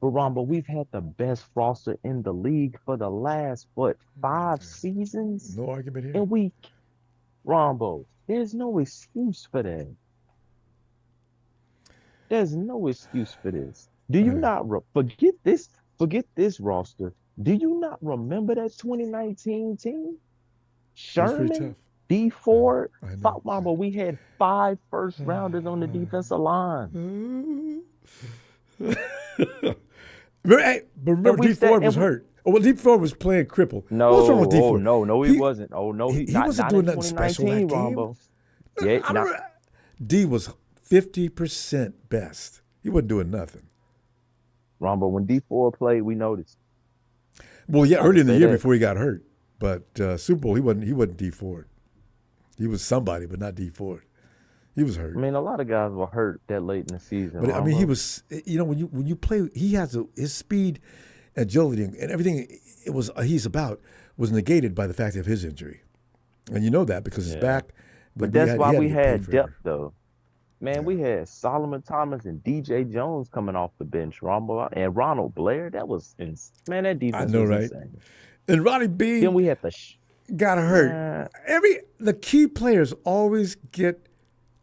But Ronbo, we've had the best roster in the league for the last, 5 seasons? No argument here. And Ronbo, there's no excuse for that. There's no excuse for this. Do you not forget this roster? Do you not remember that 2019 team? Sherman, D Ford, Ronbo, we had 5 first rounders on the defensive line. Remember D Ford was hurt. Oh, well, D Ford was playing crippled. No, what was wrong with D Ford? No, he wasn't. Oh, no, he wasn't doing nothing special that game. Ronbo. Yeah, D was 50% best. He wasn't doing nothing. Ronbo, when D Ford played, we noticed. Well, yeah, early in the year before he got hurt, but Super Bowl he wasn't D Ford. He was somebody, but not D Ford. He was hurt. I mean, a lot of guys were hurt that late in the season. But I mean, he was. You know, when you play, he has his speed, agility, and everything. He's about was negated by the fact of his injury, and you know that because his back. But that's why we had depth, though. Man, we had Solomon Thomas and DJ Jones coming off the bench, Ronbo, and Ronald Blair. That was man, that defense was insane. And Ronnie B. Then we had got hurt. The key players always get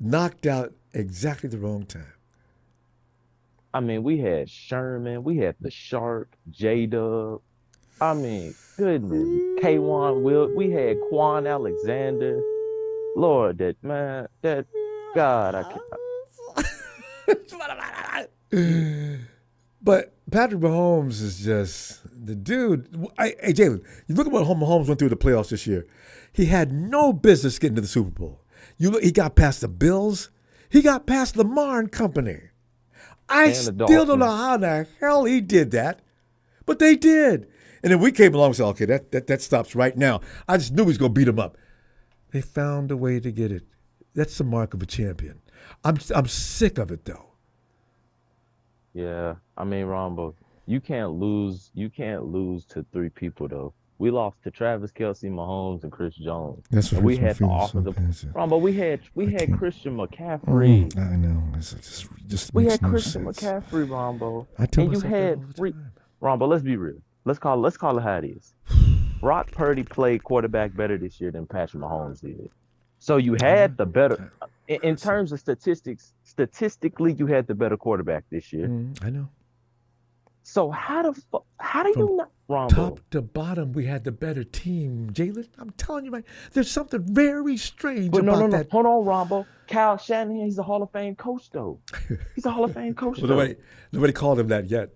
knocked out exactly the wrong time. I mean, we had Sherman, we had the Shark, J-Dub. I mean, goodness, K1 Wilt. We had Quan Alexander. Lord, God, I can't. But Patrick Mahomes is just the dude. Hey, Jalen, you look at what Mahomes went through the playoffs this year. He had no business getting to the Super Bowl. He got past the Bills. He got past Lamar and company. I still don't know how the hell he did that, but they did. And then we came along and said, okay, that stops right now. I just knew he was going to beat him up. They found a way to get it. That's the mark of a champion. I'm sick of it, though. Yeah, I mean, Ronbo, you can't lose to 3 people, though. We lost to Travis Kelce, Mahomes, and Chris Jones. That's what we had the offensive. Ronbo, we had Christian McCaffrey. I know. We had Christian McCaffrey, Ronbo. And you had Ronbo. Let's be real. Let's call it how it is. Brock Purdy played quarterback better this year than Patrick Mahomes did. So you had the better, in terms of statistics, statistically, you had the better quarterback this year. I know. So how do you not, top to bottom, we had the better team, Jalen. I'm telling you, man, there's something very strange about that. Hold on, Ronbo. Kyle Shanahan, he's a Hall of Fame coach, though. He's a Hall of Fame coach, well, nobody called him that yet.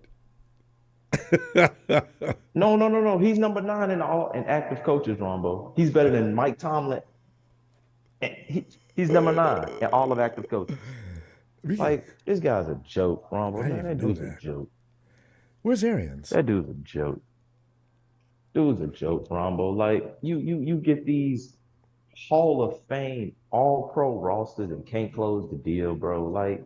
No. He's number 9 in active coaches, Ronbo. He's better than Mike Tomlin. He's number 9 in all of active coaches. Like, this guy's a joke, Ronbo. Man, that dude's a joke. Where's Arians? That dude's a joke. Dude's a joke, Ronbo. Like, you get these Hall of Fame all-pro rosters and can't close the deal, bro. Like,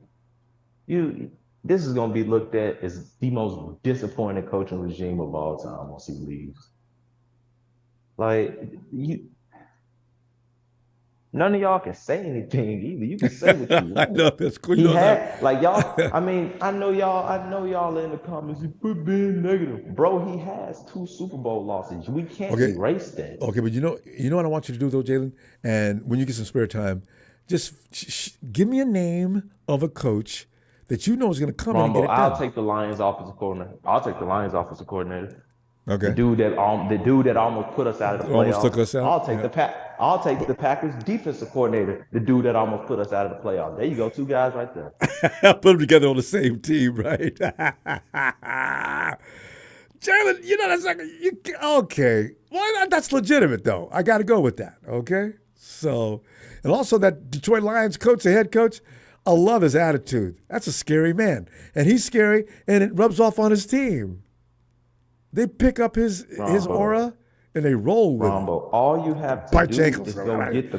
this is gonna be looked at as the most disappointing coaching regime of all time once he leaves. Like, none of y'all can say anything either. You can say what you want. I know that's cool. Like y'all. I mean, I know y'all in the comments. You put being negative, bro. He has 2 Super Bowl losses. We can't erase that. Okay, but you know what I want you to do though, Jalen. And when you get some spare time, just give me a name of a coach that you know is going to come in and get it done. I'll take the Lions offensive coordinator. Okay. The dude that almost put us out of the playoffs. Almost took us out. I'll take the Packers defensive coordinator, the dude that almost put us out of the playoffs. There you go, 2 guys right there. Put them together on the same team, right? Jalen, that's like okay. Well, that's legitimate though. I got to go with that. Okay. So, and also that Detroit Lions coach, the head coach, I love his attitude. That's a scary man, and he's scary, and it rubs off on his team. They pick up his aura and they roll with him. All you have to do is go get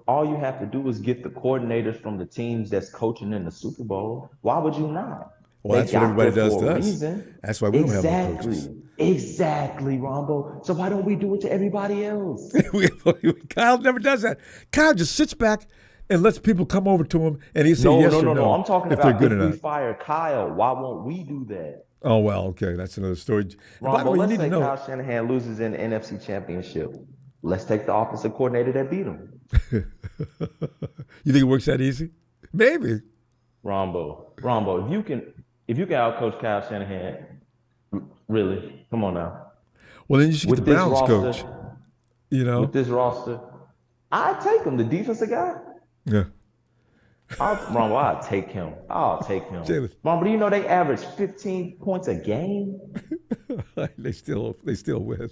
all you have to do is get the coordinators from the teams that's coaching in the Super Bowl. Why would you not? Well, that's what everybody does to us. That's why we don't have no coaches. Exactly, Ronbo. So why don't we do it to everybody else? Kyle never does that. Kyle just sits back and lets people come over to him and he says yes or no. No. I'm talking if about they're good if or we not. fire Kyle, why won't we do that? Oh, well, okay. That's another story. By the way, let's say Kyle Shanahan loses in the NFC Championship. Let's take the offensive coordinator that beat him. You think it works that easy? Maybe. Rombo, if you can outcoach Kyle Shanahan, really, come on now. Well, then you should get the Browns coach. With this roster, I'd take him, the defensive guy. Yeah. Rombo, I'll take him. Rombo, do you know they average 15 points a game? They still win.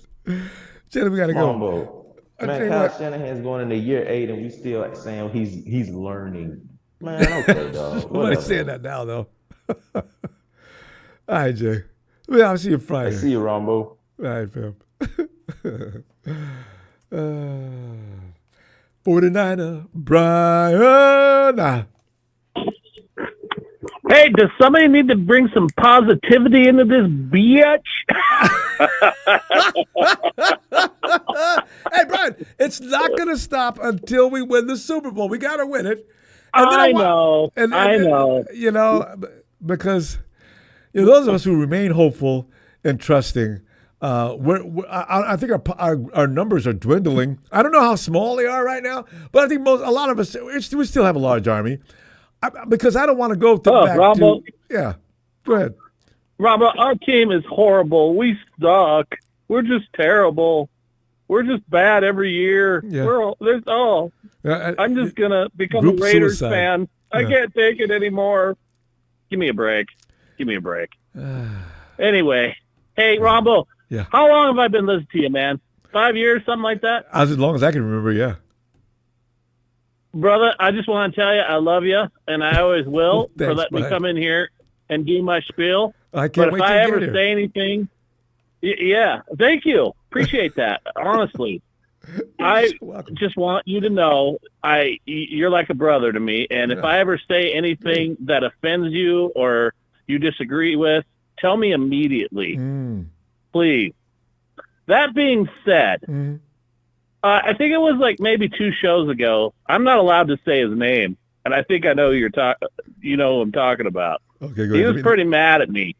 Jalen, we gotta go. Rombo, man, Kyle Shanahan's going into year 8, and we still saying he's learning. Man, okay, dog. Nobody's saying that now, though. All right, Jay. Well, I'll see you Friday. I see you, Rombo. All right, fam. 49er Brian. Hey, does somebody need to bring some positivity into this bitch? Hey, Brian, it's not going to stop until we win the Super Bowl. We got to win it. And I know. Because those of us who remain hopeful and trusting, I think our numbers are dwindling. I don't know how small they are right now, but I think a lot of us, we still have a large army. Because I don't want to go back Ronbo, to... Yeah, go ahead. Ronbo, our team is horrible. We suck. We're just terrible. We're just bad every year. Yeah. I'm just going to become a Raiders fan. I can't take it anymore. Give me a break. Anyway, hey, Ronbo, how long have I been listening to you, man? 5 years, something like that? As long as I can remember, yeah. Brother, I just want to tell you I love you, and I always will. Thanks, for letting me come in here and do my spiel. I can't wait if to I ever get here. say anything, thank you. Appreciate that. Honestly, I just want you to know you're like a brother to me, and if I ever say anything that offends you or you disagree with, tell me immediately, please. That being said. I think it was like maybe 2 shows ago. I'm not allowed to say his name, and I think I know who I'm talking about. Okay, go he ahead. was pretty mad at me.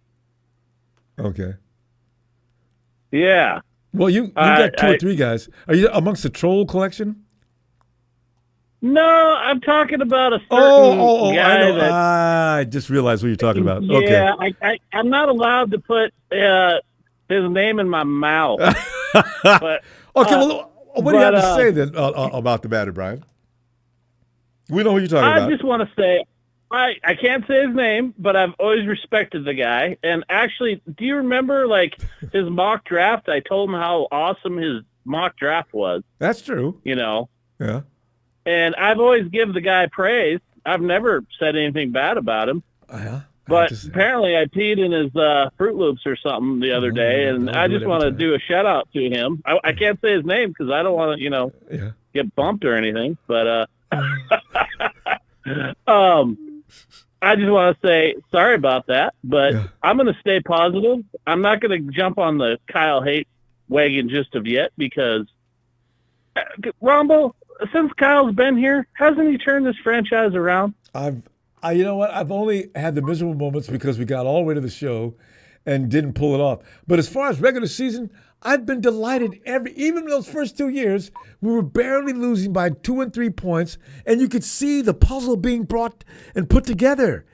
Okay. Yeah. Well, you got 2 or 3 guys. Are you amongst the troll collection? No, I'm talking about a certain guy. I know. I just realized what you're talking about. Okay. Yeah, I'm not allowed to put his name in my mouth. But, okay, well, what do you have to say then about the matter, Brian? We know who you're talking about. I just want to say, I can't say his name, but I've always respected the guy. And actually, do you remember like his mock draft? I told him how awesome his mock draft was. That's true. You know? Yeah. And I've always given the guy praise. I've never said anything bad about him. Yeah. But apparently I peed in his Fruit Loops or something the other day, and I just want to do a shout-out to him. I can't say his name because I don't want to, get bumped or anything. But I just want to say sorry about that, but I'm going to stay positive. I'm not going to jump on the Kyle hate wagon just of yet because, Ronbo, since Kyle's been here, hasn't he turned this franchise around? You know what? I've only had the miserable moments because we got all the way to the show and didn't pull it off. But as far as regular season, I've been delighted even those first 2 years, we were barely losing by 2 and 3 points, and you could see the puzzle being brought and put together.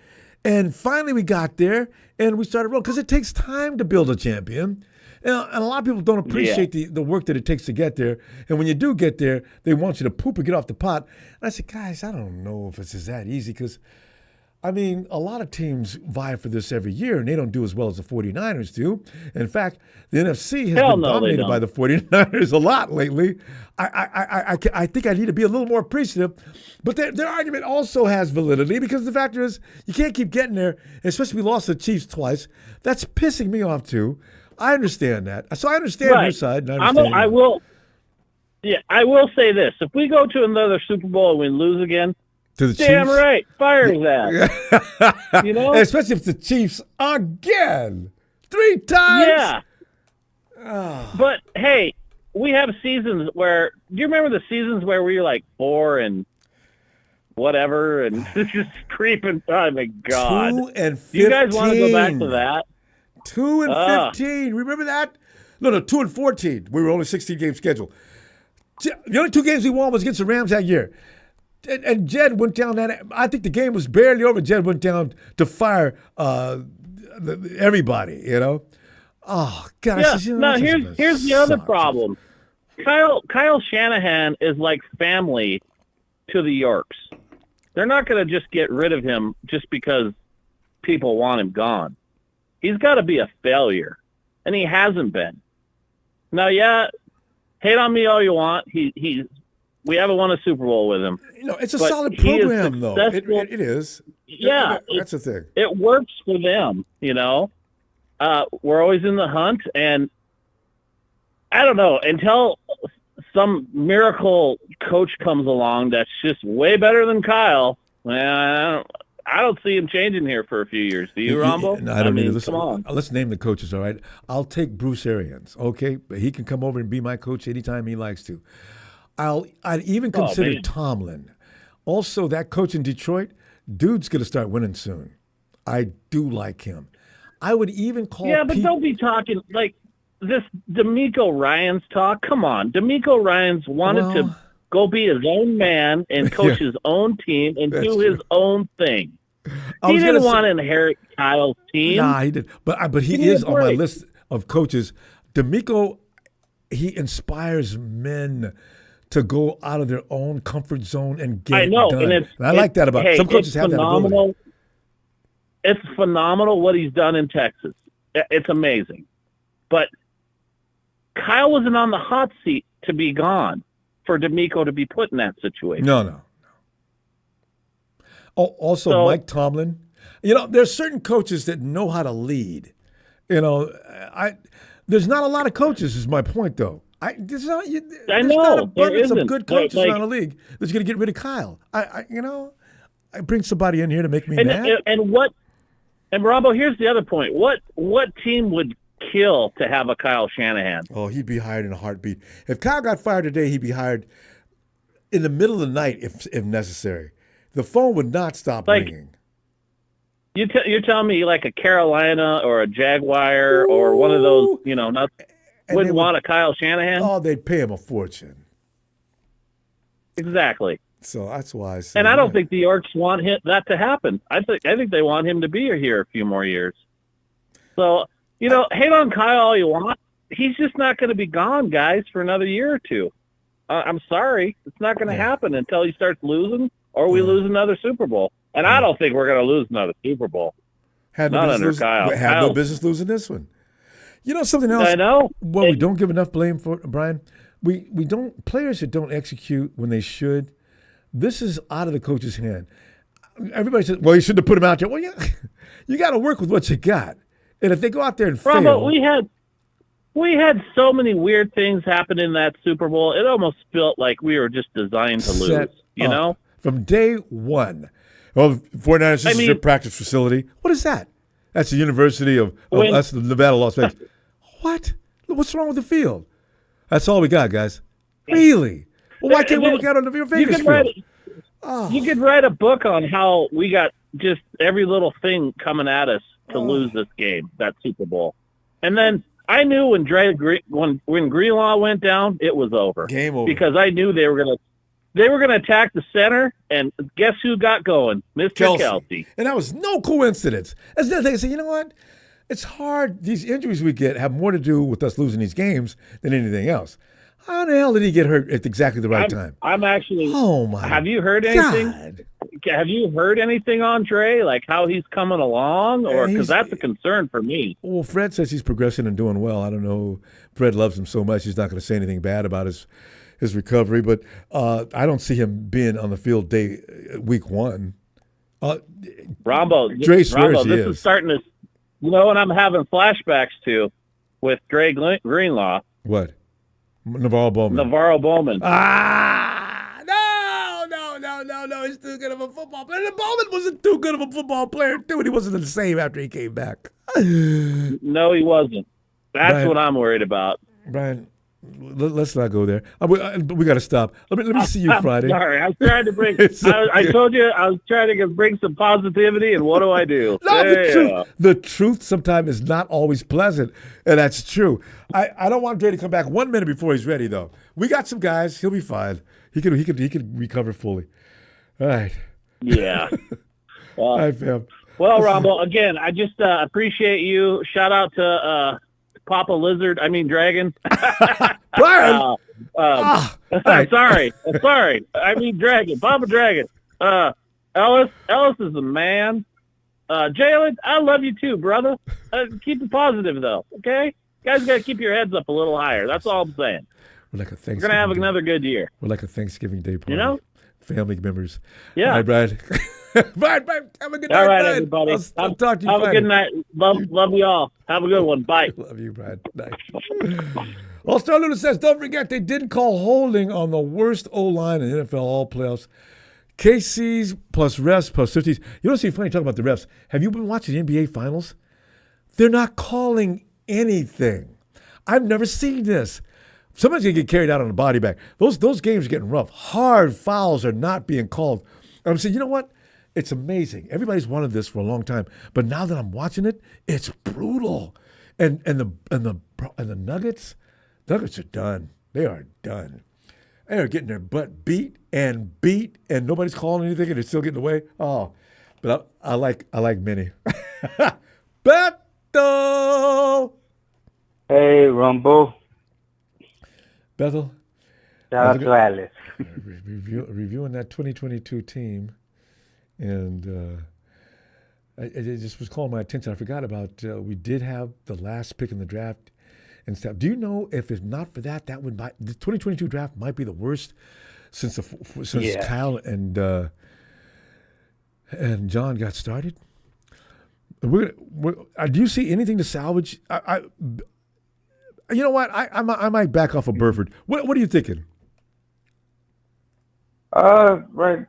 And finally we got there, and we started rolling, because it takes time to build a champion. And a lot of people don't appreciate the work that it takes to get there. And when you do get there, they want you to poop and get off the pot. And I said, guys, I don't know if it's just that easy, because I mean, a lot of teams vie for this every year, and they don't do as well as the 49ers do. In fact, the NFC has been dominated by the 49ers a lot lately. I think I need to be a little more appreciative. But their argument also has validity, because the fact is you can't keep getting there, especially we lost the Chiefs twice. That's pissing me off, too. I understand that. So I understand your side. And I will say this. If we go to another Super Bowl and we lose again, to the damn Chiefs? right, fire his ass. You know, especially if it's the Chiefs again, 3 times. Yeah. But hey, we have seasons where. Do you remember the seasons where we were like 4 and whatever, and this is creeping? Oh my God! 2 and 15. Do you guys want to go back to that? 2 and 15. Remember that? No, 2 and 14. We were only 16-game schedule. The only 2 games we won was against the Rams that year. And Jed went down that. I think the game was barely over. Jed went down to fire everybody. You know. Oh God. Yeah. Here's the other problem. Kyle Shanahan is like family to the Yorks. They're not going to just get rid of him just because people want him gone. He's got to be a failure, and he hasn't been. Now, hate on me all you want. We haven't won a Super Bowl with him. You know, it's a solid program, though. It is. Yeah, that's the thing. It works for them. You know, we're always in the hunt, and I don't know until some miracle coach comes along that's just way better than Kyle. I don't see him changing here for a few years. Do you, Ronbo? No, I don't mean, come on. Let's name the coaches, all right? I'll take Bruce Arians, okay? But he can come over and be my coach anytime he likes to. I'd even consider Tomlin. Also, that coach in Detroit, dude's going to start winning soon. I do like him. I would even call but don't be talking like this DeMeco Ryans talk. Come on. DeMeco Ryans wanted to go be his own man and coach his own team and do his own thing. He didn't want to inherit Kyle's team. Nah, he did. But he is on my list of coaches. DeMeco, he inspires men to go out of their own comfort zone and get it done. And I like that about some coaches have that ability. It's phenomenal what he's done in Texas. It's amazing. But Kyle wasn't on the hot seat to be gone for DeMeco to be put in that situation. No. Oh, also, Mike Tomlin. You know, there's certain coaches that know how to lead. You know, there's not a lot of coaches, is my point, though. There's not an abundance of good coaches around the league that's going to get rid of Kyle. I bring somebody in here to make me mad. And Ronbo, here's the other point. What team would kill to have a Kyle Shanahan? Oh, he'd be hired in a heartbeat. If Kyle got fired today, he'd be hired in the middle of the night if necessary. The phone would not stop ringing. You're telling me like a Carolina or a Jaguar or one of those, wouldn't want a Kyle Shanahan? Oh, they'd pay him a fortune. Exactly. So that's why I say. And I don't think the Yorks want that to happen. I think they want him to be here a few more years. So You know, hate on Kyle all you want. He's just not going to be gone, guys, for another year or two. I'm sorry. It's not going to happen until he starts losing or we lose another Super Bowl. And I don't think we're going to lose another Super Bowl. Had no business losing this one. You know something else? I know. Well, we don't give enough blame for, Brian. We don't, players that don't execute when they should, this is out of the coach's hand. Everybody says, well, you shouldn't have put him out there. Well, yeah, you got to work with what you got. And if they go out there and fail. We had so many weird things happen in that Super Bowl. It almost felt like we were just designed to lose, you know? From day one. Well, 49ers, this is your practice facility. What is that? That's the University of that's the Nevada, Las Vegas. What? What's wrong with the field? That's all we got, guys. Really? Well, why can't we look out on the Vegas field? You could write a book on how we got just every little thing coming at us to lose this game, that Super Bowl. And then I knew when Greenlaw went down, it was over. Game over. Because I knew they were gonna attack the center, and guess who got going? Mr. Kelsey. And that was no coincidence. That's the other thing. I said, you know what? It's hard. These injuries we get have more to do with us losing these games than anything else. How the hell did he get hurt at exactly the right time? I'm actually. Oh my! Have you heard anything? God. Have you heard anything on Trey? Like how he's coming along, or because that's a concern for me. Well, Fred says he's progressing and doing well. I don't know. Fred loves him so much; he's not going to say anything bad about his recovery. But I don't see him being on the field week one. Ronbo, Dre swears he this is starting to. You know what I'm having flashbacks to with Dre Greenlaw. What? Navarro Bowman. No. He's too good of a football player. And Bowman wasn't too good of a football player, too, and he wasn't the same after he came back. No, he wasn't. That's Brian, what I'm worried about. Brian, let's not go there. We got to stop. Let me see you Friday. Sorry, I was trying to bring. I told you I was trying to bring some positivity, and what do I do? No, the truth sometimes is not always pleasant, and that's true. I don't want Dre to come back 1 minute before he's ready, though. We got some guys. He'll be fine. He could recover fully. All right. Yeah. All right, fam. Well, Ronbo, again, I just appreciate you. Shout out to Papa Lizard. I mean Dragon. Brian. Sorry. I mean Dragon. Papa Dragon. Ellis is a man. Jalen, I love you too, brother. Keep it positive though. Okay, you guys got to keep your heads up a little higher. That's all I'm saying. We're like a Thanksgiving. We're gonna have another good year. We're like a Thanksgiving Day party. You know, family members. Yeah. All right, Brad. Brian, have a good night. All right, Brian. everybody. I'll talk to you. Have Friday. a good night. Love you all. Have a good one. Bye. Love you, Brad. Night. All-Star Luna says, don't forget they didn't call holding on the worst O-line in NFL all playoffs. KCs plus refs plus 50s. You know what's funny talking about the refs? Have you been watching the NBA Finals? They're not calling anything. I've never seen this. Somebody's going to get carried out on a body bag. Those games are getting rough. Hard fouls are not being called. And I'm saying, you know what? It's amazing. Everybody's wanted this for a long time. But now that I'm watching it, it's brutal. And the Nuggets are done. They are done. They are getting their butt beat, and nobody's calling anything, and they're still getting away. Oh, but I like Minnie. Beto. Hey, Ronbo. Bethel. Shout out to Alice. Reviewing that 2022 team, and it just was calling my attention. I forgot about we did have the last pick in the draft and stuff. Do you know if it's not for that, the 2022 draft might be the worst since Kyle and John got started? Do you see anything to salvage? You know what? I might back off of Burford. What are you thinking? Right.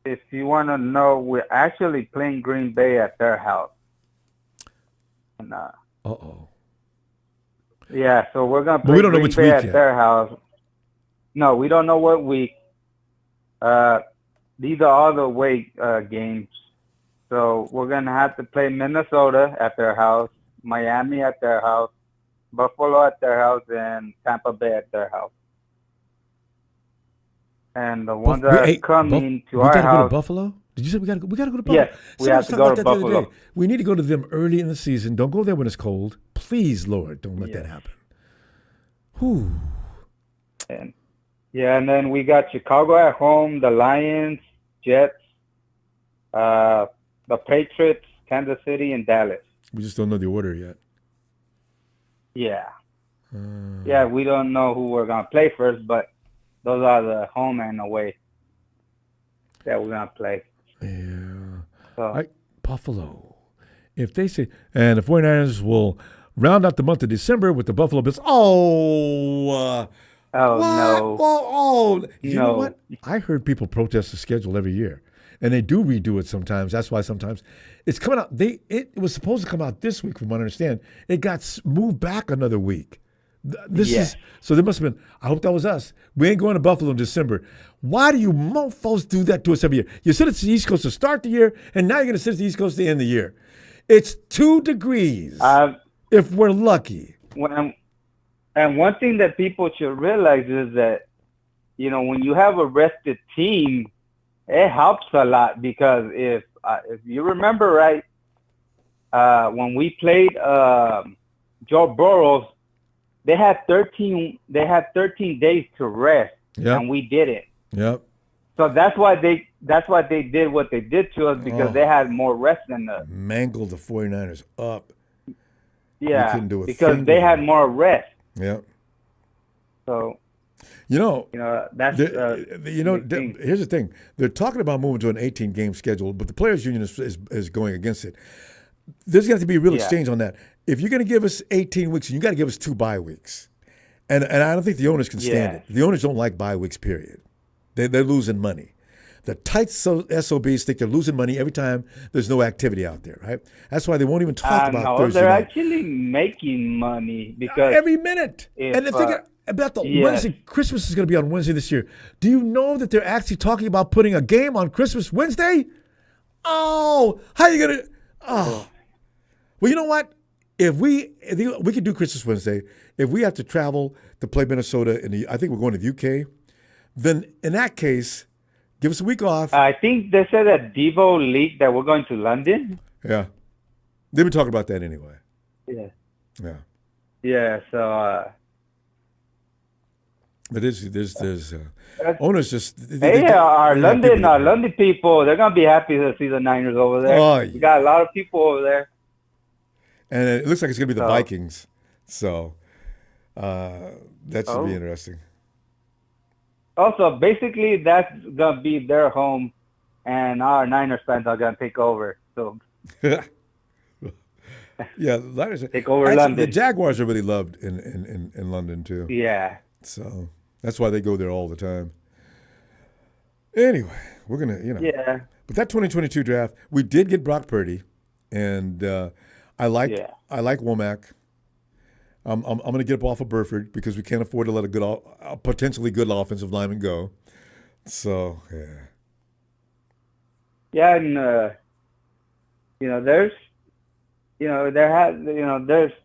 If you want to know, we're actually playing Green Bay at their house. And, yeah, so we're gonna play Green Bay at their house. No, we don't know what week. These are all the away games. So we're gonna have to play Minnesota at their house, Miami at their house, Buffalo at their house, and Tampa Bay at their house. And the ones that are coming to our house. Go to Buffalo? Did you say we got to go to Buffalo? Yes, we have to go to Buffalo. We need to go to them early in the season. Don't go there when it's cold. Please, Lord, don't let that happen. Whew. And then we got Chicago at home, the Lions, Jets, the Patriots, Kansas City, and Dallas. We just don't know the order yet. Yeah. Yeah, we don't know who we're going to play first, but those are the home and away that we're going to play. Yeah. So. Buffalo. If they say, and the 49ers will round out the month of December with the Buffalo Bills. No. You know what? I heard people protest the schedule every year, and they do redo it sometimes. That's why sometimes it's coming out. It was supposed to come out this week, from what I understand. It got moved back another week. So there must have been. I hope that was us. We ain't going to Buffalo in December. Why do you mofos do that to us every year? You sent it to the East Coast to start the year, and now you're going to send it to the East Coast to end the year. It's 2 degrees if we're lucky. And one thing that people should realize is that, when you have a rested team, it helps a lot, because if you remember right, when we played Joe Burrows, they had 13 days to rest, and we didn't. Yep. So that's why they did what they did to us, because they had more rest than us. Mangled the 49ers up. Yeah, because they had more rest. Yeah. So, that's here's the thing. They're talking about moving to an 18-game schedule, but the players' union is going against it. There's got to be a real exchange on that. If you're going to give us 18 weeks, you got to give us 2 bye weeks, and I don't think the owners can stand it. The owners don't like bye weeks. Period. They're losing money. The tight SOBs think they're losing money every time there's no activity out there, right? That's why they won't even talk about Thursday they're night. actually making money because every minute. And the thing about the Wednesday, Christmas is going to be on Wednesday this year. Do you know that they're actually talking about putting a game on Christmas Wednesday? Oh, how are you going to? Oh, well, you know what? If we could do Christmas Wednesday, if we have to travel to play Minnesota, I think we're going to the UK, then in that case, give us a week off. I think they said that Devo leaked that we're going to London. Yeah. They've been talking about that anyway. Yeah. Yeah. Yeah, so... but there's owners just... Our London people, they're going to be happy to see the Niners over there. Oh, We got a lot of people over there. And it looks like it's going to be the Vikings. So that should be interesting. Also, basically, that's going to be their home, and our Niners fans are going to take over. So, yeah, take over London. The Jaguars are really loved in London, too. Yeah. So that's why they go there all the time. Anyway, we're going to, Yeah. But that 2022 draft, we did get Brock Purdy, and I like Womack. I'm going to get up off of Burford because we can't afford to let a potentially good offensive lineman go. So, yeah. Yeah, and there's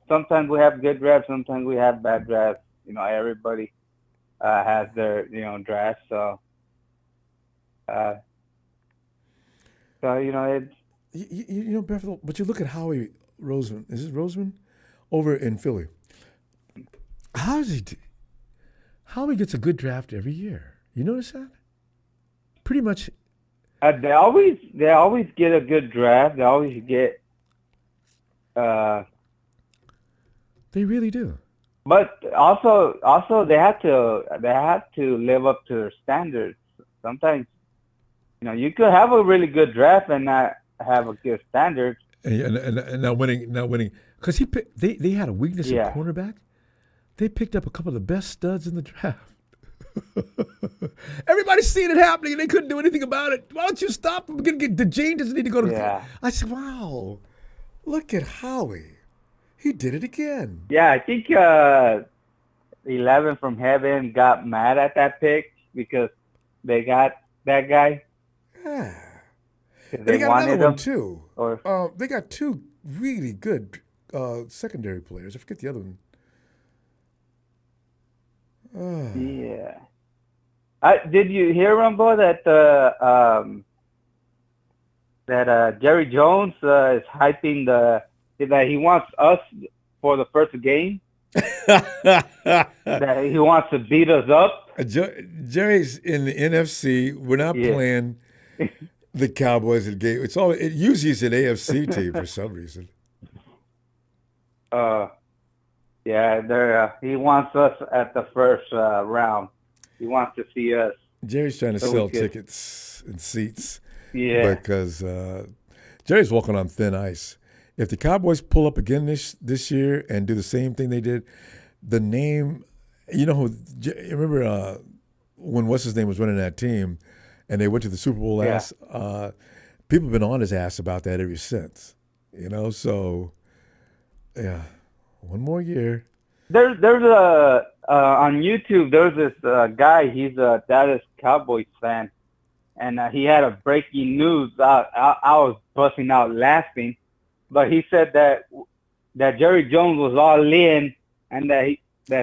sometimes we have good drafts, sometimes we have bad drafts. Everybody has their drafts. So, it's Bethel, but you look at Howie Roseman. Is it Roseman over in Philly? How he gets a good draft every year. You notice that? Pretty much. They always get a good draft. They always get. They really do. But also they have to live up to their standards. Sometimes, you could have a really good draft and not have a good standard. And not winning, because they had a weakness in cornerback. They picked up a couple of the best studs in the draft. Everybody's seeing it happening, and they couldn't do anything about it. Why don't you stop? We're gonna get DeJane doesn't need to go to. Yeah. I said, "Wow, look at Howie. He did it again." Yeah, I think 11 from Heaven got mad at that pick because they got that guy. Yeah. They got wanted another one him. too. They got 2 really good secondary players. I forget the other one. Yeah. Did you hear, Ronbo, that that Jerry Jones is hyping that he wants us for the first game. That he wants to beat us up. Jerry's in the NFC. We're not playing the Cowboys at game. It usually is an AFC team for some reason. He wants us at the first round. He wants to see us. Jerry's trying to sell tickets and seats. Yeah. Because Jerry's walking on thin ice. If the Cowboys pull up again this year and do the same thing they did, the name, remember when what's his name was running that team and they went to the Super Bowl last, people have been on his ass about that ever since. So yeah, one more year. There's on YouTube, there's this guy, he's a Dallas Cowboys fan, and he had a breaking news. I was busting out laughing, but he said that Jerry Jones was all in, and that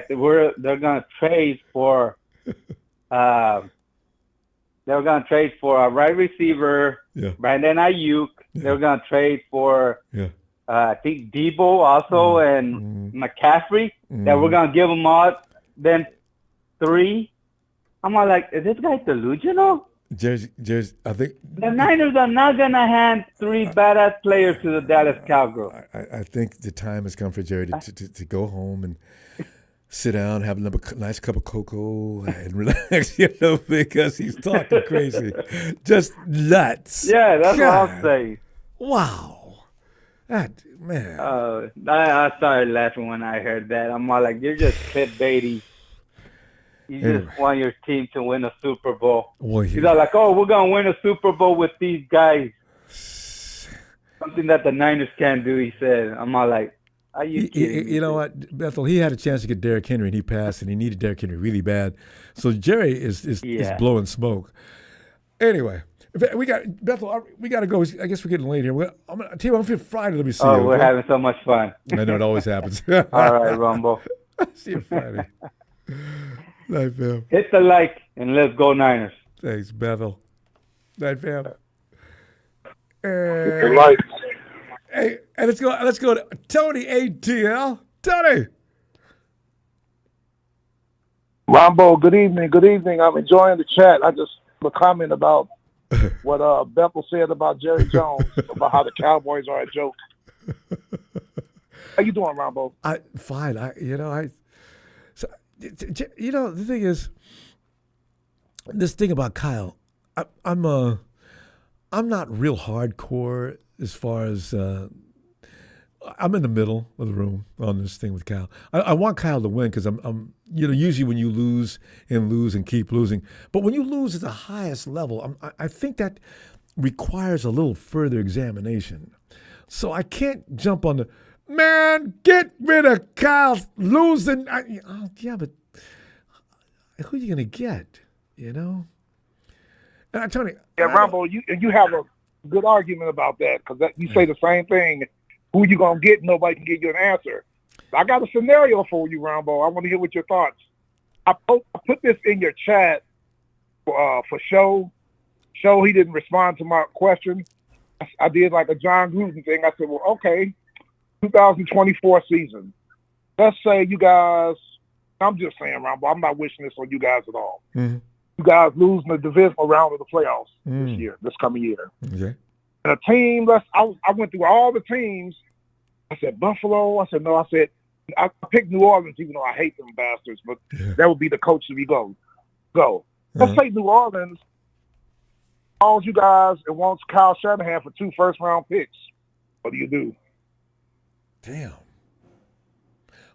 they're gonna trade for a right receiver, Brandon Ayuk. They're gonna trade for I think Debo also and McCaffrey. That we're gonna give them all then 3. I'm all like, is this guy delusional? Jersey, I think the Niners are not gonna hand 3 badass players to the Dallas Cowgirls. I think the time has come for Jerry to go home and sit down, have a nice cup of cocoa, and relax, because he's talking crazy, just nuts. Yeah, that's what I'm saying. Wow, that man. I started laughing when I heard that. I'm all like, you're just clickbaity. You just want your team to win a Super Bowl. He's all like, oh, we're going to win a Super Bowl with these guys. Something that the Niners can't do, he said. I'm all like, are you kidding me? You know what, Bethel, he had a chance to get Derrick Henry, and he passed, and he needed Derrick Henry really bad. So Jerry is blowing smoke. Anyway, we got to go. I guess we're getting late here. I'm going to tell you, I'm feeling Friday. Let me see you. We're having so much fun. I know, it always happens. All right, Ronbo. See you Friday. Night, fam. Hit the like and let's go Niners. Thanks, Bethel. Night, fam. Good night. Hey, and let's go to Tony ATL. Tony. Ronbo, good evening. Good evening. I'm enjoying the chat. I just have a comment about what Bethel said about Jerry Jones, about how the Cowboys are a joke. How you doing, Ronbo? Fine. The thing is, this thing about Kyle, I'm not real hardcore as far as I'm in the middle of the room on this thing with Kyle. I want Kyle to win because I'm usually when you lose and keep losing, but when you lose at the highest level, I think that requires a little further examination. So I can't jump on the man, get rid of Kyle losing. But who are you going to get, And Tony. Yeah, Ronbo, you have a good argument about that because you say the same thing. Who you going to get? Nobody can give you an answer. I got a scenario for you, Ronbo. I want to hear what your thoughts. I put this in your chat for Show. Show, he didn't respond to my question. I did like a John Gruden thing. I said, well, okay. 2024 season. Let's say you guys, I'm just saying, Ronbo, I'm not wishing this on you guys at all. Mm-hmm. You guys losing the divisional round of the playoffs this coming year. Okay. And a team, I went through all the teams. I said, Buffalo. I said, no. I said, I picked New Orleans, even though I hate them bastards, but that would be the coach if you go. Let's say New Orleans calls you guys and wants Kyle Shanahan for 2 first-round picks. What do you do? Damn.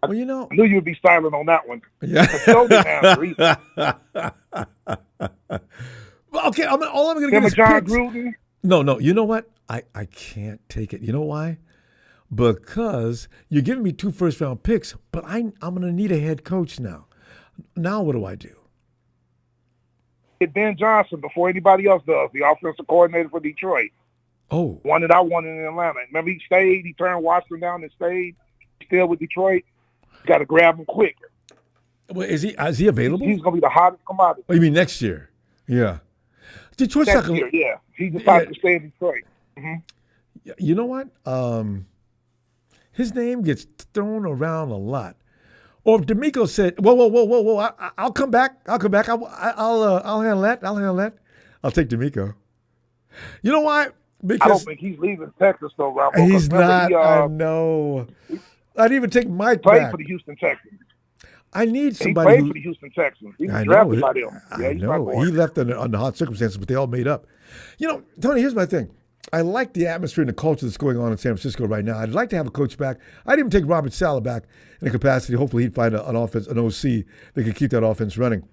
Well, I knew you'd be silent on that one. Yeah. So didn't answer either. Well, okay, all I'm going to get is John picks. Gruden? No. You know what? I can't take it. You know why? Because you're giving me 2 first-round picks, but I'm going to need a head coach now. Now what do I do? Get Ben Johnson before anybody else does, the offensive coordinator for Detroit. Oh. One that I wanted in Atlanta. Remember, he stayed. He turned Washington down and stayed. Still with Detroit. You got to grab him quick. Well, is he available? He's going to be the hottest commodity. Oh, you mean next year? Yeah. Detroit's next year, yeah. He decided to stay in Detroit. You know what? His name gets thrown around a lot. Or if D'Amico said, "Whoa, I'll come back. I'll handle that. I'll take D'Amico." You know why? Because I don't think he's leaving Texas though, Ralph. he's not. I know. I'd even take Mike played back. for the Houston Texans. I need He somebody played who. for the Houston Texans. He was I drafted know. by them. Yeah, I he's my know. boy. He left under hot circumstances, but they all made up. You know, Tony, here's my thing. I like the atmosphere and the culture that's going on in San Francisco right now. I'd like to have a coach back. I'd even take Robert Saleh back in a capacity. Hopefully he'd find an offense, an OC that can keep that offense running.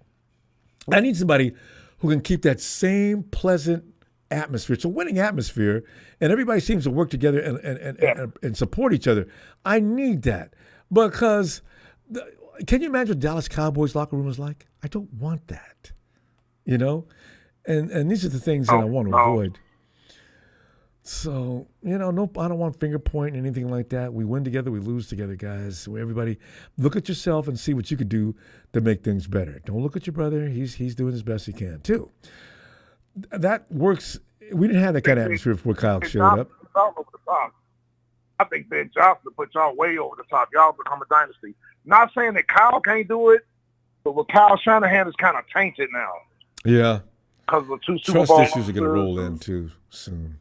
I need somebody who can keep that same pleasant atmosphere. It's a winning atmosphere, and everybody seems to work together and support each other. I need that because can you imagine what Dallas Cowboys locker room is like? I don't want that, you know? And these are the things that I want to avoid. So, you know, nope, I don't want finger pointing, anything like that. We win together, we lose together, guys. So everybody, look at yourself and see what you could do to make things better. Don't look at your brother. He's doing his best he can, too. That works. We didn't have that kind of atmosphere before Kyle showed up. I think Ben Johnson put y'all way over the top. Y'all become a dynasty. Not saying that Kyle can't do it, but with Kyle Shanahan is kind of tainted now. Yeah. Because of the 2 Super Trust Bowl issues are going to roll in, too, soon.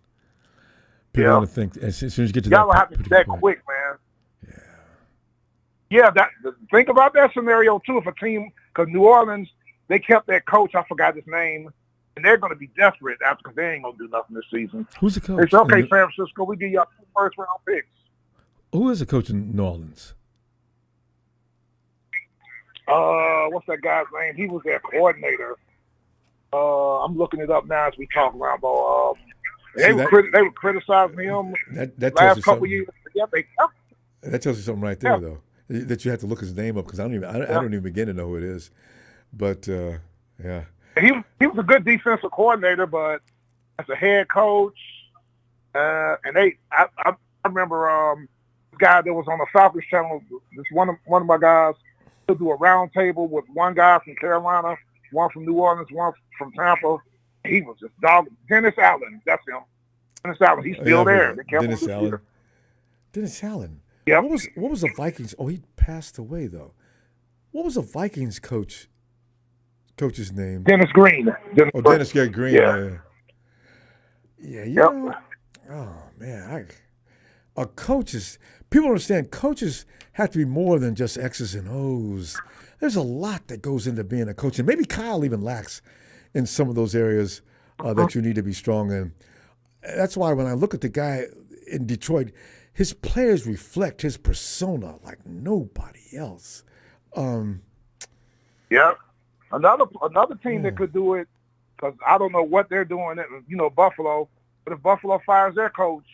People want to think, as soon as you get to y'all that have to be that quick, man. Yeah, think about that scenario, too, if a team, because New Orleans, they kept their coach, I forgot his name, and they're going to be desperate because they ain't going to do nothing this season. Who's the coach? It's okay, San Francisco, we give y'all 2 first-round picks. Who is the coach in New Orleans? What's that guy's name? He was their coordinator. I'm looking it up now as we talk, Ronbo. They were criticizing him that last couple years. Yeah, that tells you something right there, though. That you have to look his name up because I don't even begin to know who it is. But yeah, he was a good defensive coordinator, but as a head coach, I remember this guy that was on the Falcons channel. This one of my guys. He'll do a round table with one guy from Carolina, one from New Orleans, one from Tampa. He was just dog. Dennis Allen, that's him. Dennis Allen, he's still there. Dennis Allen. Dennis Allen. Yeah. What was the Vikings? Oh, he passed away though. What was the Vikings coach's name? Dennis Green. Dennis Green. Yeah. Yeah. You know. Oh man, people understand coaches have to be more than just X's and O's. There's a lot that goes into being a coach, and maybe Kyle even lacks in some of those areas that you need to be strong in. That's why when I look at the guy in Detroit, his players reflect his persona like nobody else. Yeah. Another team that could do it, because I don't know what they're doing at, Buffalo, but if Buffalo fires their coach,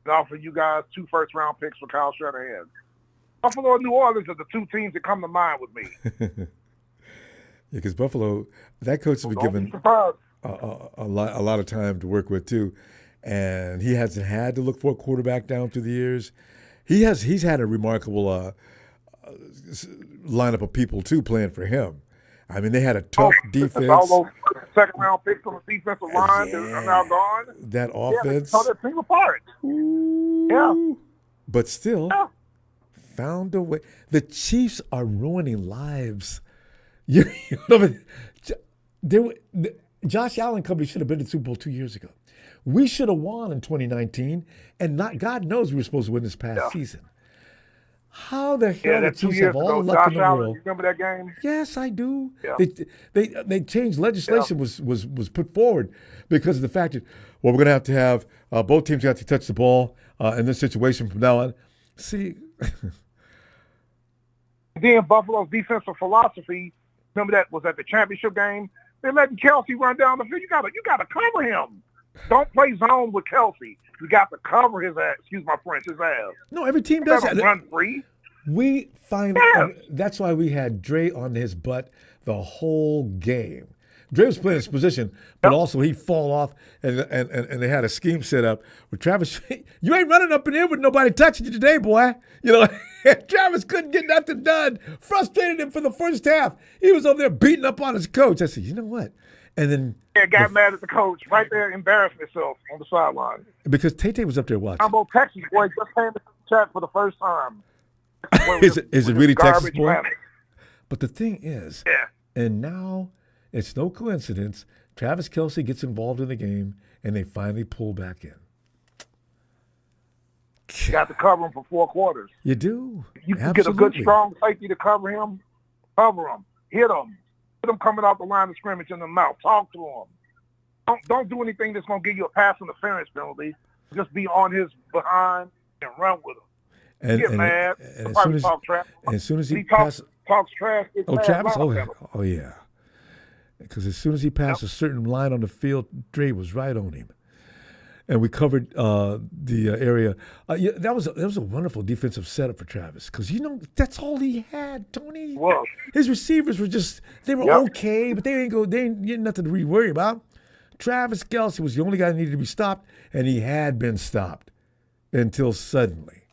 they offer you guys 2 first-round picks for Kyle Shanahan. Buffalo and New Orleans are the 2 teams that come to mind with me. Yeah, because Buffalo, that coach has been given a lot of time to work with too, and he hasn't had to look for a quarterback down through the years. He's had a remarkable lineup of people too playing for him. I mean, they had a tough defense. All those second-round picks on the defensive line that are now gone. That offense. Yeah, they tore that team apart. Yeah. But still, found a way. The Chiefs are ruining lives. Josh Allen company should have been to the Super Bowl 2 years ago. We should have won in 2019, and God knows we were supposed to win this past season. How the hell the Chiefs have all the luck in the world? You remember that game? Yes, I do. Yeah. They changed legislation was put forward because of the fact that we're going to have both teams have to touch the ball in this situation from now on. See. Then Buffalo's defensive philosophy. Remember that was at the championship game. They're letting Kelsey run down the field. You gotta cover him. Don't play zone with Kelsey. You got to cover his ass. Excuse my French, his ass. No, every team does that. Run free. We find that's why we had Dre on his butt the whole game. Dre was playing his position, but also he'd fall off, and they had a scheme set up with Travis. You ain't running up in here with nobody touching you today, boy. Travis couldn't get nothing done. Frustrated him for the first half. He was over there beating up on his coach. I said, you know what? And then got mad at the coach right there, embarrassed himself on the sideline. Because Tay was up there watching. Ronbo, Texas boy, just came to chat for the first time. Is it really Texas boy? But the thing is, and now it's no coincidence, Travis Kelce gets involved in the game, and they finally pull back in. You got to cover him for 4 quarters. You do. You can get a good, strong safety to cover him. Cover him. Hit him. Hit him coming out the line of scrimmage in the mouth. Talk to him. Don't do anything that's going to give you a pass interference penalty. Just be on his behind and run with him. And, Get mad. And as soon as he talks trash, it's Travis? Oh, yeah. Because as soon as he passed a certain line on the field, Dre was right on him. And we covered the area. That was a wonderful defensive setup for Travis because that's all he had, Tony. Well, his receivers were they were okay, but they ain't nothing to really worry about. Travis Kelce was the only guy that needed to be stopped, and he had been stopped until suddenly.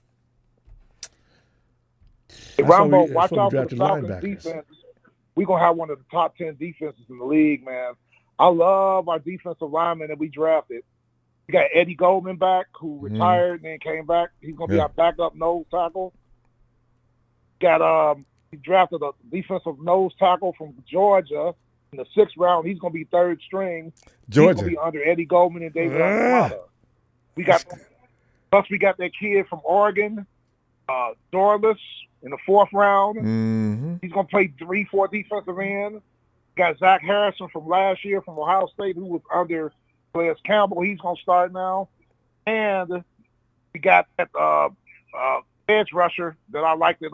Hey, Ronbo, watch out for the Falcons defense. We're gonna have one of the top 10 defenses in the league, man. I love our defensive lineman that we drafted. We got Eddie Goldman back, who retired and then came back. He's going to be our backup nose tackle. He drafted a defensive nose tackle from Georgia in the 6th round. He's going to be 3rd string. Georgia. He's going to be under Eddie Goldman and David Onyemata. We got that kid from Oregon, Dorless, in the 4th round. Mm-hmm. He's going to play 3-4 defensive end. Got Zach Harrison from last year from Ohio State, who was under Players Campbell. He's going to start now. And we got that edge rusher that I liked at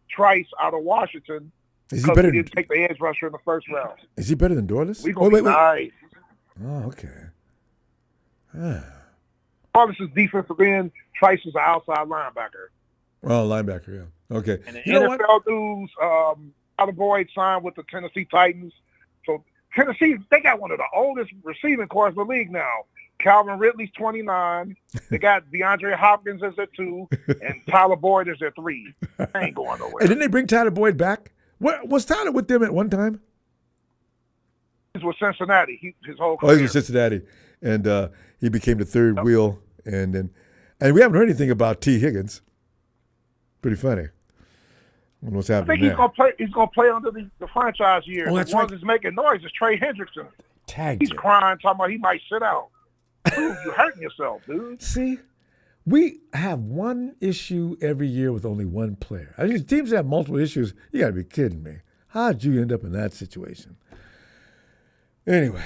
Trice out of Washington. Is he better? We didn't take the edge rusher in the 1st round. Is he better than Dorless? Wait. Nice. Oh, okay. Dorless is defensive end. Trice is an outside linebacker. Oh, linebacker, yeah. Okay. And the NFL news, Tyler Boyd signed with the Tennessee Titans. So Tennessee, they got one of the oldest receiving corps in the league now. Calvin Ridley's 29. They got DeAndre Hopkins as their 2, and Tyler Boyd as their 3. They ain't going nowhere. And didn't they bring Tyler Boyd back? Was Tyler with them at one time? He's with Cincinnati. His whole career. Oh, he's with Cincinnati, and he became the 3rd wheel. And we haven't heard anything about T. Higgins. Pretty funny. What's happening? I think he's gonna play under the franchise year. Oh, that's the one that's making noise is Trey Hendrickson. He's crying, talking about he might sit out. Dude, you're hurting yourself, dude. See, we have one issue every year with only one player. I mean, teams that have multiple issues. You got to be kidding me. How'd you end up in that situation? Anyway,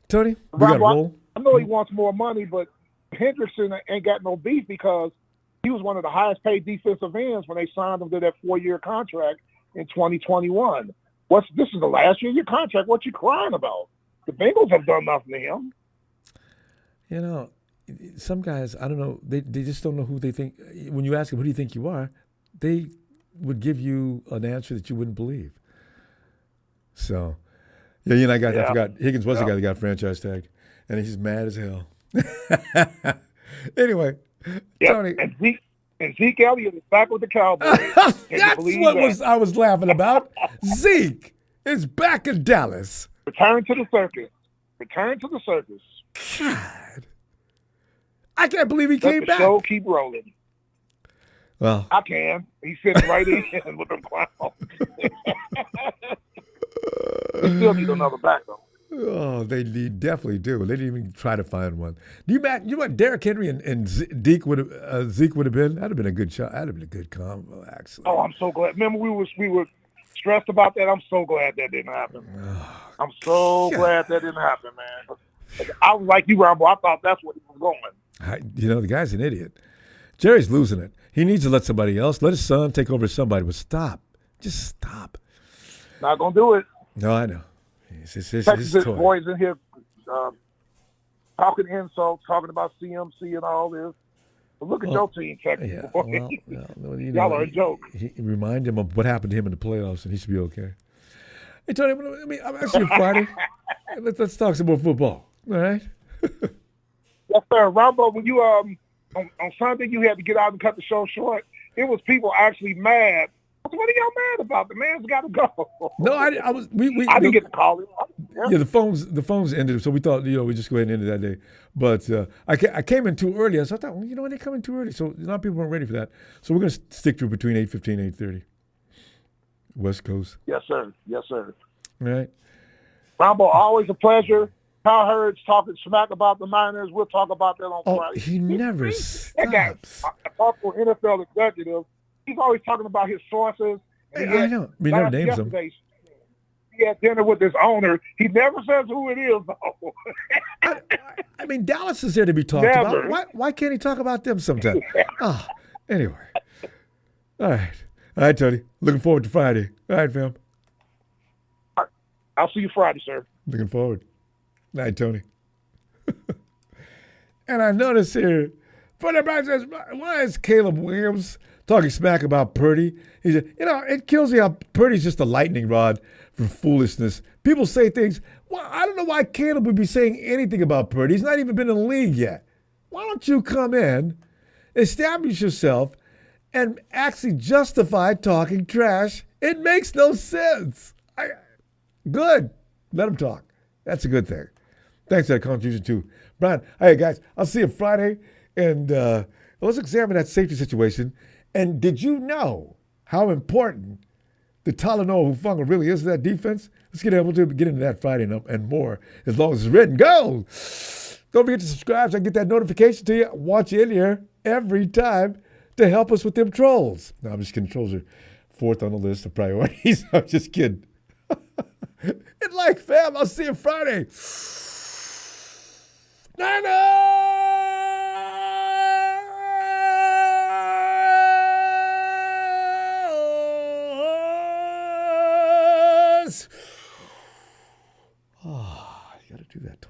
Tony, we got to roll. I know he wants more money, but Hendrickson ain't got no beef because he was one of the highest paid defensive ends when they signed him to that 4-year contract in 2021. This is the last year of your contract. What you crying about? The Bengals have done nothing to him. You know, some guys, I don't know, they just don't know who they think. When you ask them, who do you think you are, they would give you an answer that you wouldn't believe. So, yeah, I forgot, Higgins was the guy that got franchise tagged, and he's mad as hell. Anyway, Tony. And Zeke Elliott is back with the Cowboys. That's what I was laughing about. Zeke is back in Dallas. Return to the circus. God. I can't believe he came back. Let the show keep rolling. Well, I can. He's sitting right in with them clowns. They still need another back, though. Oh, they definitely do. They didn't even try to find one. You know what Derrick Henry and Zeke would have been? That'd have been a good shot. That'd have been a good combo, actually. Oh, I'm so glad. Remember, we were stressed about that. I'm so glad that didn't happen. I'm so glad that didn't happen, man. I was like you, Ronbo. I thought that's what he was going. The guy's an idiot. Jerry's losing it. He needs to let somebody else, let his son take over somebody. But stop. Just stop. Not going to do it. No, I know. Texas boys in here talking insults, talking about CMC and all this. But look at your team, Texas boys. Y'all are a joke. Remind him of what happened to him in the playoffs, and he should be okay. Hey, Tony, I'm actually Friday. Let's talk some more football. All right? Yes, sir. Ronbo, when you on Sunday you had to get out and cut the show short, it was people actually mad. What are y'all mad about? The man's got to go. No, I was. I didn't get to call him. Yeah, the phones ended, so we thought we just go ahead and end it that day. But I came in too early, so I thought, well, they come in too early, so a lot of people weren't ready for that. So we're gonna stick to between 8:15 and 8:30, West Coast. Yes, sir. Yes, sir. All right. Ronbo, always a pleasure. Kyle Hurd's talking smack about the Niners. We'll talk about that on Friday. He never That guy, I talked to an NFL executive. He's always talking about his sources. I know. We never names them. He had dinner with his owner. He never says who it is, though. I mean, Dallas is there to be talked about. Why can't he talk about them sometime? Anyway. All right, Tony. Looking forward to Friday. All right, fam. I'll see you Friday, sir. Looking forward. Night, Tony. And I notice here, says, why is Caleb Williams talking smack about Purdy? He said, it kills me how Purdy's just a lightning rod for foolishness. People say things. Well, I don't know why Caleb would be saying anything about Purdy. He's not even been in the league yet. Why don't you come in, establish yourself, and actually justify talking trash? It makes no sense. Good. Let him talk. That's a good thing. Thanks for that contribution, too. Brian, hey, guys, I'll see you Friday. And let's examine that safety situation. And did you know how important the Talanoa Hufanga really is to that defense? Let's get able to get into that Friday and more, as long as it's written. Go! Don't forget to subscribe so I can get that notification to you. I want you in here every time to help us with them trolls. No, I'm just kidding. Trolls are fourth on the list of priorities. I'm just kidding. And fam, I'll see you Friday. Niners!